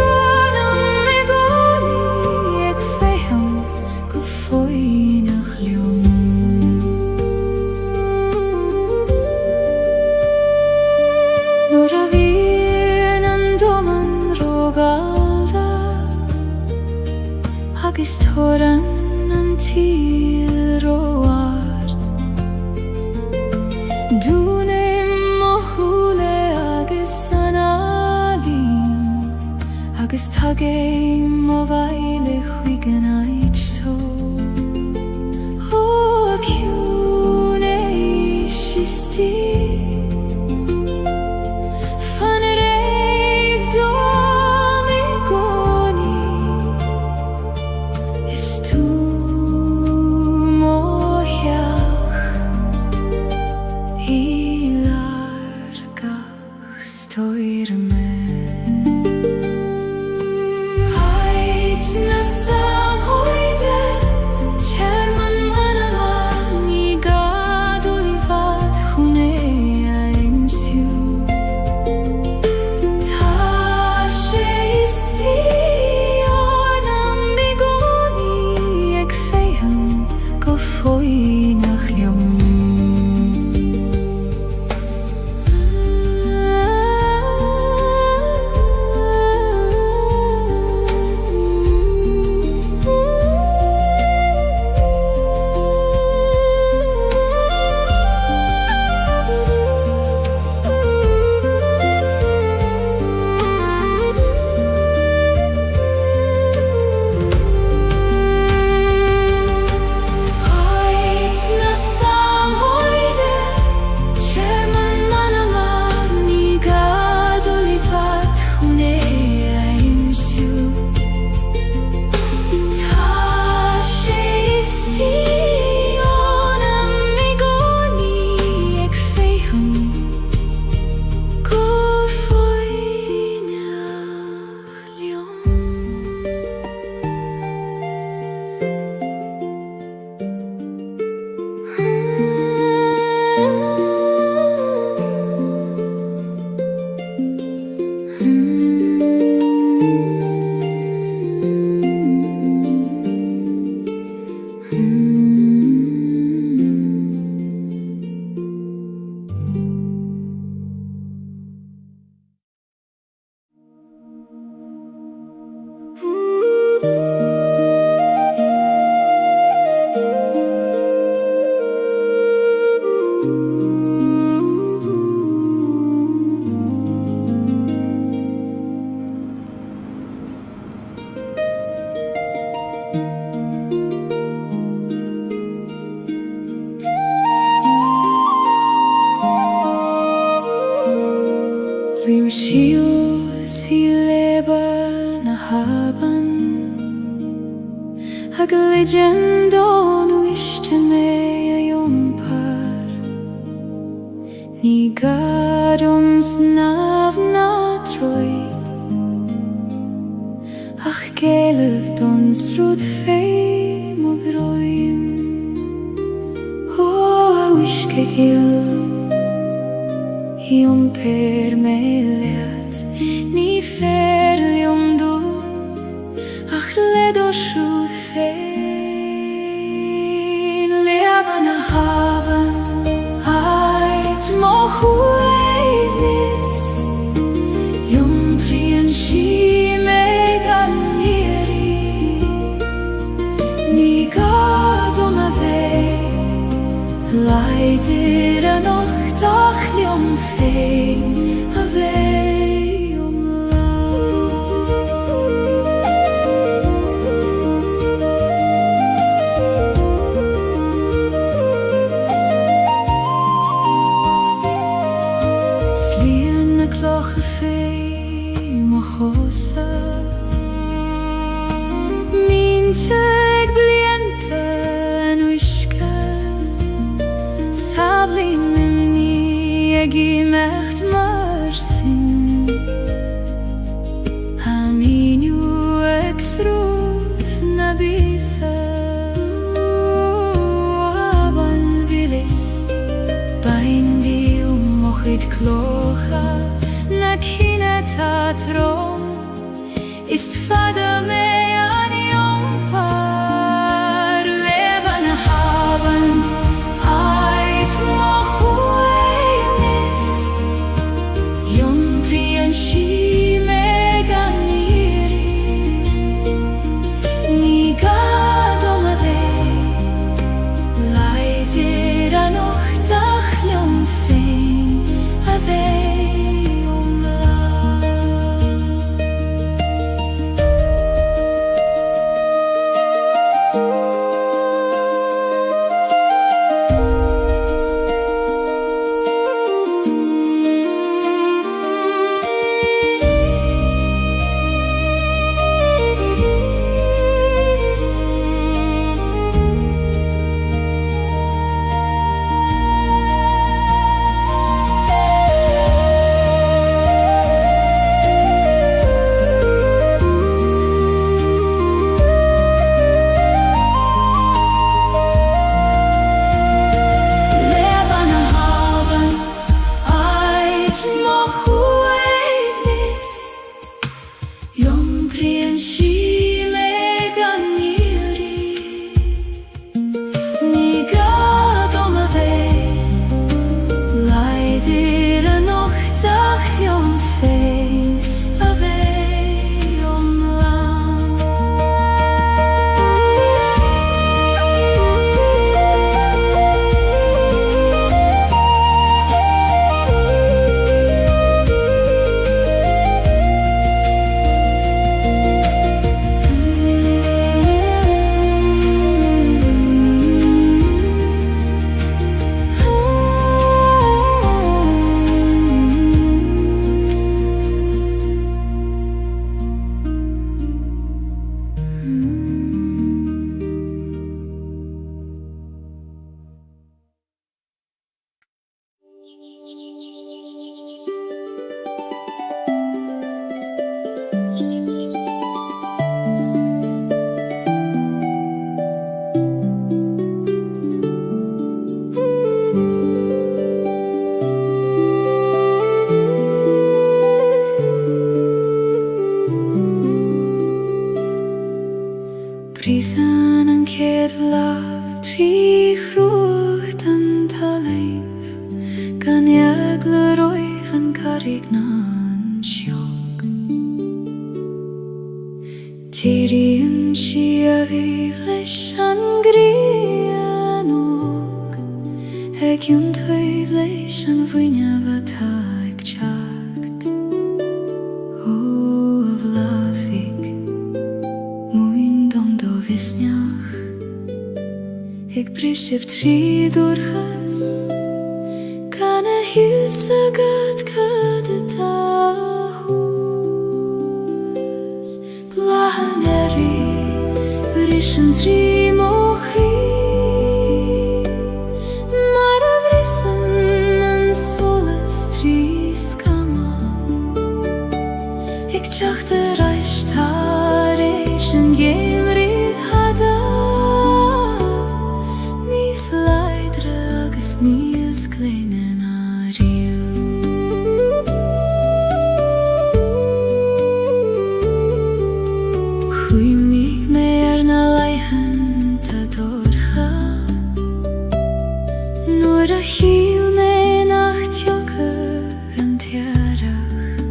wanam megoni eg feham gufoinach lium Nur a vien an doman rogalda agus thoran an tíl roart. Dúnim mo húle agus an alim, agus tagéim mo bhaile chuig an aid so. Ó ciún istí fan réig dom I gcónaí is tú mo cheach I largach stoir me. Ait na samhoide Chairman manama ni gadolivat chune aimsiu. Ta sé istí ornam bigoni ag féham go foi nach liom. Ait na samhoide Chairman manama ni gadolivat chune aimsiu. Ta sé istí ornam bigoni ag féham go foi nach liom. Rim siús I leba na haban ag legend iste me a iompar. Ní gadums nav na troid ach Gaeilge don srúd fé mod roim. Ó a uisce gil Iompar me leat ní fer liom dú ach ledo srúd féin. Leba na haban ait mo chuaignis Iompríonn sí me gan irí. Ní gadom a bheith leidir a nocht ach liom féin a bheith lá. Slíonn na clocha féin mo chosa Mínte ag blianta an uisce Sabli mimní ag imecht mar sin. Ha míniu ag srúd na bitha Aban vilis bain díl mochid clocha na cine tá trom ist fada me an iompar. Leba na haban ait mo chuaignis Iompríonn sí me gan irí. Ní Brisen an céad bhlach trí chrucht an talamh gan eag le roimh an carrig na an seog. Tíríonn si a bhíomh leis an gcrian óg ag iontaobh leis an bhuine bhatá ag teacht. Ó a bhlafig muin dom do visneach ag brisibh trí dúrchas gan a hiús agad cad a táthús. Blahan eri bris an trí mochrí mar a bhrisan an solas trí scama ag teacht a raistar éis an géimríomh hada níos leidre agus níos cléine na riú. Chuimnig mé na leithean tá dorcha nuair a chiall mé nach teochar an tearach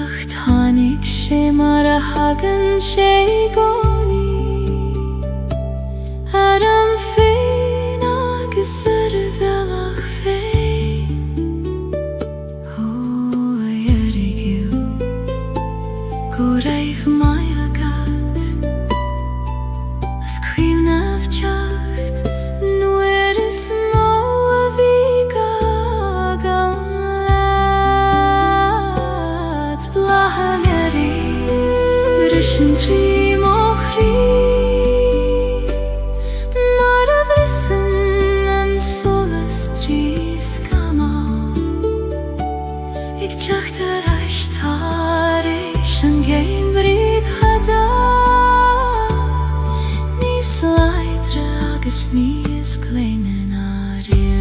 ach tháinig sé mar a hagan sé gcónaí ar an féin agus ar a bhealach féin. Ó a dheirgiú go raibh mai agat as cuimhnamh teacht nuair is mó a bhí gag an leat. Blahan eri bris an trí mochrí mar a bhrisan an solas trí scama ag teacht a raistar éis an géimríomh hada níos leidre agus níos cléine na riú.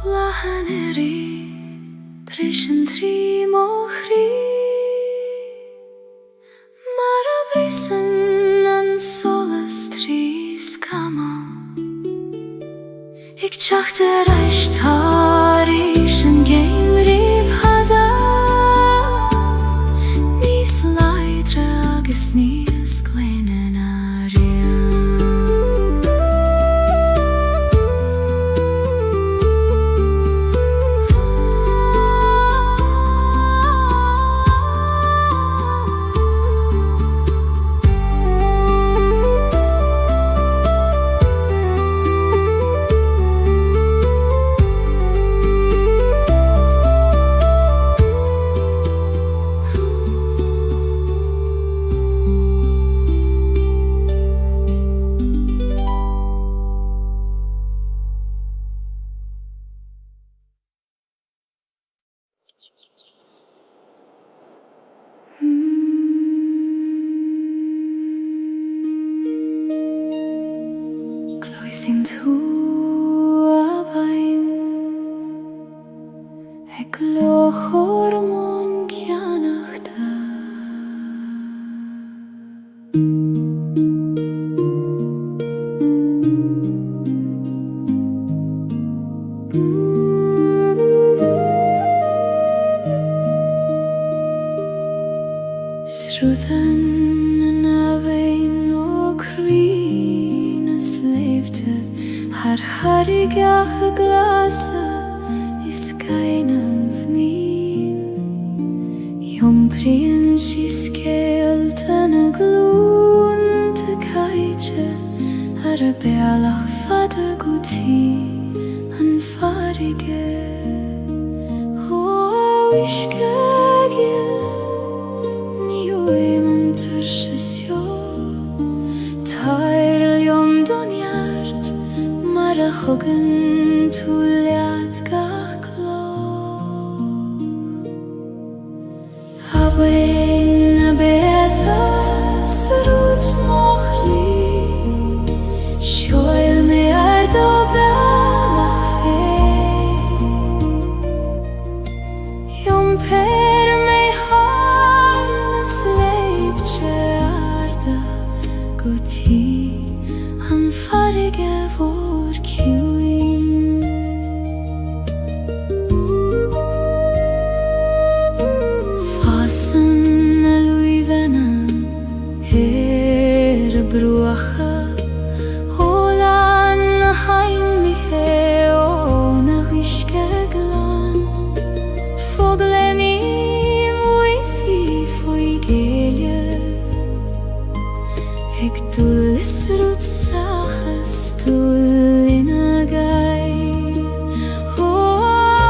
Blahan eri bris an trí mochrí mar a bhrisan an solas trí scama ag teacht a raistar éis an géimríomh hada níos leidre agus níos cléine na riú. harigach a glasa is keinem vmin. Jomprien si skeelten a glún te Gaeilge ar a bealach fada guti an farige. Ho iske Gaeilge ni oimen tursesio tair liom doniart mar a chogan tuliat gach gloch. Hawein a beatha sarut mochli shoil me ar do belach fein. Jom per me harnas leibtje arda guti an farige vor kjuin. Fasen a luivena her bruacha holan haim mi he o na iske glan. Fogle mi muithi foi Gaeilge eg dulles rut sachas dul in a gair. Ho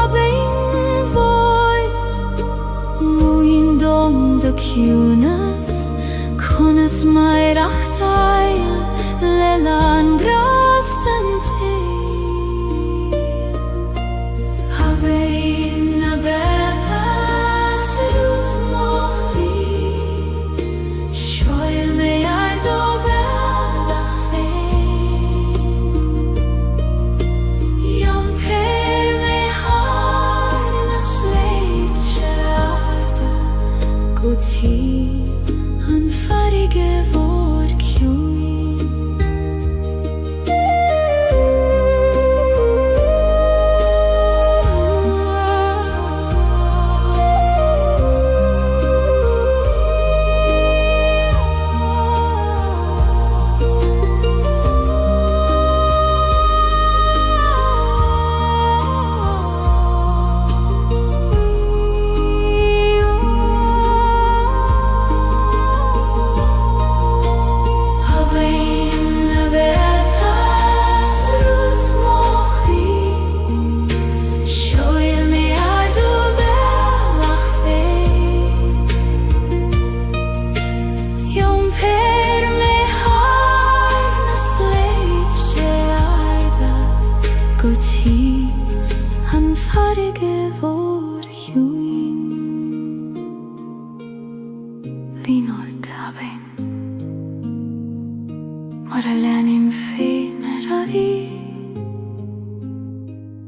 abein voi muin dom da cunas conas mai rachtail lelan brastan til. Habein a betha sarut mochli shoil me ar do belach fein. Jom per me harnas leibtje arda guti an farige vor kjuin. Hawein a betha sarut mochli shoil me ar do belach fein. Jom per me harnas leibtje arda guti an farige vor kjuin. Linor dabein mar a leanim fein radi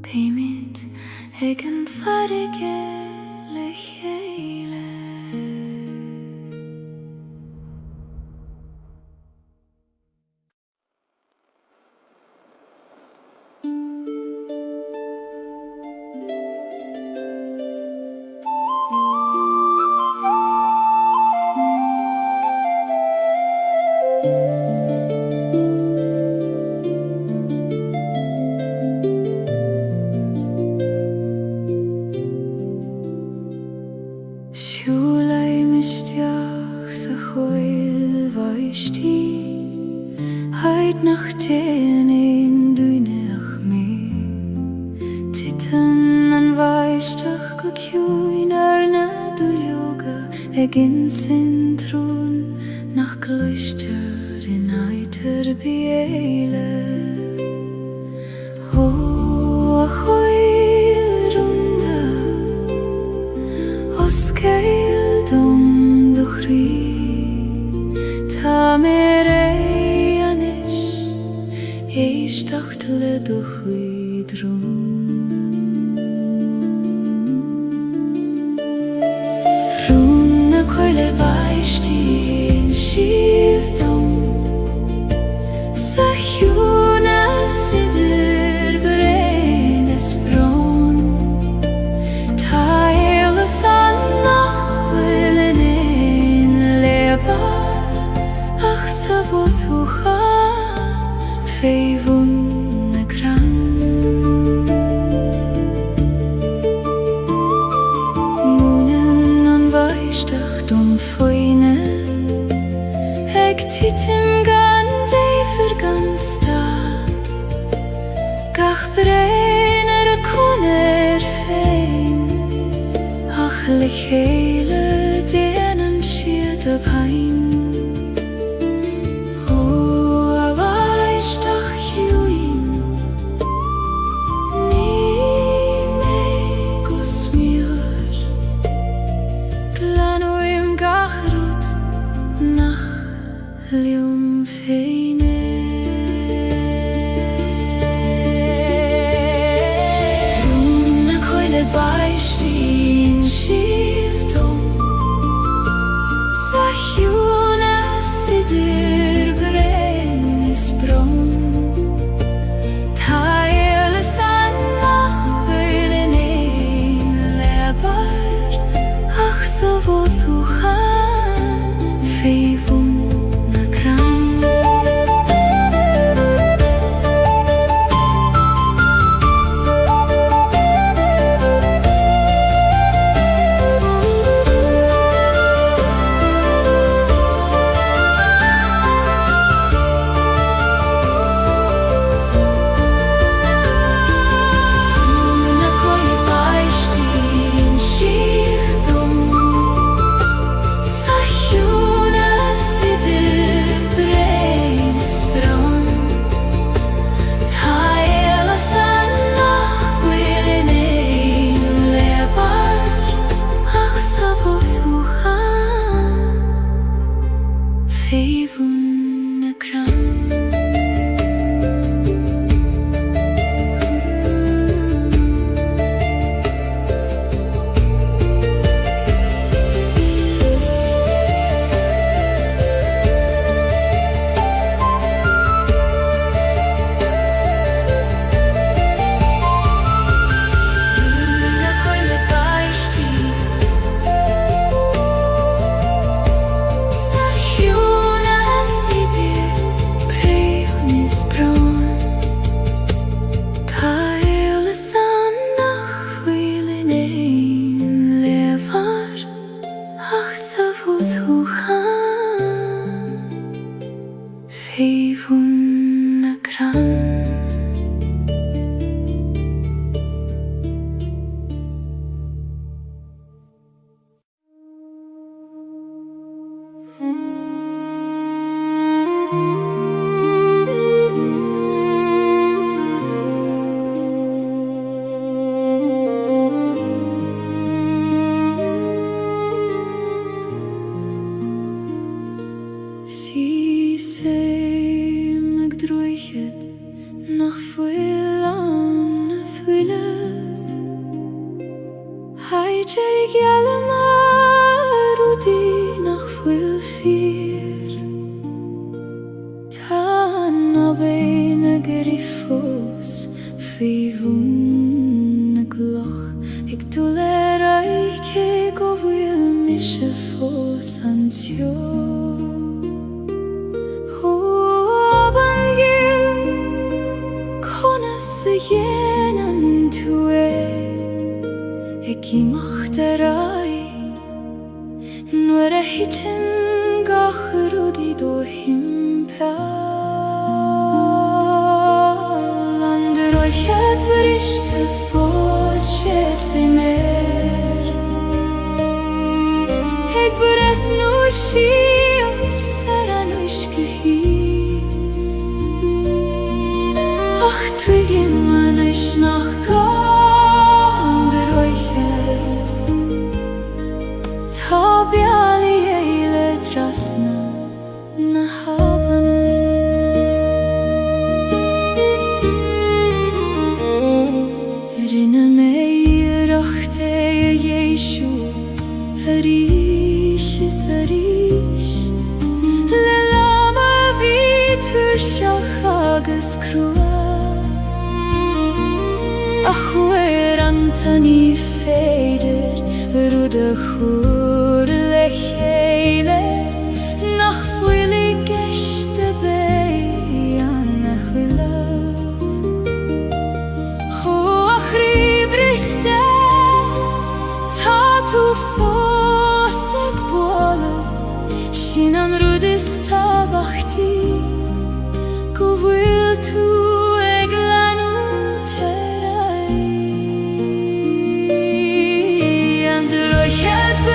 beimid eg an farige le Gaeilge. Siúlai misteach sa choil vaishti heid nach tean ein duineach me. Titan an vaisteach go kjuin ar na dulioga eg in sin trún nach gluister in aiter Gaeilge. Ho a choil runda os Gaeildom do chrí tá mer anis éisteacht le do chuidrum. Rún na coile baishtí in sívdom sa hiúna sidir brenes bron. Tá éile san nach chuilin in leba ach sa bhóthúcha féivún na chéile déanann siad a bhain. Ó a bhaisteach hiúin, ní mé go smior, glanúim gach rút nach liom féine. Baistín síomhdom sa hiúna sidir brein is brom. Tá éile san nach bhuailinn éin leabar ach sa bhóthúchan féivún na crann. And the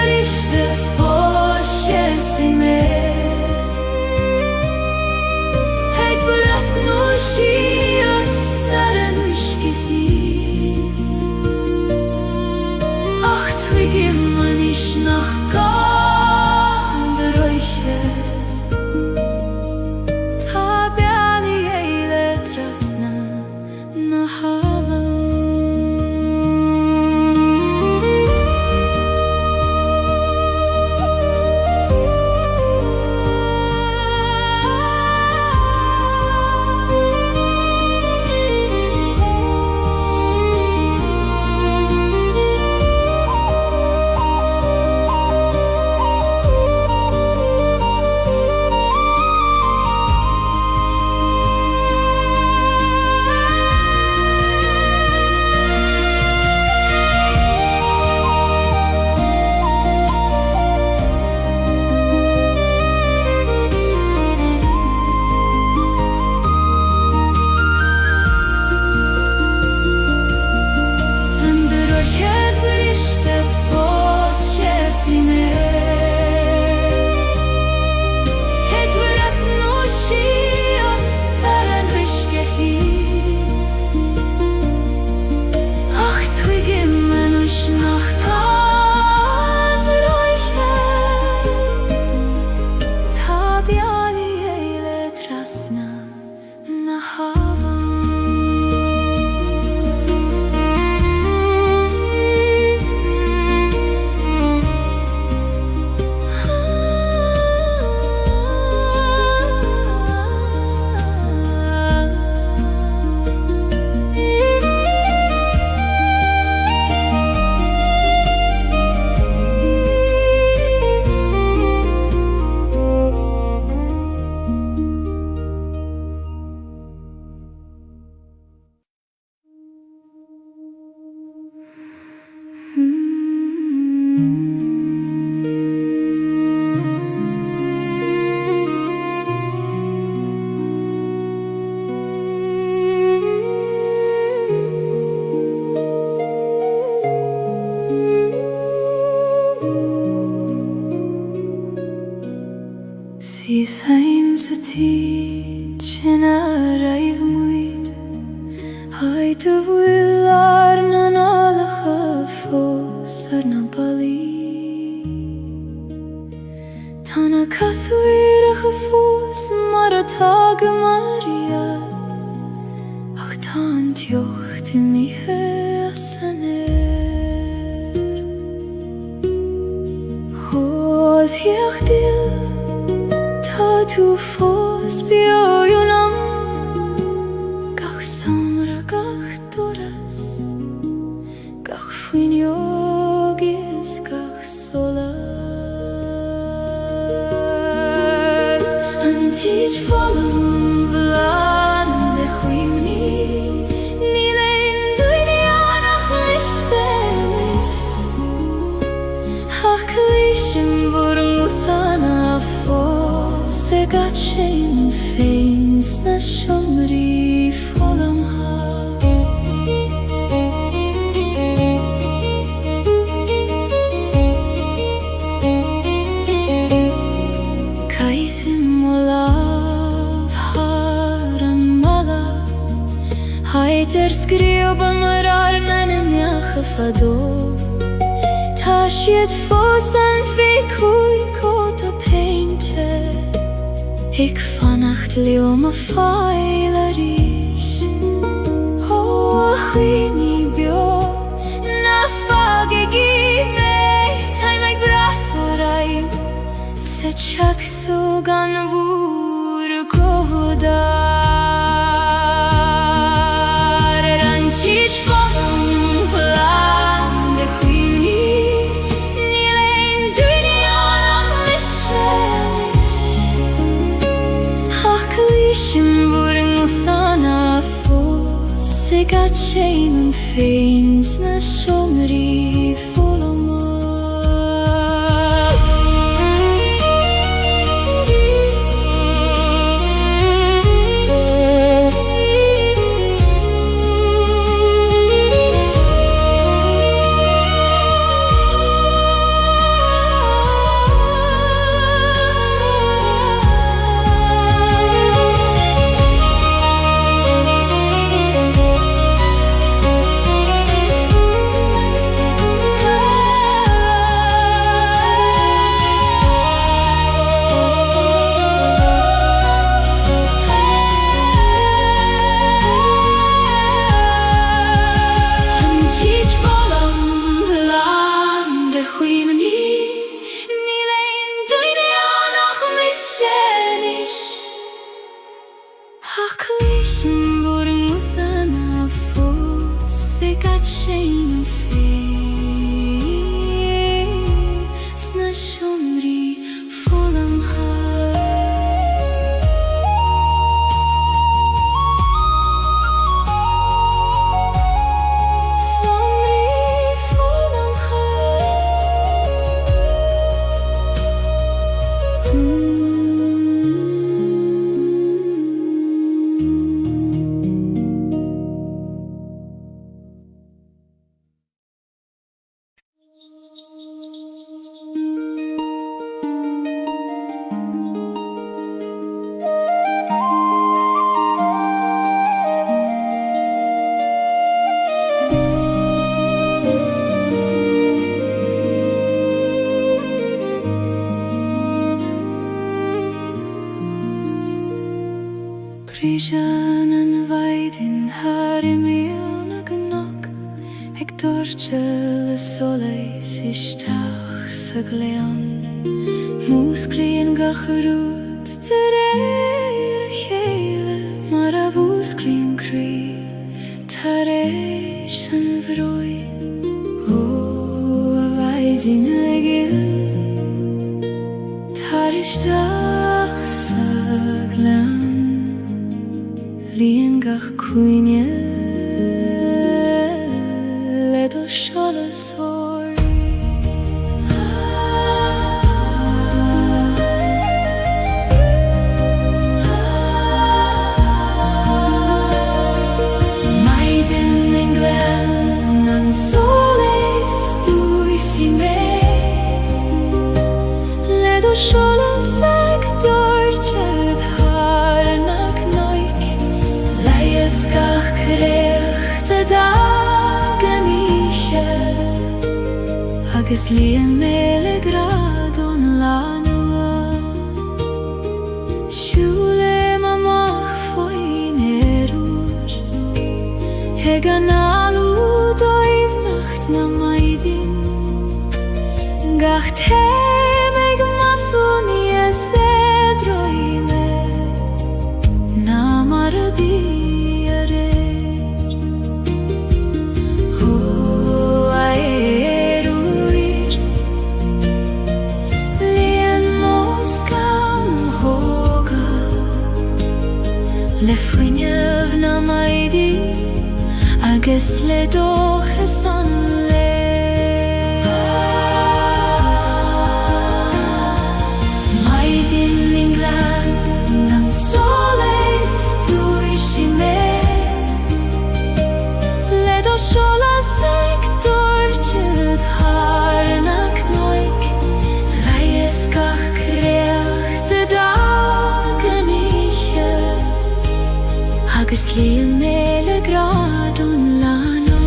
hava. Si saim sa ti chinaraiv muid Hai te vuilar na nalacha fos ar na bali Tana kathuir a fos maratag mariad Ach tan tioch ti miche asaner Hodd hiach dil Ta tu fos bio yunam Gach somra gach doras Gach fuin yogis gach solas Antij volum vlan de chwimni Ni lein duinian ach mishenis Ach klishim vorm uthana fos Segat shein feins na shomri folam ha Kaithim olav haramala Haiter skrioba marar nanim yachafador Tashiet fosan fikui kota painter Ik vannacht leo ma failarish O achini bio Na fagegi me Time ik bratharai Se chak sugan vur godar Ranchich forum vlan de chwimni Ni lein duinian ach mishelis Klishim vorm uthana fos Segat shein feins na shomri folama waid in haar imiel gnok Eg dortje le soleis ishtach sa gleon Musklien gacharut ter eir Gaeilge Mar a vusklien kri tar eish an vroi O a waid in egil tar ishtach sa gleon Líon gach cuine le do solas óirí Maidin in glen an solas dúisi mé le do solas ag dortjed Gach krechte dagen iche Agus líon mele gradon lanua Siúle mamach foin erur Eg an alú doivnacht na maidin Gach tem eg mathun ies edroime Na marabi Le fuinev na maidi Agus le doches an le Maidin in glan Nan soles dúisi mé Le do solas ag dortjed haar na knoik Leies gach krechte dagen iche Agus líon mele gradon lano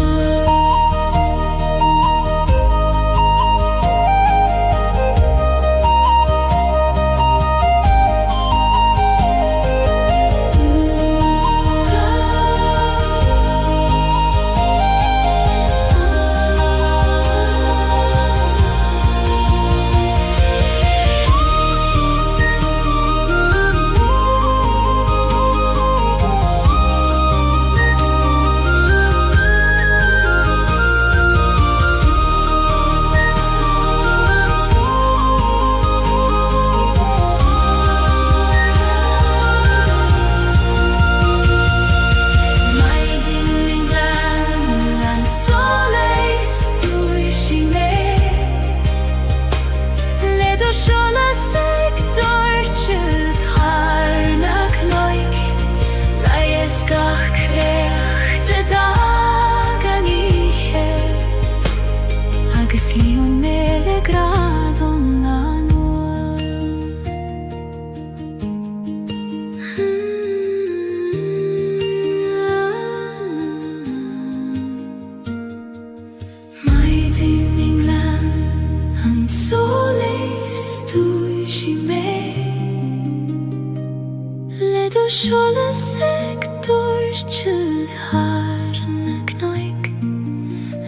Solas ag dortjed haar na knoik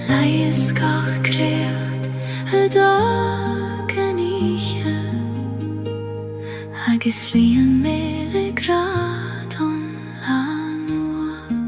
Leies gach krecht a dagen iche Agus líon mele gradon lanua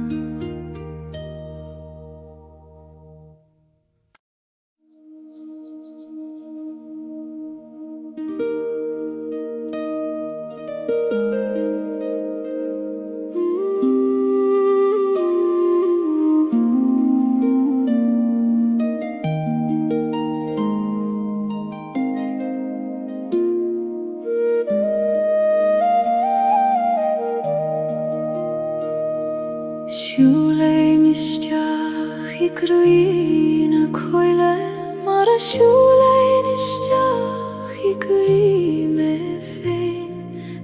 Siúle misteach I gruí na coile Mar a siúle misteach I gruí me féin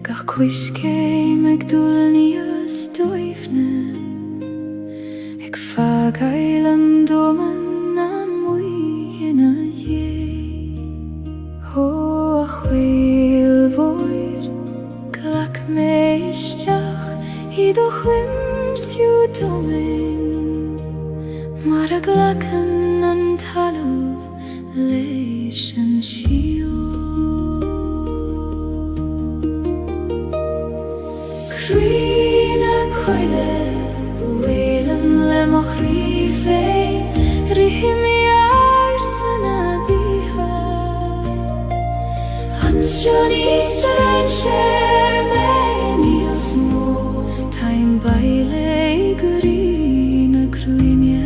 Gach cuiscéim ag dúil níos dóifne Ag fagail an doman na muigin a dhé Ho a chhuil mhóir Glach me isteach I do chwim siutomin maraglakan ng talov leishan siyo Krina koile buelam lemachrife rihimi arsana biha Anshoni strancher menius mo Time baile grina kruinje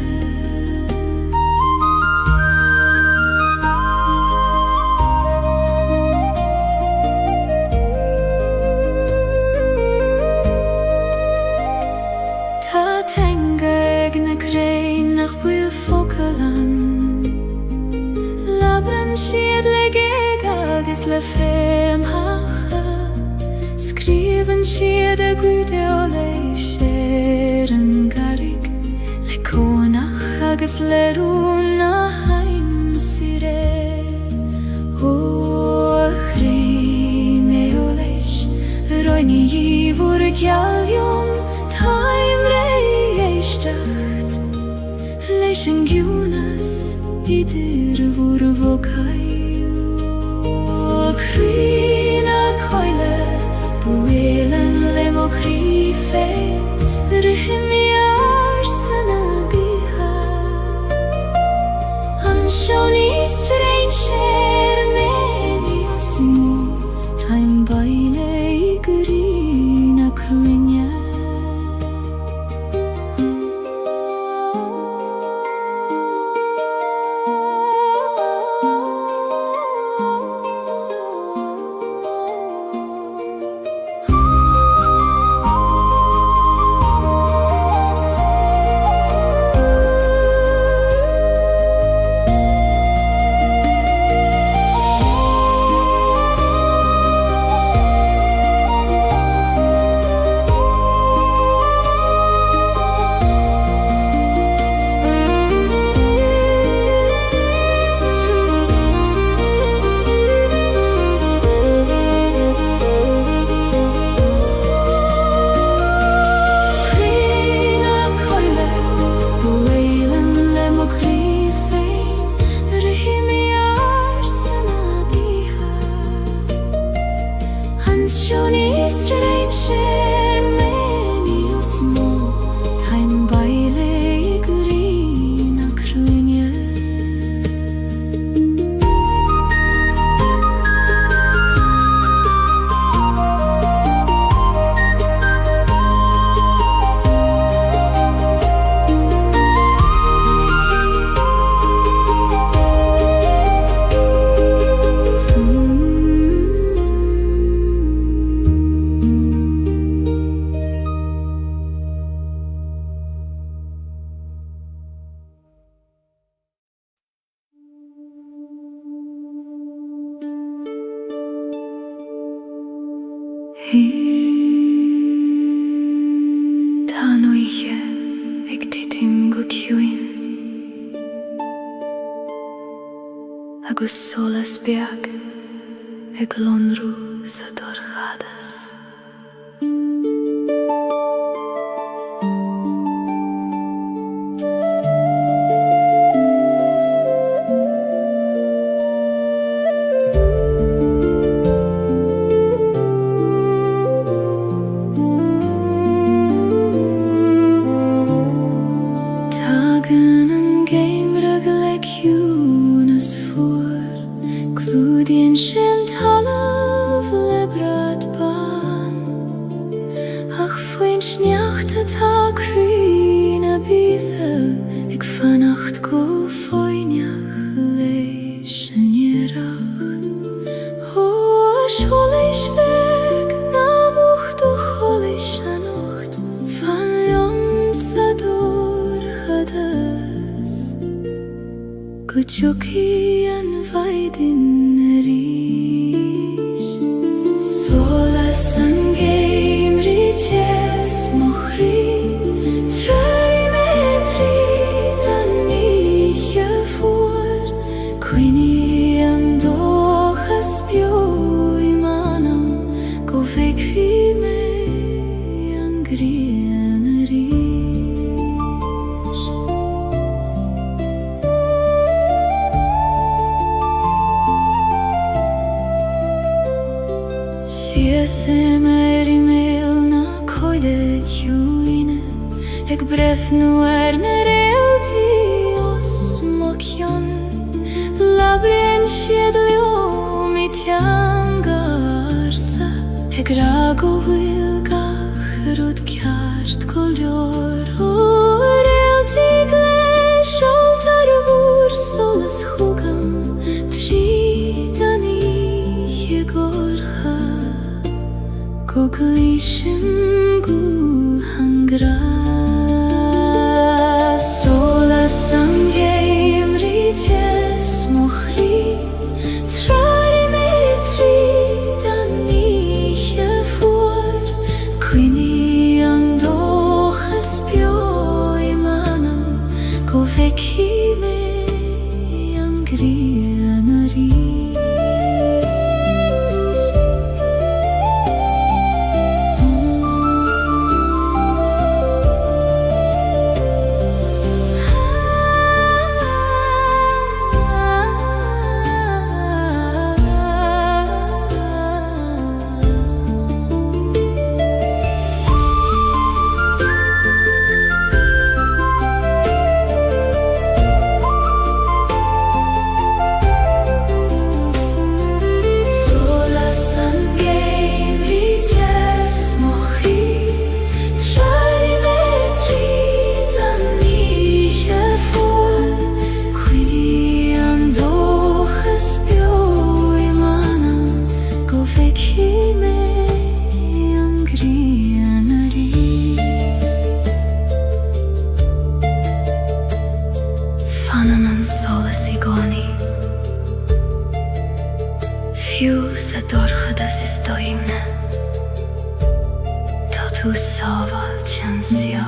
Ta tengeg na krein nach buil fokalan Labran sied legeg agus le frem hacha Skriven sied a gude o leisher an garig Le konach agus le runa haim sire O chrime o leish Roini yivur gjallion Time reistacht Leishen gjunas idir vur vokayu Krina koile buelen lemokrife Rihimi arsana biha Anshoni stranger menios mo Time baile grina kruinje Tanoiche ag titim go ciúin agus solas beag ag lonrú sa dorchadas Kuchuki an vaidin rish Solas an game riches mochri Trari metri dan nije voor Quini an dochas bio imanam Go vek fi me an grieneri Ag breth nu na realty os mokjon Labren siedlio mi tiangarsa Ag rago vilgach rud kjart koljor Realty gles altar vur solas hugam Tridani jegorha Koglishim gu hangra Solas sangeim rites mochri Trari metri dani jefur Quini andoches bio imanam Go veki me angrianari Fiús a dorchad as is doimne Tá tú sábhal tiansio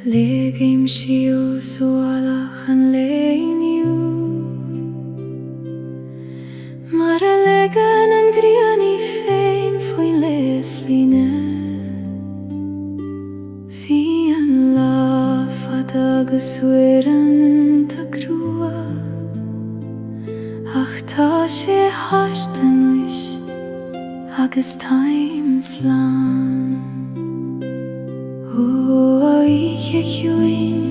Legim shiu sualach an leiniu Mara legan an griani fein foin lesline Fi an lafad agus wiran ta grua Ach ta sé hart an uish agus times lan Oike hjuin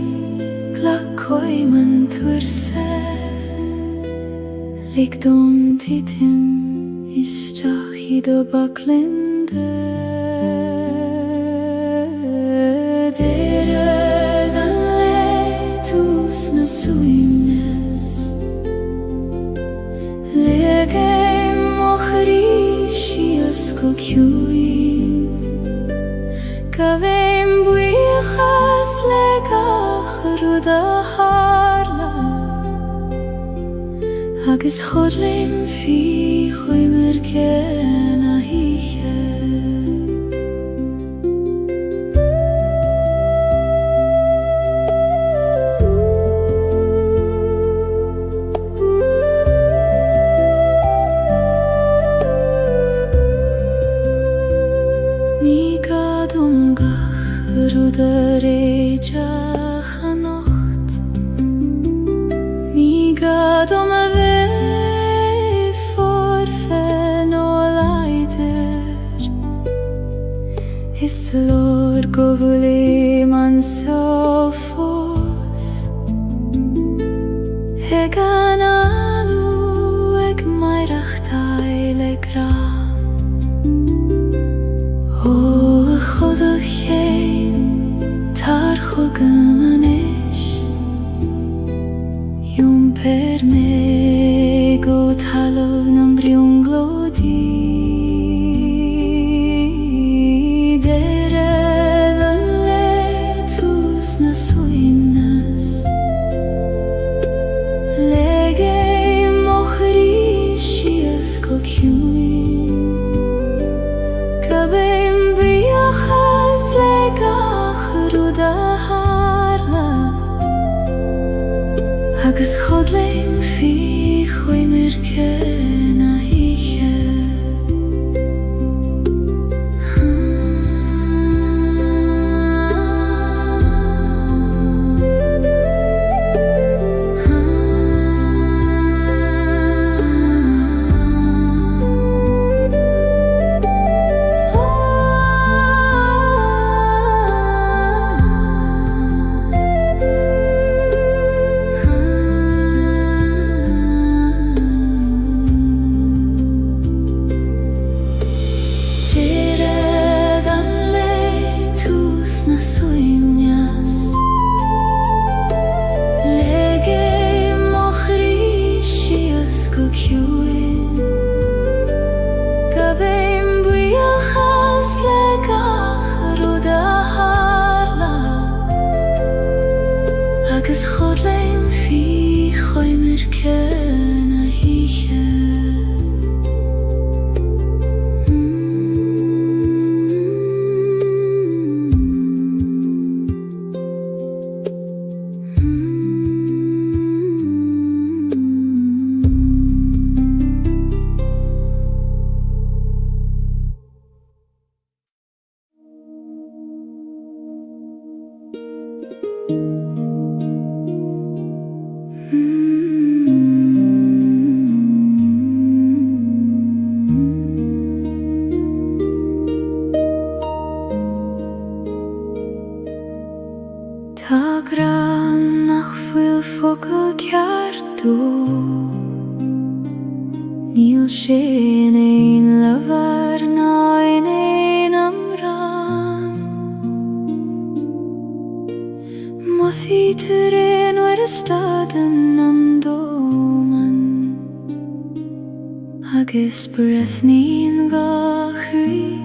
glakoi man turse Likdom titim istach ido baklinde Dere dan letus na suimnes Legem ochrishias ko kjuin Kavem buichas legach ruda harla Agus chodlim fi choimer ken a hiche Rudereja chanocht Ni gadom a ve forfen o leider Is lor govuli man sofos Egan alu eg mairach taile gra O chodach Tar chogam anish Pion per me go talov nam briunglodi Dere dan letus na suimnas Lege mochri shias kokyuin Kabeim biachas legach rudaharla Agus chodleim fi choi mirke na hiche Agus chodleim fi choi mirke na hiche Ta gran nach fuil focal ceartú Níl sin ein levar ná ein amran Mothí turin war staden an doman Agus brethnín gachrí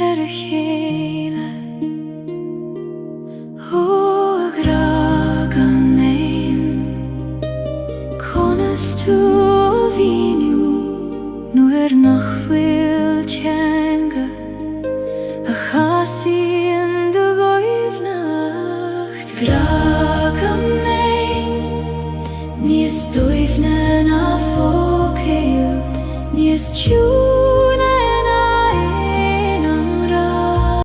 a chéile Conas tu viniu, nuer nach